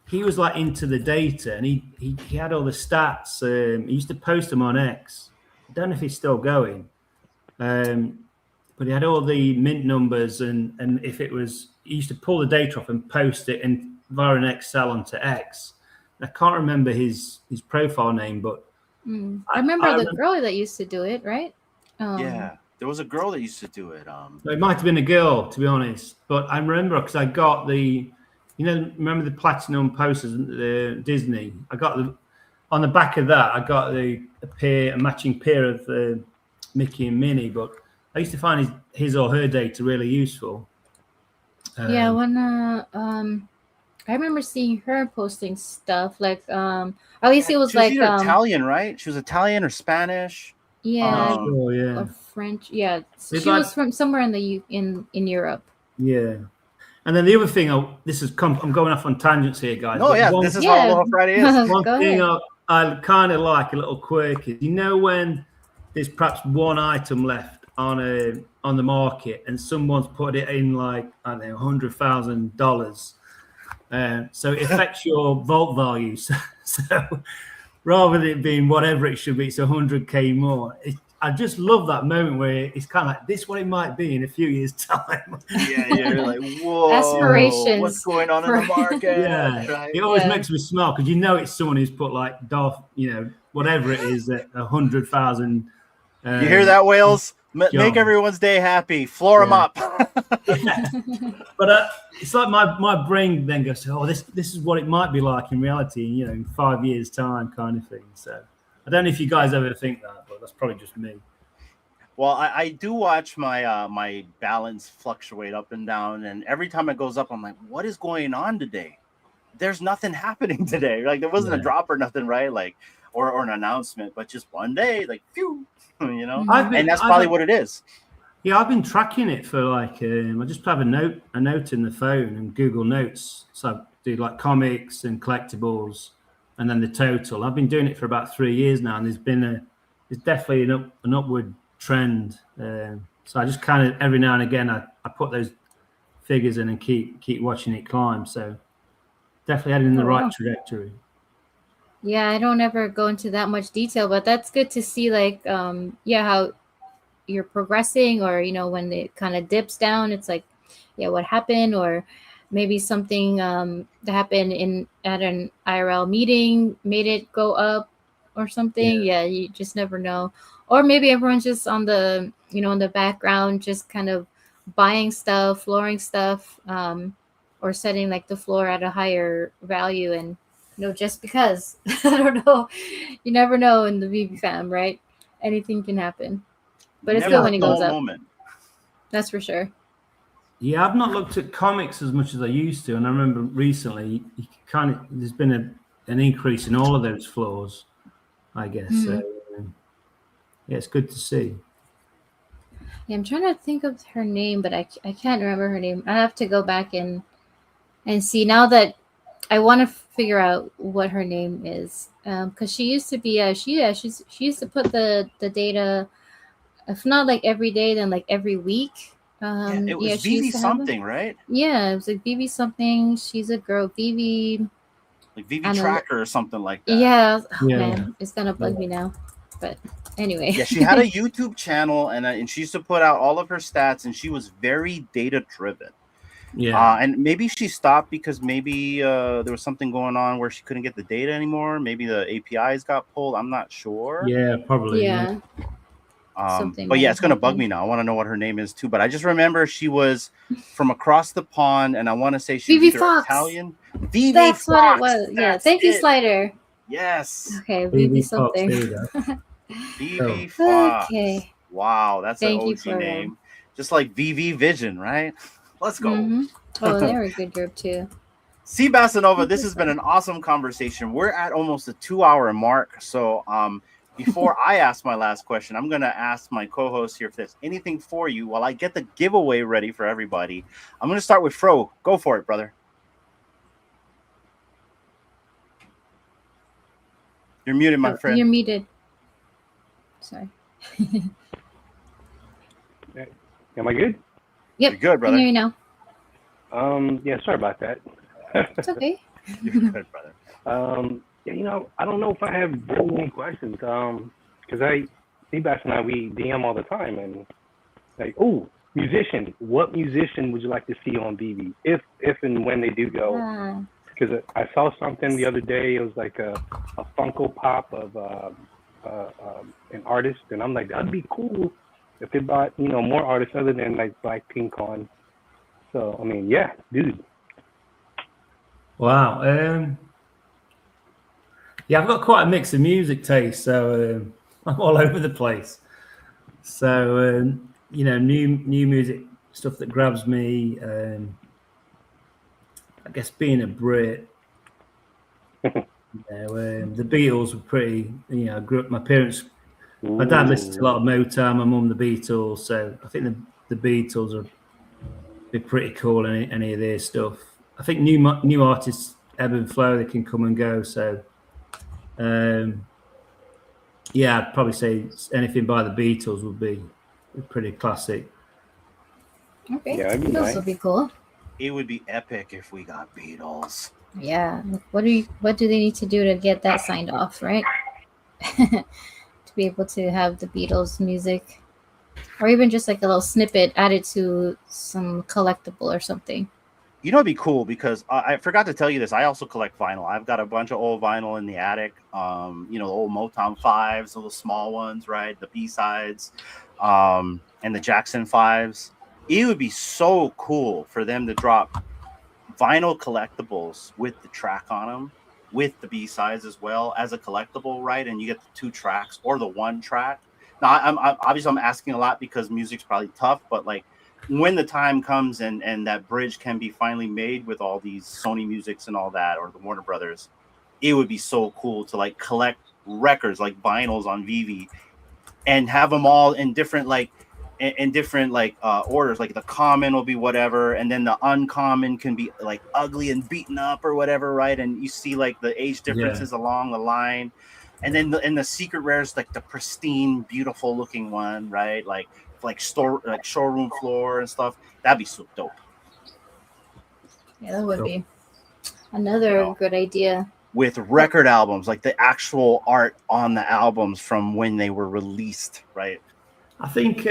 He was like into the data, and he had all the stats. He used to post them on X. I don't know if he's still going, but he had all the mint numbers, and if it was, he used to pull the data off and post it in via an Excel onto X. I can't remember his profile name, but I remember the girl that used to do it, right? Yeah, there was a girl that used to do it. It might have been a girl, to be honest. But I remember because I got remember the platinum posters, the Disney. I got on the back of that. I got a matching pair of Mickey and Minnie. But I used to find his or her data really useful. When I remember seeing her posting stuff like at least it was like either Italian, right? She was Italian or Spanish. or French. Yeah, she was from somewhere in in Europe. Yeah. And then the other thing, I'm going off on tangents here, guys. Oh, yeah, this is how Aloha Friday is. One thing I kind of like, a little quirk, is, when there's perhaps one item left on the market and someone's put it in like, I don't know, $100,000. So it affects your vault value. So rather than it being whatever it should be, it's 100K more. I just love that moment where it's kind of like, this is what it might be in a few years' time. Yeah, you're like, whoa, aspirations. What's going on in the market? Yeah, right? It always makes me smile because it's someone who's put like whatever it is at 100,000. You hear that, Wales? Make everyone's day happy. Floor them up. But it's like my brain then goes, oh, this is what it might be like in reality, in 5 years' time, kind of thing. So I don't know if you guys ever think that, but that's probably just me. Well, I do watch my my balance fluctuate up and down, and every time it goes up, I'm like, what is going on today? There's nothing happening today. Like there wasn't a drop or nothing, right? Like or an announcement, but just one day, like phew, and that's probably what it is. Yeah, I've been tracking it for like I just have a note in the phone and Google Notes. So I do like comics and collectibles, and then the total. I've been doing it for about 3 years now, and there's definitely an upward trend. So I just kind of every now and again I put those figures in and keep watching it climb. So definitely heading in the right trajectory. Yeah, I don't ever go into that much detail, but that's good to see like how you're progressing, or when it kind of dips down, it's like what happened, or maybe something that happened at an IRL meeting made it go up or something. Yeah, you just never know. Or maybe everyone's just on the in the background, just kind of buying stuff, flooring stuff, or setting like the floor at a higher value, and just because I don't know, you never know in the VB fam, right? Anything can happen, but it's good when it goes up. That's for sure. Yeah, I've not looked at comics as much as I used to, and I remember recently there's been an increase in all of those floors, I guess. Mm-hmm. So, it's good to see. Yeah, I'm trying to think of her name, but I can't remember her name. I have to go back and see now that I want to figure out what her name is, because she used to be she used to put the data, if not like every day, then like every week. Yeah, it was She used Vivi to have them. something, right? Yeah, it was like Vivi something. She's a girl, Vivi. Like Vivi Anal- Tracker or something like that. Yeah, oh, Yeah. man, it's gonna bug me now. But anyway. Yeah, she had a YouTube channel, and she used to put out all of her stats, and she was very data driven. Yeah. And maybe she stopped because maybe there was something going on where she couldn't get the data anymore. Maybe the APIs got pulled. I'm not sure. Yeah, probably. Yeah. Something But might yeah, have it's gonna bug happened. me now. I want to know what her name is too. But I just remember she was from across the pond, and I want to say she was Vivi either Fox. Vivi That's Fox. what it was. Yeah. That's Thank you, it. Slider. Yes, Okay, Vivi Vivi Fox, something. there you go. Vivi Fox. Okay. Wow, that's an Thank you OG for name. Just like VV Vision, right? Let's go. Mm-hmm. Oh, they're a good group too. Seabassanova, this has been an awesome conversation. We're at almost a 2-hour mark. So before I ask my last question, I'm going to ask my co-host here if there's anything for you while I get the giveaway ready for everybody. I'm going to start with Fro. Go for it, brother. You're muted, my friend. You're muted. Sorry. Am I good? Yep. You're good, brother. I can hear you now. Yeah, sorry about that. It's okay. You're good, brother. Yeah, I don't know if I have really many questions. Because Seabass and I, we DM all the time, and like, oh, musician. What musician would you like to see on BB? If and when they do go. Ah. Because I saw something the other day. It was like a Funko Pop of an artist, and I'm like, that'd be cool if they brought more artists other than like Blackpink on. So I mean, yeah, dude. Wow. Yeah, I've got quite a mix of music taste, so I'm all over the place. So new music stuff that grabs me. I guess being a Brit, the Beatles were pretty. I grew up. My parents, my dad listened to a lot of Motown. My mum the Beatles. So I think the Beatles are be pretty cool. Any of their stuff. I think new artists ebb and flow. They can come and go. So yeah, I'd probably say anything by the Beatles would be pretty classic. Okay. Yeah, that'd be Those nice. will be cool. It would be epic if we got Beatles. Yeah. What do they need to do to get that signed off, right? To be able to have the Beatles music, or even just like a little snippet added to some collectible or something. It'd be cool because I forgot to tell you this. I also collect vinyl. I've got a bunch of old vinyl in the attic. The old Motown 5s, the small ones, right? The B-sides, and the Jackson 5s. It would be so cool for them to drop vinyl collectibles with the track on them, with the B-sides as well as a collectible, right? And you get the 2 tracks or the 1 track. Now, I'm asking a lot because music's probably tough, but like when the time comes and that bridge can be finally made with all these Sony Musics and all that, or the Warner Brothers, it would be so cool to like collect records like vinyls on Vivi and have them all in different orders. Like the common will be whatever, and then the uncommon can be like ugly and beaten up or whatever, right? And you see like the age differences along the line, and then the secret rares, like the pristine, beautiful looking one, right? Like showroom floor and stuff. That'd be so dope. Yeah, that would be another good idea. With record albums, like the actual art on the albums from when they were released, right? I think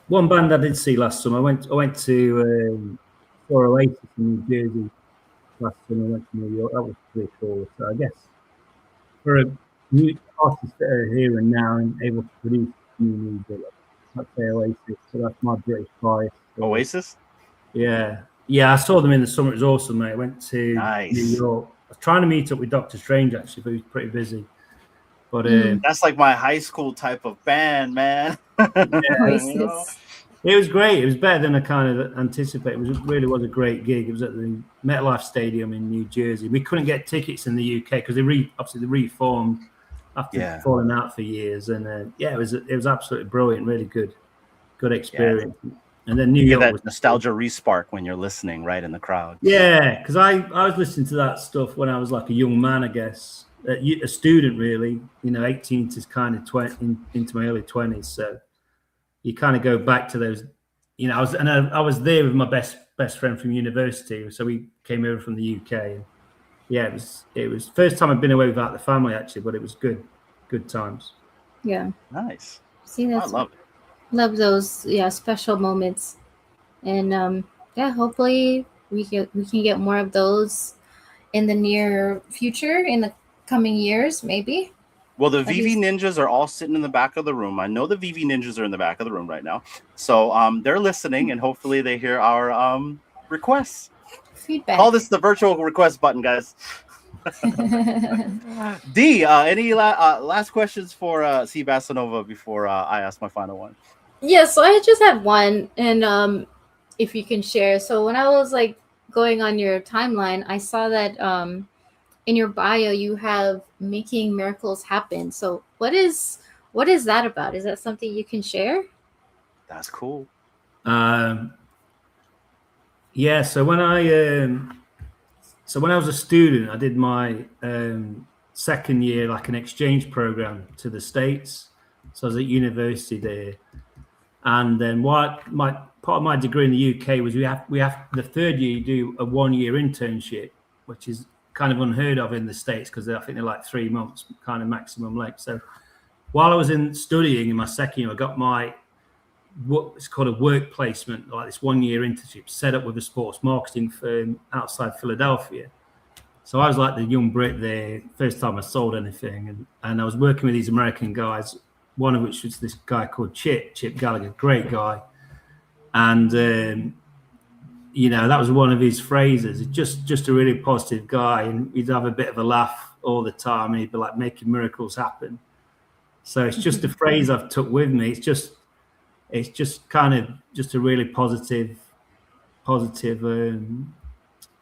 one band I did see last summer. I went to Oasis in New Jersey last summer. I went to New York. That was pretty cool. So I guess for a new artist that are here and now and able to produce new music, I'd say Oasis. So that's my British bias. So, Oasis? Yeah. I saw them in the summer. It was awesome, mate. I went to New York. I was trying to meet up with Dr. Strange actually, but he was pretty busy. But that's like my high school type of band, man. It was great. It was better than I kind of anticipated. It really was a great gig. It was at the MetLife Stadium in New Jersey. We couldn't get tickets in the UK because they reformed after falling out for years. And it was absolutely brilliant. Really good experience. And then New Give York that was nostalgia respark when you're listening, right in the crowd. Yeah, because I was listening to that stuff when I was like a young man, I guess, a student really, 18 to kind of 20 into my early 20s. So you kind of go back to those, I was there with my best friend from university. So we came over from the UK. And yeah, it was first time I've been away without the family actually, but it was good times. Yeah. Nice. See, I that's love it. love those special moments, and hopefully we can get more of those in the near future, in the coming years, maybe. Well, the At VV least- Ninjas are all sitting in the back of the room. I know the VV Ninjas are in the back of the room right now. So they're listening, and hopefully they hear our requests. Feedback. Call this the virtual request button, guys. D, any last questions for Seabassanova before I ask my final one? Yeah, so I just have one, and if you can share. So when I was like going on your timeline, I saw that in your bio you have making miracles happen. So what is that about? Is that something you can share? That's cool. Yeah, so when I was a student, I did my second year like an exchange program to the States. So I was at university there, and then part of my degree in the UK was we have the third year you do a 1 year internship, which is kind of unheard of in the States because I think they're like 3 months kind of maximum length. So while I was studying in my second year, I got what's called a work placement, like this 1 year internship set up with a sports marketing firm outside Philadelphia. So I was like the young Brit there, first time I sold anything. And I was working with these American guys, one of which was this guy called Chip Gallagher, great guy. And, that was one of his phrases, just a really positive guy. And he'd have a bit of a laugh all the time. And he'd be like making miracles happen. So it's just a phrase I've took with me. It's just kind of just a really positive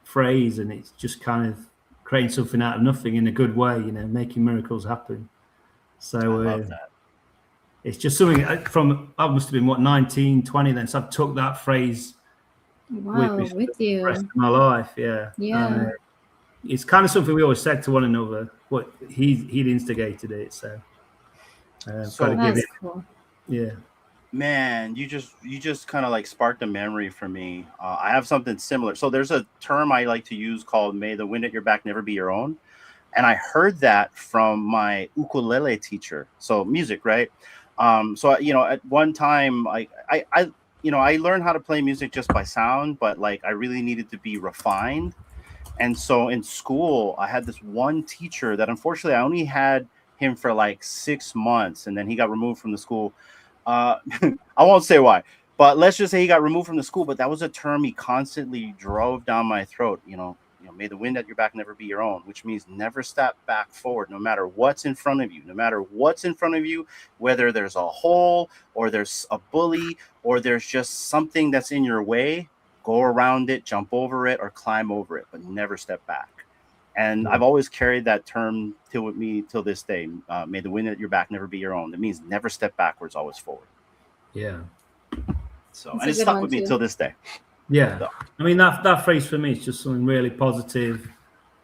phrase, and it's just kind of creating something out of nothing in a good way, making miracles happen. So I love that. It's just something from I must have been 19, 20 then. So I've took that phrase Wow, with me with for the rest you. of my life. Yeah. Yeah. It's kind of something we always said to one another, but he'd instigated it. So So got to give That's it. cool. Yeah. Man, you just kind of like sparked a memory for me. I have something similar. So there's a term I like to use called "May the wind at your back never be your own," and I heard that from my ukulele teacher. So music, right? So at one time, I learned how to play music just by sound, but like I really needed to be refined. And so in school, I had this one teacher that unfortunately I only had him for like 6 months, and then he got removed from the school. I won't say why, but let's just say he got removed from the school. But that was a term he constantly drove down my throat. May the wind at your back never be your own, which means never step back forward, no matter what's in front of you. No matter what's in front of you, whether there's a hole or there's a bully or there's just something that's in your way, go around it, jump over it, or climb over it, but never step back. And I've always carried that term with me till this day. May the wind at your back never be your own. That means never step backwards, always forward. Yeah. So, That's and a it good stuck one with me too. till this day. Yeah. So. I mean, that phrase for me is just something really positive.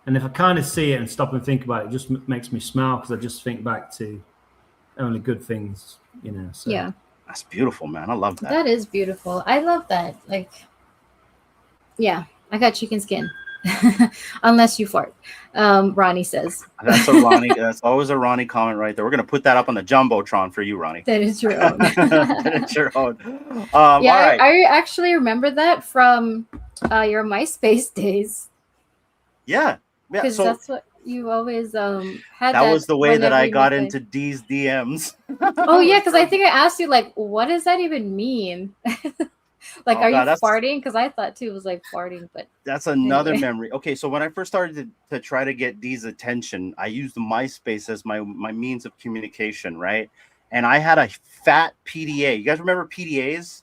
And if I kind of see it and stop and think about it, it just makes me smile because I just think back to only good things, So. Yeah. That's beautiful, man. I love that. That is beautiful. I love that. Like, yeah, I got chicken skin. Unless you fart. Ronnie says. That's a Ronnie. That's always a Ronnie comment right there. We're gonna put that up on the jumbotron for you, Ronnie. That is your own. That's your own. Yeah, all right. I actually remember that from your MySpace days. Yeah. Because So that's what you always had. that was the way that whenever I you got play. into D's DMs. Oh yeah, because I think I asked you like, what does that even mean? Like, Oh, are God, you that's- farting? Because I thought too it was like farting, but That's another Anyway. memory. Okay, so when I first started to try to get D's attention, I used MySpace as my means of communication, right? And I had a fat PDA. You guys remember PDAs?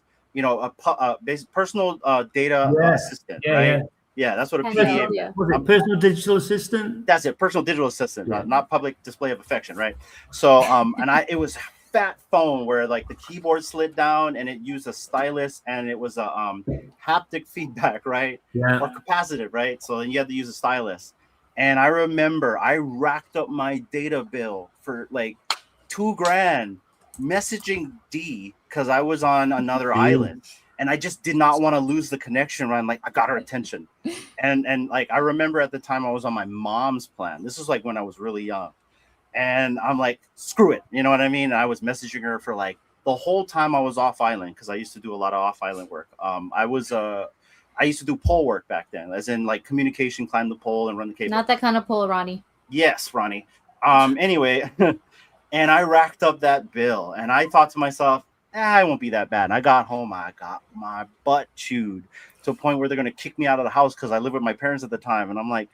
Personal data Yeah. assistant, Yeah, right? yeah. Yeah, that's what a I PDA know, meant. yeah. Was it personal digital assistant? That's it, personal digital assistant, Yeah. not public display of affection, right? So, and it was fat phone where like the keyboard slid down and it used a stylus and it was a haptic feedback, right? Yeah. Or capacitive, right? So then you had to use a stylus. And I remember I racked up my data bill for like $2,000 messaging D because I was on another island and I just did not want to lose the connection. Right? Like I got her attention. And like I remember at the time I was on my mom's plan. This was like when I was really young. And I'm like, screw it. You know what I mean? I was messaging her for like the whole time I was off island because I used to do a lot of off island work. I used to do pole work back then, as in like communication, climb the pole and run the cable. Not that kind of pole, Ronnie. Yes, Ronnie. Anyway, and I racked up that bill and I thought to myself, it won't be that bad. And I got home, I got my butt chewed to a point where they're going to kick me out of the house because I lived with my parents at the time. And I'm like,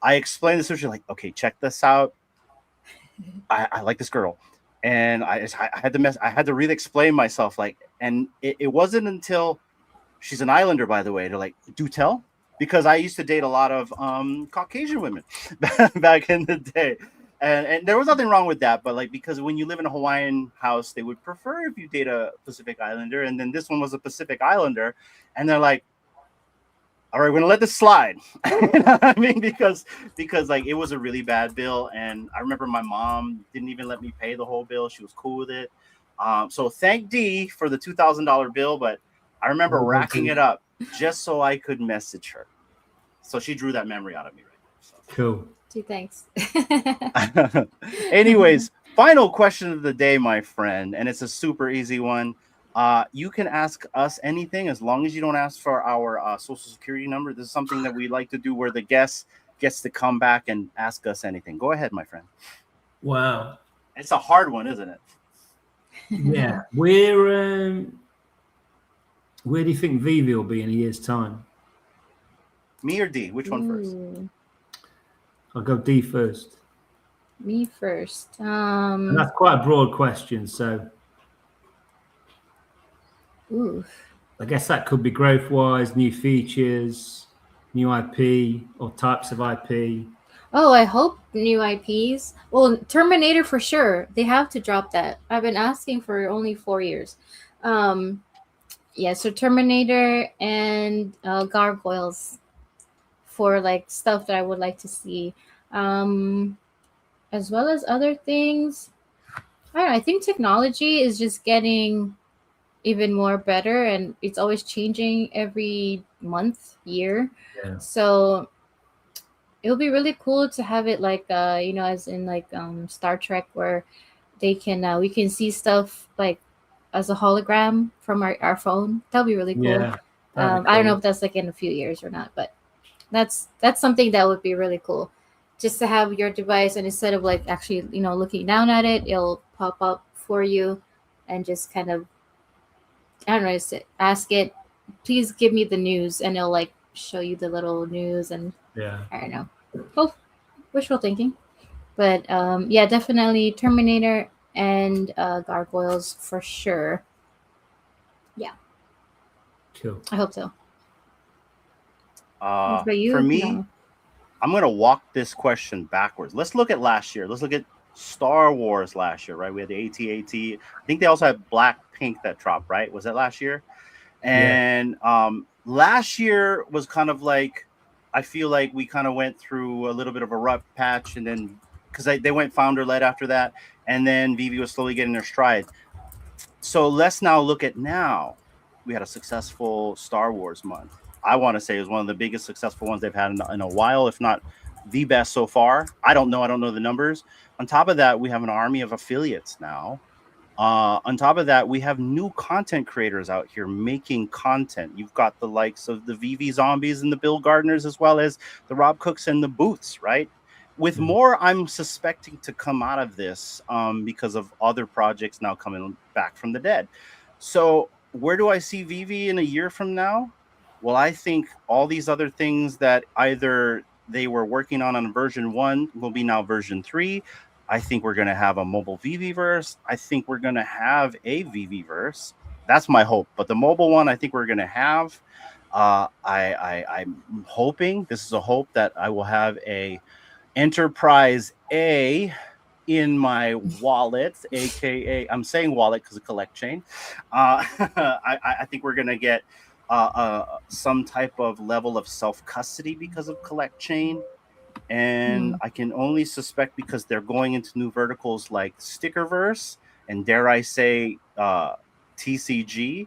I explained the situation, like, okay, check this out. I like this girl. And I had to really explain myself, like, and it wasn't until she's an Islander, by the way, to like do tell, because I used to date a lot of Caucasian women back in the day. And there was nothing wrong with that, but like because when you live in a Hawaiian house, they would prefer if you date a Pacific Islander, and then this one was a Pacific Islander, and they're like, all right, we're gonna let this slide. You know what I mean? Because like it was a really bad bill, and I remember my mom didn't even let me pay the whole bill. She was cool with it. So thank D for the $2,000 bill, but I remember racking it up just so I could message her. So she drew that memory out of me right there. So. Cool. Gee, thanks. Anyways, final question of the day, my friend, and it's a super easy one. You can ask us anything as long as you don't ask for our social security number. This is something that we like to do where the guest gets to come back and ask us anything. Go ahead, my friend. Wow. It's a hard one, isn't it? Yeah. Where do you think Vivi will be in a year's time? Me or D? Which one first? Ooh, I'll go D first. me first. And that's quite a broad question, so Ooh. I guess that could be growth-wise, new features, new IP, or types of IP. Oh, I hope new IPs. Well, Terminator for sure. They have to drop that. I've been asking for only 4 years. Yeah, so Terminator and Gargoyles for like stuff that I would like to see. As well as other things. I don't know, I think technology is just getting even more better, and it's always changing every month, year. Yeah. So it would be really cool to have it like as in like Star Trek, where they can we can see stuff like as a hologram from our phone. That'll be really cool. Yeah. I don't know if that's like in a few years or not, but that's something that would be really cool. Just to have your device, and instead of like actually looking down at it, it'll pop up for you, and just kind of, I don't know, just ask it, please give me the news, and it'll like show you the little news. And Yeah. I don't know. Oh, wishful thinking. But yeah, definitely Terminator and Gargoyles for sure. Yeah, Cool. I hope so. What about you? For me, No. I'm going to walk this question backwards. Let's look at last year. Let's look at Star Wars last year, right? We had the AT-AT. I think they also had Blackpink that dropped, right? Was that last year? And last year was kind of like, I feel like we kind of went through a little bit of a rough patch, and then because they went founder-led after that, and then Vivi was slowly getting their stride. So let's now look at now. We had a successful Star Wars month. I want to say it was one of the biggest successful ones they've had in a while, if not the best so far. I don't know the numbers. On top of that, we have an army of affiliates now. On top of that, we have new content creators out here making content. You've got the likes of the VV Zombies and the Bill Gardners, as well as the Rob Cooks and the Booths, right? With more, I'm suspecting to come out of this because of other projects now coming back from the dead. So where do I see Vivi in a year from now? Well, I think all these other things that either they were working on version 1 will be now version 3. I think we're going to have a mobile VV-verse. I think we're going to have a VV-verse. That's my hope. But the mobile one, I think we're going to have. I'm hoping, this is a hope, that I will have a Enterprise A in my wallet, aka I'm saying wallet because of collect chain. I think we're gonna get some type of level of self custody because of collect chain, and I can only suspect because they're going into new verticals like Stickerverse and dare I say TCG,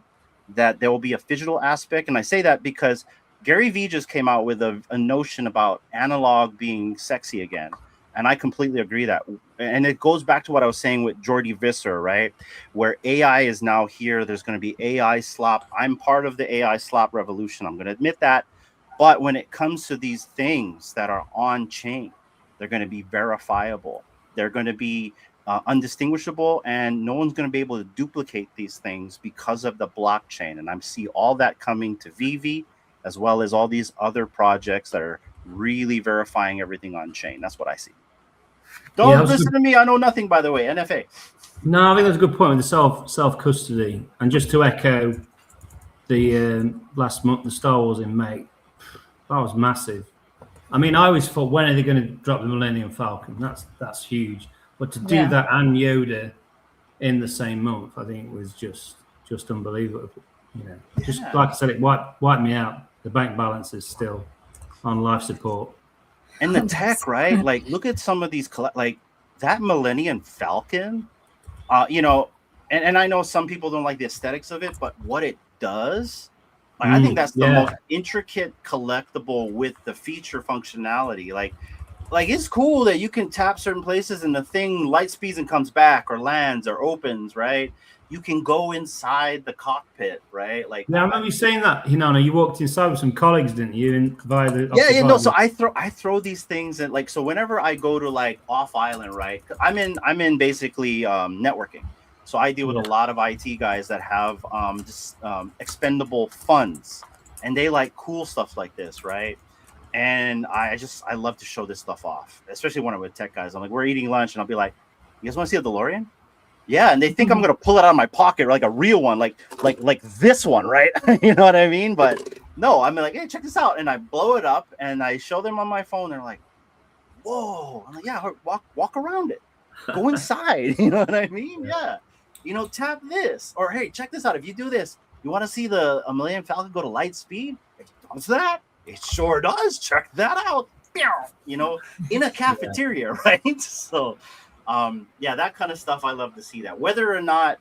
that there will be a digital aspect. And I say that because Gary Vee just came out with a notion about analog being sexy again. And I completely agree that. And it goes back to what I was saying with Jordi Visser, right? Where AI is now here. There's going to be AI slop. I'm part of the AI slop revolution. I'm going to admit that. But when it comes to these things that are on chain, they're going to be verifiable. They're going to be undistinguishable, and no one's going to be able to duplicate these things because of the blockchain. And I see all that coming to Vivi, as well as all these other projects that are really verifying everything on chain. That's what I see. Don't listen to me. I know nothing, by the way. NFA. No, I think that's a good point with the self custody. And just to echo the last month, the Star Wars in May, that was massive. I mean, I always thought, when are they going to drop the Millennium Falcon? That's huge. But to do that and Yoda in the same month, I think was just unbelievable. You know, just like I said, it wiped me out. The bank balance is still on life support. And the tech, right? Like, look at some of these, like that Millennium Falcon. You know, and I know some people don't like the aesthetics of it, but what it does, like, I think that's the most intricate collectible with the feature functionality. Like it's cool that you can tap certain places and the thing light speeds and comes back or lands or opens, right? You can go inside the cockpit, right? Like, now, I remember you saying that, Hinana, you walked inside with some colleagues, didn't you? And via the no. So I throw these things, and like, so whenever I go to like off island, right? I'm in basically networking. So I deal with a lot of IT guys that have expendable funds, and they like cool stuff like this, right? And I love to show this stuff off, especially when I'm with tech guys. I'm like, we're eating lunch, and I'll be like, you guys want to see a DeLorean? Yeah, and they think I'm gonna pull it out of my pocket, like a real one, like this one, right? You know what I mean? But no, I'm like, hey, check this out, and I blow it up, and I show them on my phone. They're like, whoa! I'm like, yeah, walk around it, go inside. You know what I mean? Yeah, you know, tap this, or hey, check this out. If you do this, you want to see the Millennium Falcon go to light speed? It does that. It sure does. Check that out. You know, in a cafeteria, right? So. That kind of stuff, I love to see that. Whether or not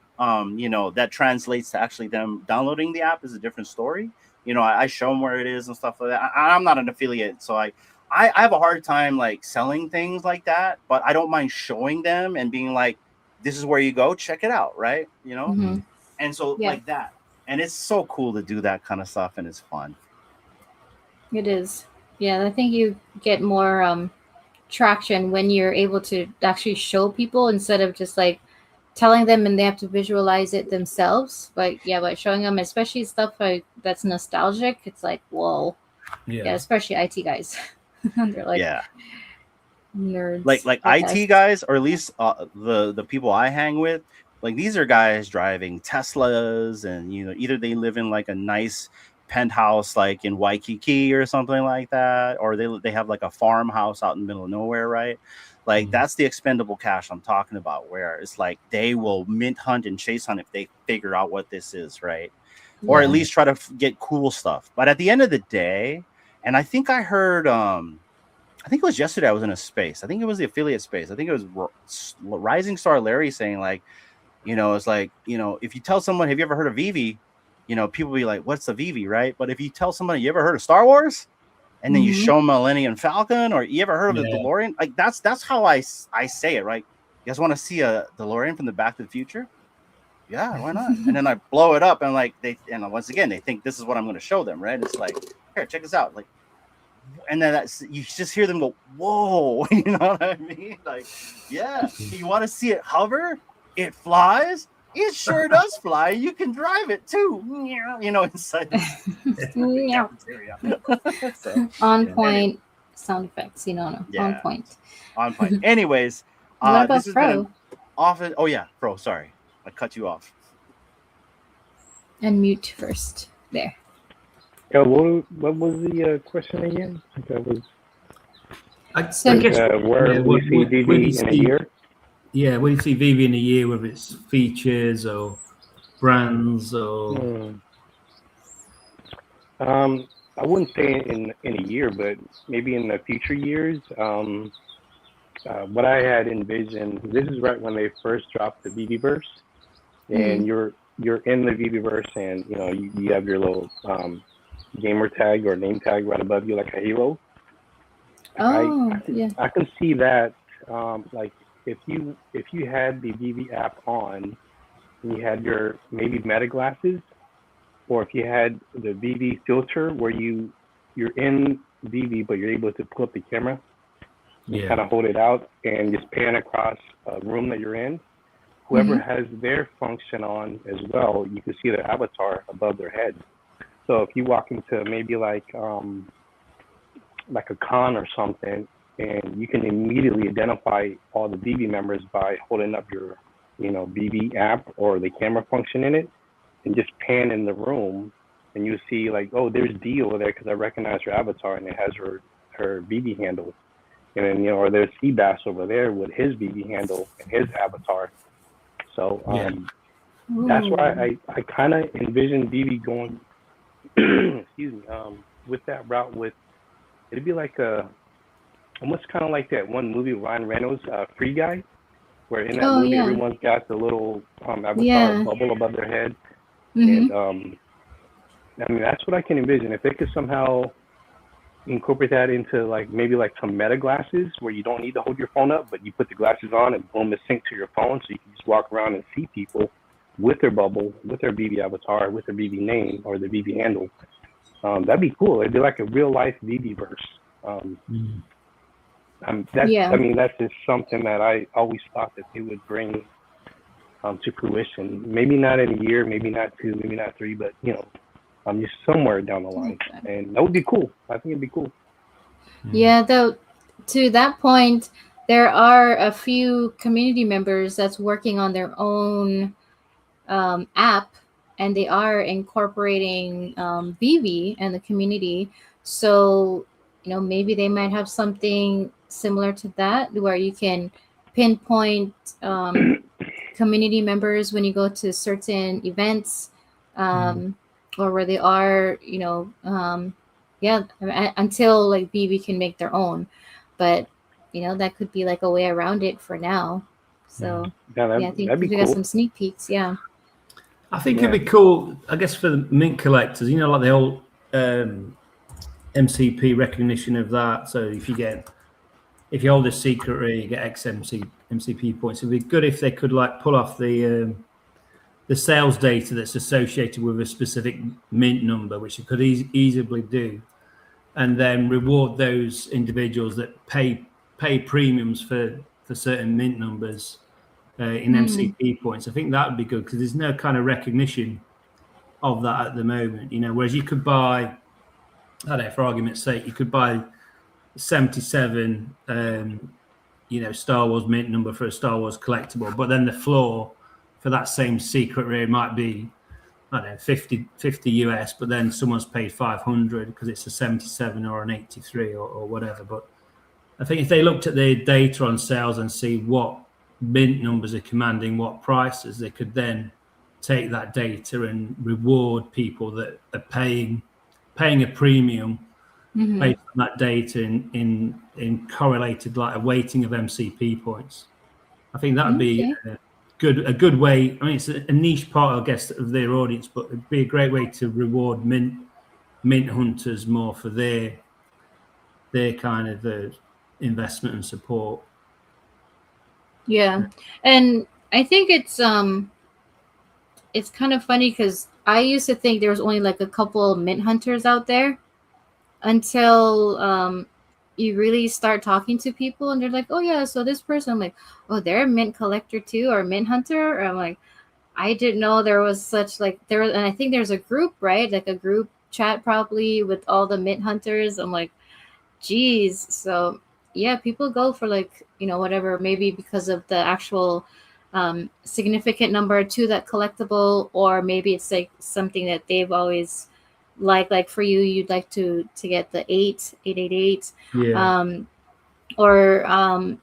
you know, that translates to actually them downloading the app is a different story. You know, I show them where it is and stuff like that. I'm not an affiliate, so I have a hard time like selling things like that, but I don't mind showing them and being like, this is where you go, check it out, right? You know? And so like that. And it's so cool to do that kind of stuff, and it's fun. It is. Yeah, I think you get more traction when you're able to actually show people instead of just like telling them and they have to visualize it themselves. But by showing them, especially stuff like that's nostalgic, it's like, whoa. Yeah, especially IT guys. They're like nerds. Like IT guys, or at least the people I hang with, like these are guys driving Teslas, and you know, either they live in like a nice penthouse like in Waikiki or something like that, or they have like a farmhouse out in the middle of nowhere, right? Like that's the expendable cash I'm talking about, where it's like they will mint hunt and chase hunt if they figure out what this is, right? Or at least try to get cool stuff. But at the end of the day, and I think I heard I think it was yesterday I was in a space, I think it was the affiliate space, I think it was Rising Star Larry saying like, you know, it's like, you know, if you tell someone, have you ever heard of Vivi? You know, people be like, what's the Vivi, right? But if you tell somebody, you ever heard of Star Wars? And then you show them Millennium Falcon, or you ever heard of the DeLorean? Like that's how I say it, right? You guys want to see a DeLorean from the Back to the Future? Yeah, why not? And then I blow it up, and like and once again, they think this is what I'm going to show them, right? It's like, here, check this out. Like, and then you just hear them go, whoa, you know what I mean? Like, yeah, you want to see it hover? It flies. It sure does fly. You can drive it too. You know, inside the cafeteria. So, on point sound effects, you know, on point. On point. Anyways, what about this Pro? Often. Oh yeah, Pro. Sorry, I cut you off. And mute first. There. What was the question again? That was I guess where we see DD in a year. yeah, when you see VV in a year, whether it's features or brands or I wouldn't say in a year, but maybe in the future years. What I had envisioned, this is right when they first dropped the VBverse, and you're in the VBverse, and you have your little gamer tag or name tag right above you, like a hero. Oh, I can see that, like if you had the VV app on, and you had your maybe meta glasses, or if you had the VV filter where you're in VV but you're able to pull up the camera and kind of hold it out and just pan across a room that you're in. Whoever has their function on as well, you can see their avatar above their head. So if you walk into maybe like a con or something, and you can immediately identify all the VV members by holding up your VV app or the camera function in it, and just pan in the room, and you see like, oh, there's Dee over there because I recognize her avatar and it has her VV handle, and then or there's Seabass over there with his VV handle and his avatar. So that's why I kind of envision VV going, excuse me, with that route. It'd be like almost kind of like that one movie Ryan Reynolds, Free Guy, where in that movie everyone's got the little avatar bubble above their head. And I mean, that's what I can envision. If they could somehow incorporate that into maybe some meta glasses where you don't need to hold your phone up, but you put the glasses on and boom, it's synced to your phone, so you can just walk around and see people with their bubble, with their VV avatar, with their VV name or the VV handle. That'd be cool. It'd be like a real life VVverse. I mean, that's just something that I always thought that they would bring to fruition. Maybe not in a year, maybe not 2, maybe not 3, but just somewhere down the line. And that would be cool. I think it'd be cool. Yeah, though, to that point, there are a few community members that's working on their own app, and they are incorporating VV and the community. So, maybe they might have something similar to that where you can pinpoint community members when you go to certain events, or where they are, until VV can make their own. But that could be like a way around it for now. So I think we got some sneak peeks. Yeah, I think it'd be cool, I guess, for the mint collectors, like the old MCP recognition of that. So if you hold a secret rare, you get X MCP points. It'd be good if they could pull off the sales data that's associated with a specific mint number, which you could easily do, and then reward those individuals that pay premiums for certain mint numbers in MCP points. I think that would be good because there's no kind of recognition of that at the moment. Whereas you could buy, I don't know, for argument's sake, you could buy 77 Star Wars mint number for a Star Wars collectible, but then the floor for that same secret rare might be, I don't know, 50 US, but then someone's paid 500 because it's a 77 or an 83 or whatever. But I think if they looked at the data on sales and see what mint numbers are commanding what prices, they could then take that data and reward people that are paying a premium based on that data in correlated a weighting of MCP points. I think that would be a good way. I mean, it's a niche part, I guess, of their audience, but it'd be a great way to reward mint hunters more for their kind of investment and support. Yeah, and I think it's kind of funny because I used to think there was only a couple mint hunters out there until you really start talking to people and they're like, oh yeah, so this person, I'm like, oh, they're a mint collector too, or a mint hunter. Or I'm like, I didn't know there was such there, and I think there's a group, right? Like a group chat probably with all the mint hunters. I'm like, geez. So yeah, people go for whatever, maybe because of the actual significant number to that collectible, or maybe it's something that they've always like for you'd like to get the 888, or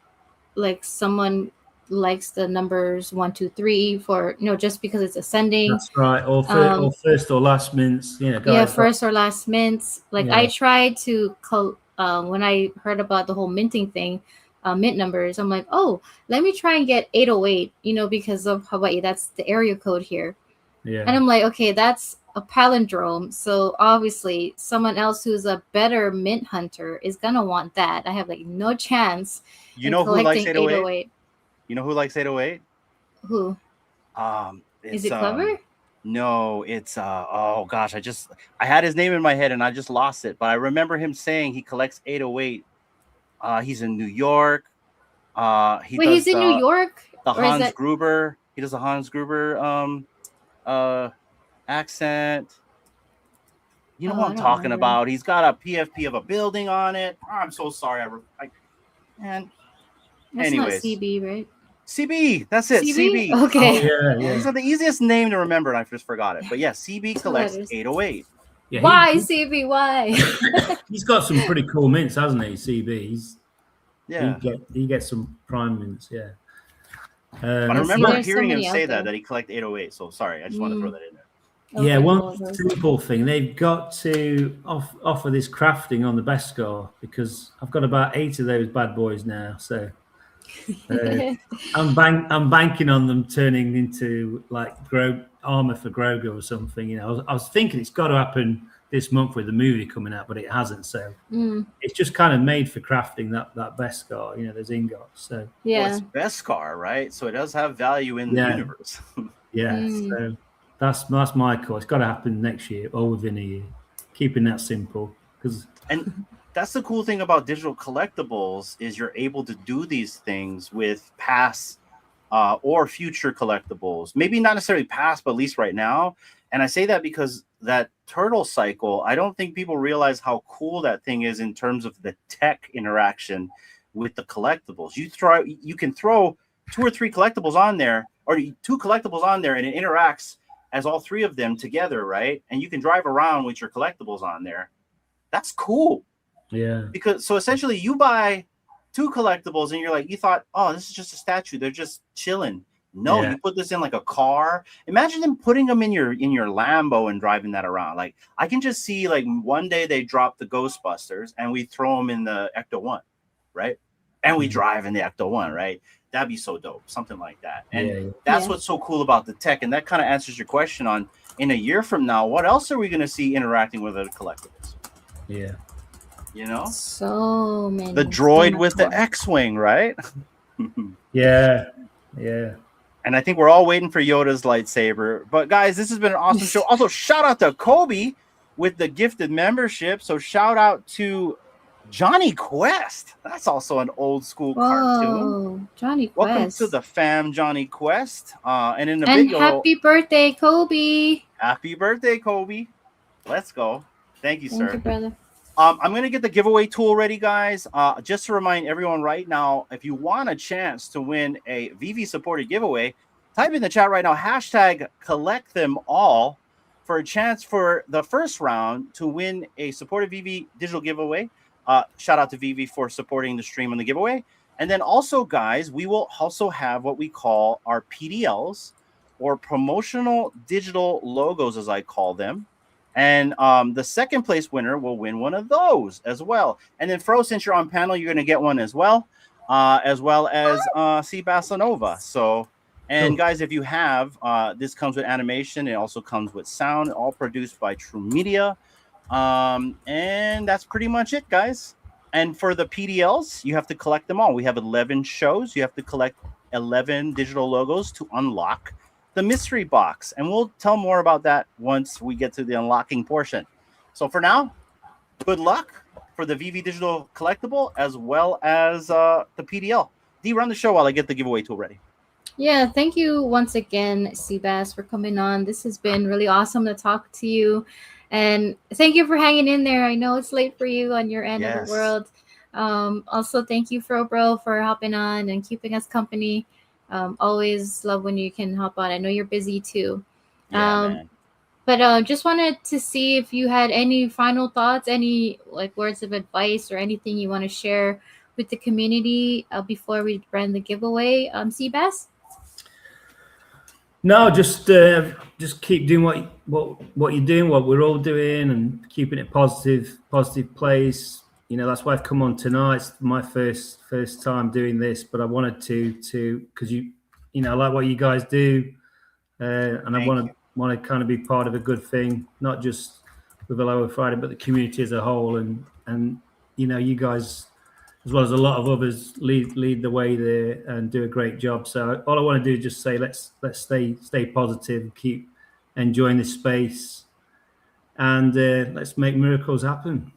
someone likes the numbers 1, 2, 3 for just because it's ascending. That's right. Or first or last mints. Yeah, Guys. first or last mints. Like I tried to when I heard about the whole minting thing, mint numbers. I'm like, oh, let me try and get 808. Because of Hawaii, that's the area code here. Yeah. And I'm like, okay, that's a palindrome. So obviously, someone else who's a better mint hunter is gonna want that. I have like no chance. You know who likes 808? 808? You know who likes 808? Who? Is it Clever? No, it's oh gosh, I had his name in my head and I just lost it. But I remember him saying he collects 808. He's in New York. He's in New York? The Hans Gruber. He does the Hans Gruber accent. You know what I'm talking about. He's got a PFP of a building on it. Oh, I'm so sorry. That's anyways. not CB, right? CB, that's it. CB. Okay. Oh, yeah. These are the easiest name to remember, and I just forgot it. But yeah, CB collects 808. Yeah, why CB? Why? He's got some pretty cool mints, hasn't he? CB. Yeah. He gets some prime mints. Yeah. But I remember hearing him say that he collects 808. So sorry, I just want to throw that in there. Okay, yeah, one simple thing. They've got to offer this crafting on the best score because I've got about 8 of those bad boys now. So I'm banking on them turning into like armor for Grogu or something. I was thinking it's got to happen this month with the movie coming out, but it hasn't. So it's just kind of made for crafting that best scar. Those ingots. So yeah, it's Beskar, right? So it does have value in the universe. Yeah. So that's my call. It's got to happen next year or within a year. Keeping that simple and that's the cool thing about digital collectibles is you're able to do these things with past or future collectibles. Maybe not necessarily past, but at least right now. And I say that because that turtle cycle, I don't think people realize how cool that thing is in terms of the tech interaction with the collectibles. You can throw 2 or 3 collectibles on there, or 2 collectibles on there, and it interacts as all 3 of them together, right? And you can drive around with your collectibles on there. That's cool. Yeah. Because so essentially you buy 2 collectibles and you're like, you thought, oh, this is just a statue. They're just chilling. No, you put this in like a car. Imagine them putting them in your Lambo and driving that around. Like I can just see like one day they drop the Ghostbusters and we throw them in the Ecto 1, right? And we drive in the Ecto 1, right? That'd be so dope. Something like that. And that's what's so cool about the tech. And that kind of answers your question on in a year from now, what else are we going to see interacting with other collectibles? Yeah. So many. The droid with the X-Wing, right? Yeah. And I think we're all waiting for Yoda's lightsaber. But guys, this has been an awesome show. Also, shout out to Kobe with the gifted membership. So shout out to Johnny Quest. That's also an old school cartoon. Johnny Quest. Welcome to the fam, Johnny Quest. And in a bit, happy birthday, Kobe. Happy birthday, Kobe. Let's go. Thank you, sir. Thank you, brother. I'm going to get the giveaway tool ready, guys. Just to remind everyone right now, if you want a chance to win a VV-supported giveaway, type in the chat right now, hashtag collect them all for a chance for the first round to win a supported VV digital giveaway. Shout out to VV for supporting the stream on the giveaway. And then also, guys, we will also have what we call our PDLs, or promotional digital logos, as I call them. And the second place winner will win one of those as well. And then Fro, since you're on panel, you're going to get one as well as Seabassanova. So, and guys, if you have, this comes with animation. It also comes with sound, all produced by True Media. And that's pretty much it, guys. And for the PDLs, you have to collect them all. We have 11 shows. You have to collect 11 digital logos to unlock the mystery box, and we'll tell more about that once we get to the unlocking portion. So for now, good luck for the VV digital collectible as well as the PDL. D, run the show while I get the giveaway tool ready. Yeah, thank you once again, Seabass, for coming on. This has been really awesome to talk to you, and thank you for hanging in there. I know it's late for you on your end of the world. Also, thank you, Bro, for hopping on and keeping us company. Always love when you can hop on. I know you're busy too. But just wanted to see if you had any final thoughts, any like words of advice or anything you want to share with the community before we run the giveaway? Seabass? No, just keep doing what you're doing, what we're all doing, and keeping it positive place. You know, that's why I've come on tonight. It's my first time doing this, but I wanted to because you know I like what you guys do, and I want to kind of be part of a good thing, not just with Aloha Friday, but the community as a whole. And you know, you guys, as well as a lot of others, lead the way there and do a great job. So all I want to do is just say let's stay positive, keep enjoying this space, and let's make miracles happen.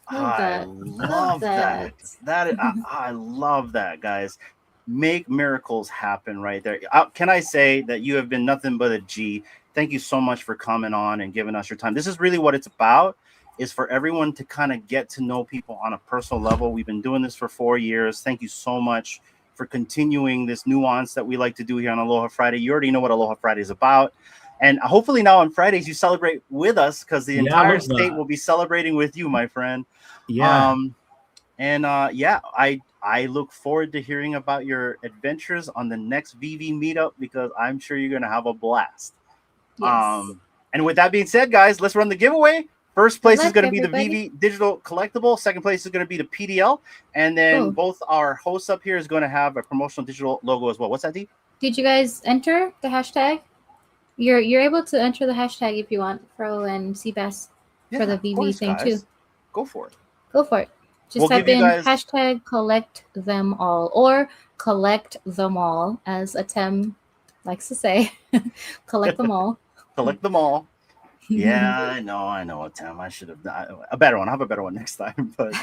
I love that. I love that, guys. Make miracles happen right there. Can I say that you have been nothing but a G? Thank you so much for coming on and giving us your time. This is really what it's about, is for everyone to kind of get to know people on a personal level. We've been doing this for 4 years. Thank you so much for continuing this nuance that we like to do here on Aloha Friday. You already know what Aloha Friday is about. And hopefully now on Fridays you celebrate with us, because the entire state will be celebrating with you, my friend. Yeah. I look forward to hearing about your adventures on the next VV meetup, because I'm sure you're going to have a blast. Yes. And with that being said, guys, let's run the giveaway. First place is luck, going to be everybody. the VV digital collectible. Second place is going to be the PDL. And then both our hosts up here is going to have a promotional digital logo as well. What's that, Dee? Did you guys enter the hashtag? You're able to enter the hashtag if you want, Fro and Seabass, for the VV thing guys. too. Go for it. Go for it. Just type in hashtag collect them all, or collect them all, as Atem likes to say. Collect them all. Collect them all. Yeah, I know, Atem. I should have done a better one. I'll have a better one next time. But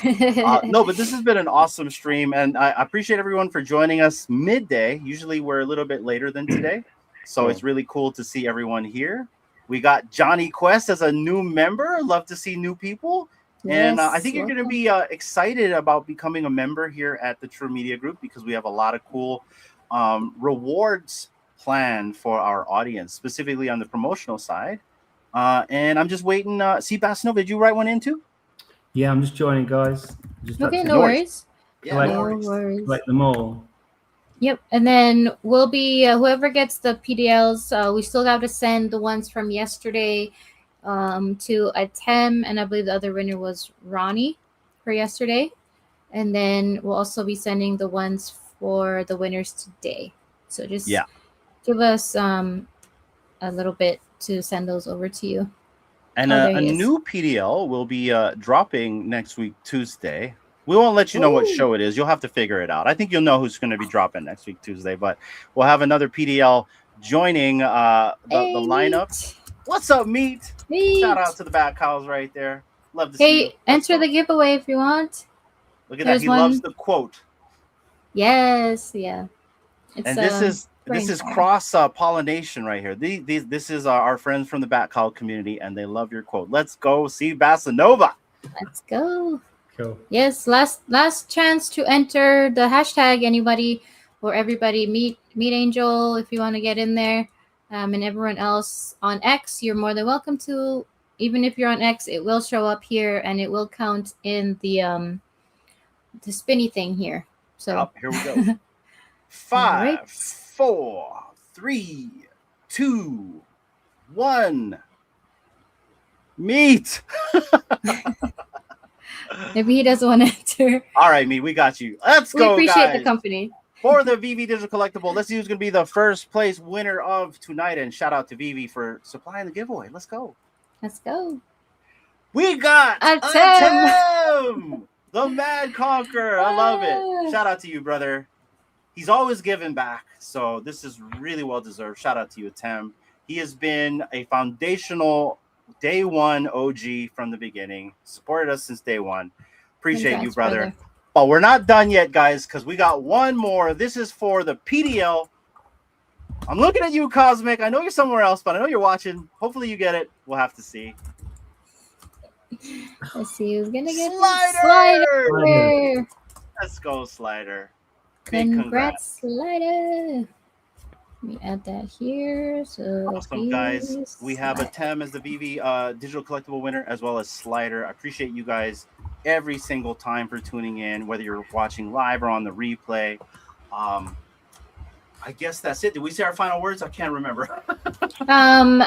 no, but this has been an awesome stream, and I appreciate everyone for joining us midday. Usually we're a little bit later than today, so it's really cool to see everyone here. We got Johnny Quest as a new member. Love to see new people. Yes, And I think you're going to be excited about becoming a member here at the True Media Group, because we have a lot of cool rewards planned for our audience, specifically on the promotional side. And I'm just waiting. Seabassanova, did you write one in too? Yeah, I'm just joining, guys. Okay, no worries. Yeah, no worries. Collect them all. Yep, and then we'll be whoever gets the PDLs. We still got to send the ones from yesterday to Atem, and I believe the other winner was Ronnie for yesterday. And then we'll also be sending the ones for the winners today. So just give us a little bit to send those over to you. And a new PDL will be dropping next week, Tuesday. We won't let you know what show it is. You'll have to figure it out. I think you'll know who's going to be dropping next week, Tuesday. But we'll have another PDL joining the lineup. Meat. What's up, Meat? Meat. Shout out to the back cows right there. Love to see you. Hey, enter the giveaway if you want. Look at that. He loves the quote. Yes, yeah. It's, and this is cross pollination right here. This is our friends from the back cow community, and they love your quote. Let's go, Seabassanova. Let's go. Cool. Yes, last chance to enter the hashtag. Anybody or everybody, meet Angel if you want to get in there, and everyone else on X, you're more than welcome to. Even if you're on X, it will show up here and it will count in the spinny thing here. So here we go. 5, 4, 3, 2, 1. Meet. Maybe he doesn't want to enter. All right, Meet, we got you. Let's go, We appreciate guys. the company. For the VV Digital Collectible, let's see who's going to be the first place winner of tonight. And shout out to VV for supplying the giveaway. Let's go. Let's go. We got Atem, the Mad Conqueror. I love it. Shout out to you, brother. He's always giving back, so this is really well deserved. Shout out to you, Atem. He has been a foundational day one OG from the beginning. Supported us since day one. Appreciate you, brother. But we're not done yet, guys, because we got one more. This is for the PDL. I'm looking at you, Cosmic. I know you're somewhere else, but I know you're watching. Hopefully you get it. We'll have to see. Let's see who's gonna get Slider. Let's go, Slider. Congrats, Slider. Let me add that here. So awesome, guys. We have Atem as the VV digital collectible winner, as well as Slider. I appreciate you guys every single time for tuning in, whether you're watching live or on the replay. I guess that's it. Did we say our final words? I can't remember.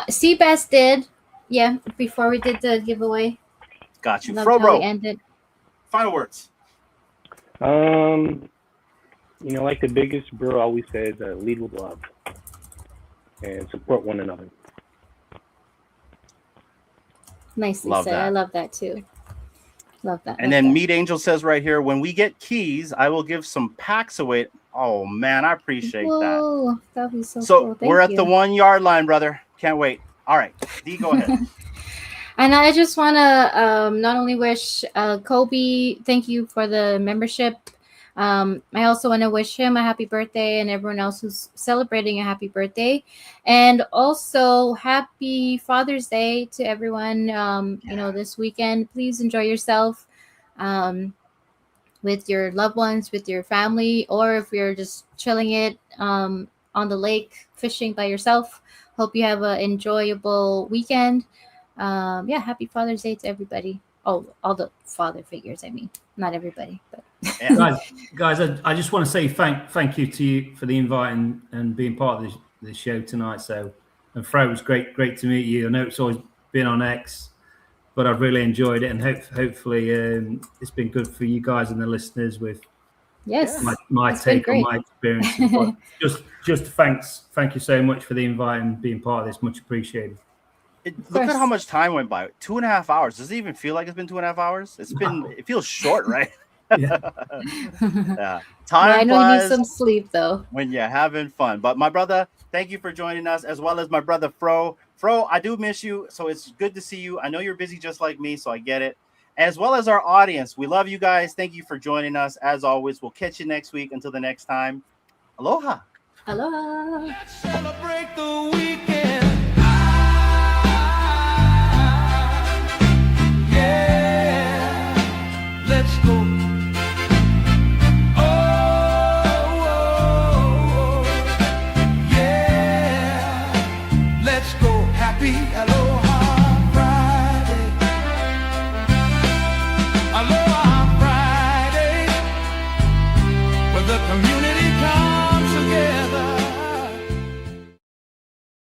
Seabass did. Yeah, before we did the giveaway. Got you. Loved Fro how we bro, ended. final words. Like the biggest bro always says, lead with love and support one another. Nicely Love said. that. I love that too. Love that. And then Meat Angel says right here, when we get keys, I will give some packs away. Oh man, I appreciate that. Whoa, that'd be so So cool. we're Thank at the you. 1 yard line, brother. Can't wait. All right, D, go ahead. And I just want to not only wish Kobe, thank you for the membership. I also want to wish him a happy birthday and everyone else who's celebrating a happy birthday. And also happy Father's Day to everyone, this weekend. Please enjoy yourself with your loved ones, with your family, or if you're just chilling it on the lake, fishing by yourself. Hope you have an enjoyable weekend. Happy Father's Day to everybody. Oh, all the father figures. I mean, not everybody, but guys, I just want to say thank you to you for the invite and being part of this show tonight. So, and Fro, it was great to meet you. I know it's always been on X, but I've really enjoyed it, and hopefully it's been good for you guys and the listeners with yes, my it's been take on great. my experiences. But just thank you so much for the invite and being part of this. Much appreciated. Look at course. how much time went by. 2.5 hours. Does it even feel like it's been 2.5 hours? It feels short, right? Yeah. Yeah. Well, Time I know you need flies some sleep though. when you're having fun. But my brother, thank you for joining us, as well as my brother Fro. Fro, I do miss you, so it's good to see you. I know you're busy just like me, so I get it. As well as our audience, we love you guys. Thank you for joining us. As always, we'll catch you next week. Until the next time, aloha. Aloha. Celebrate the weekend.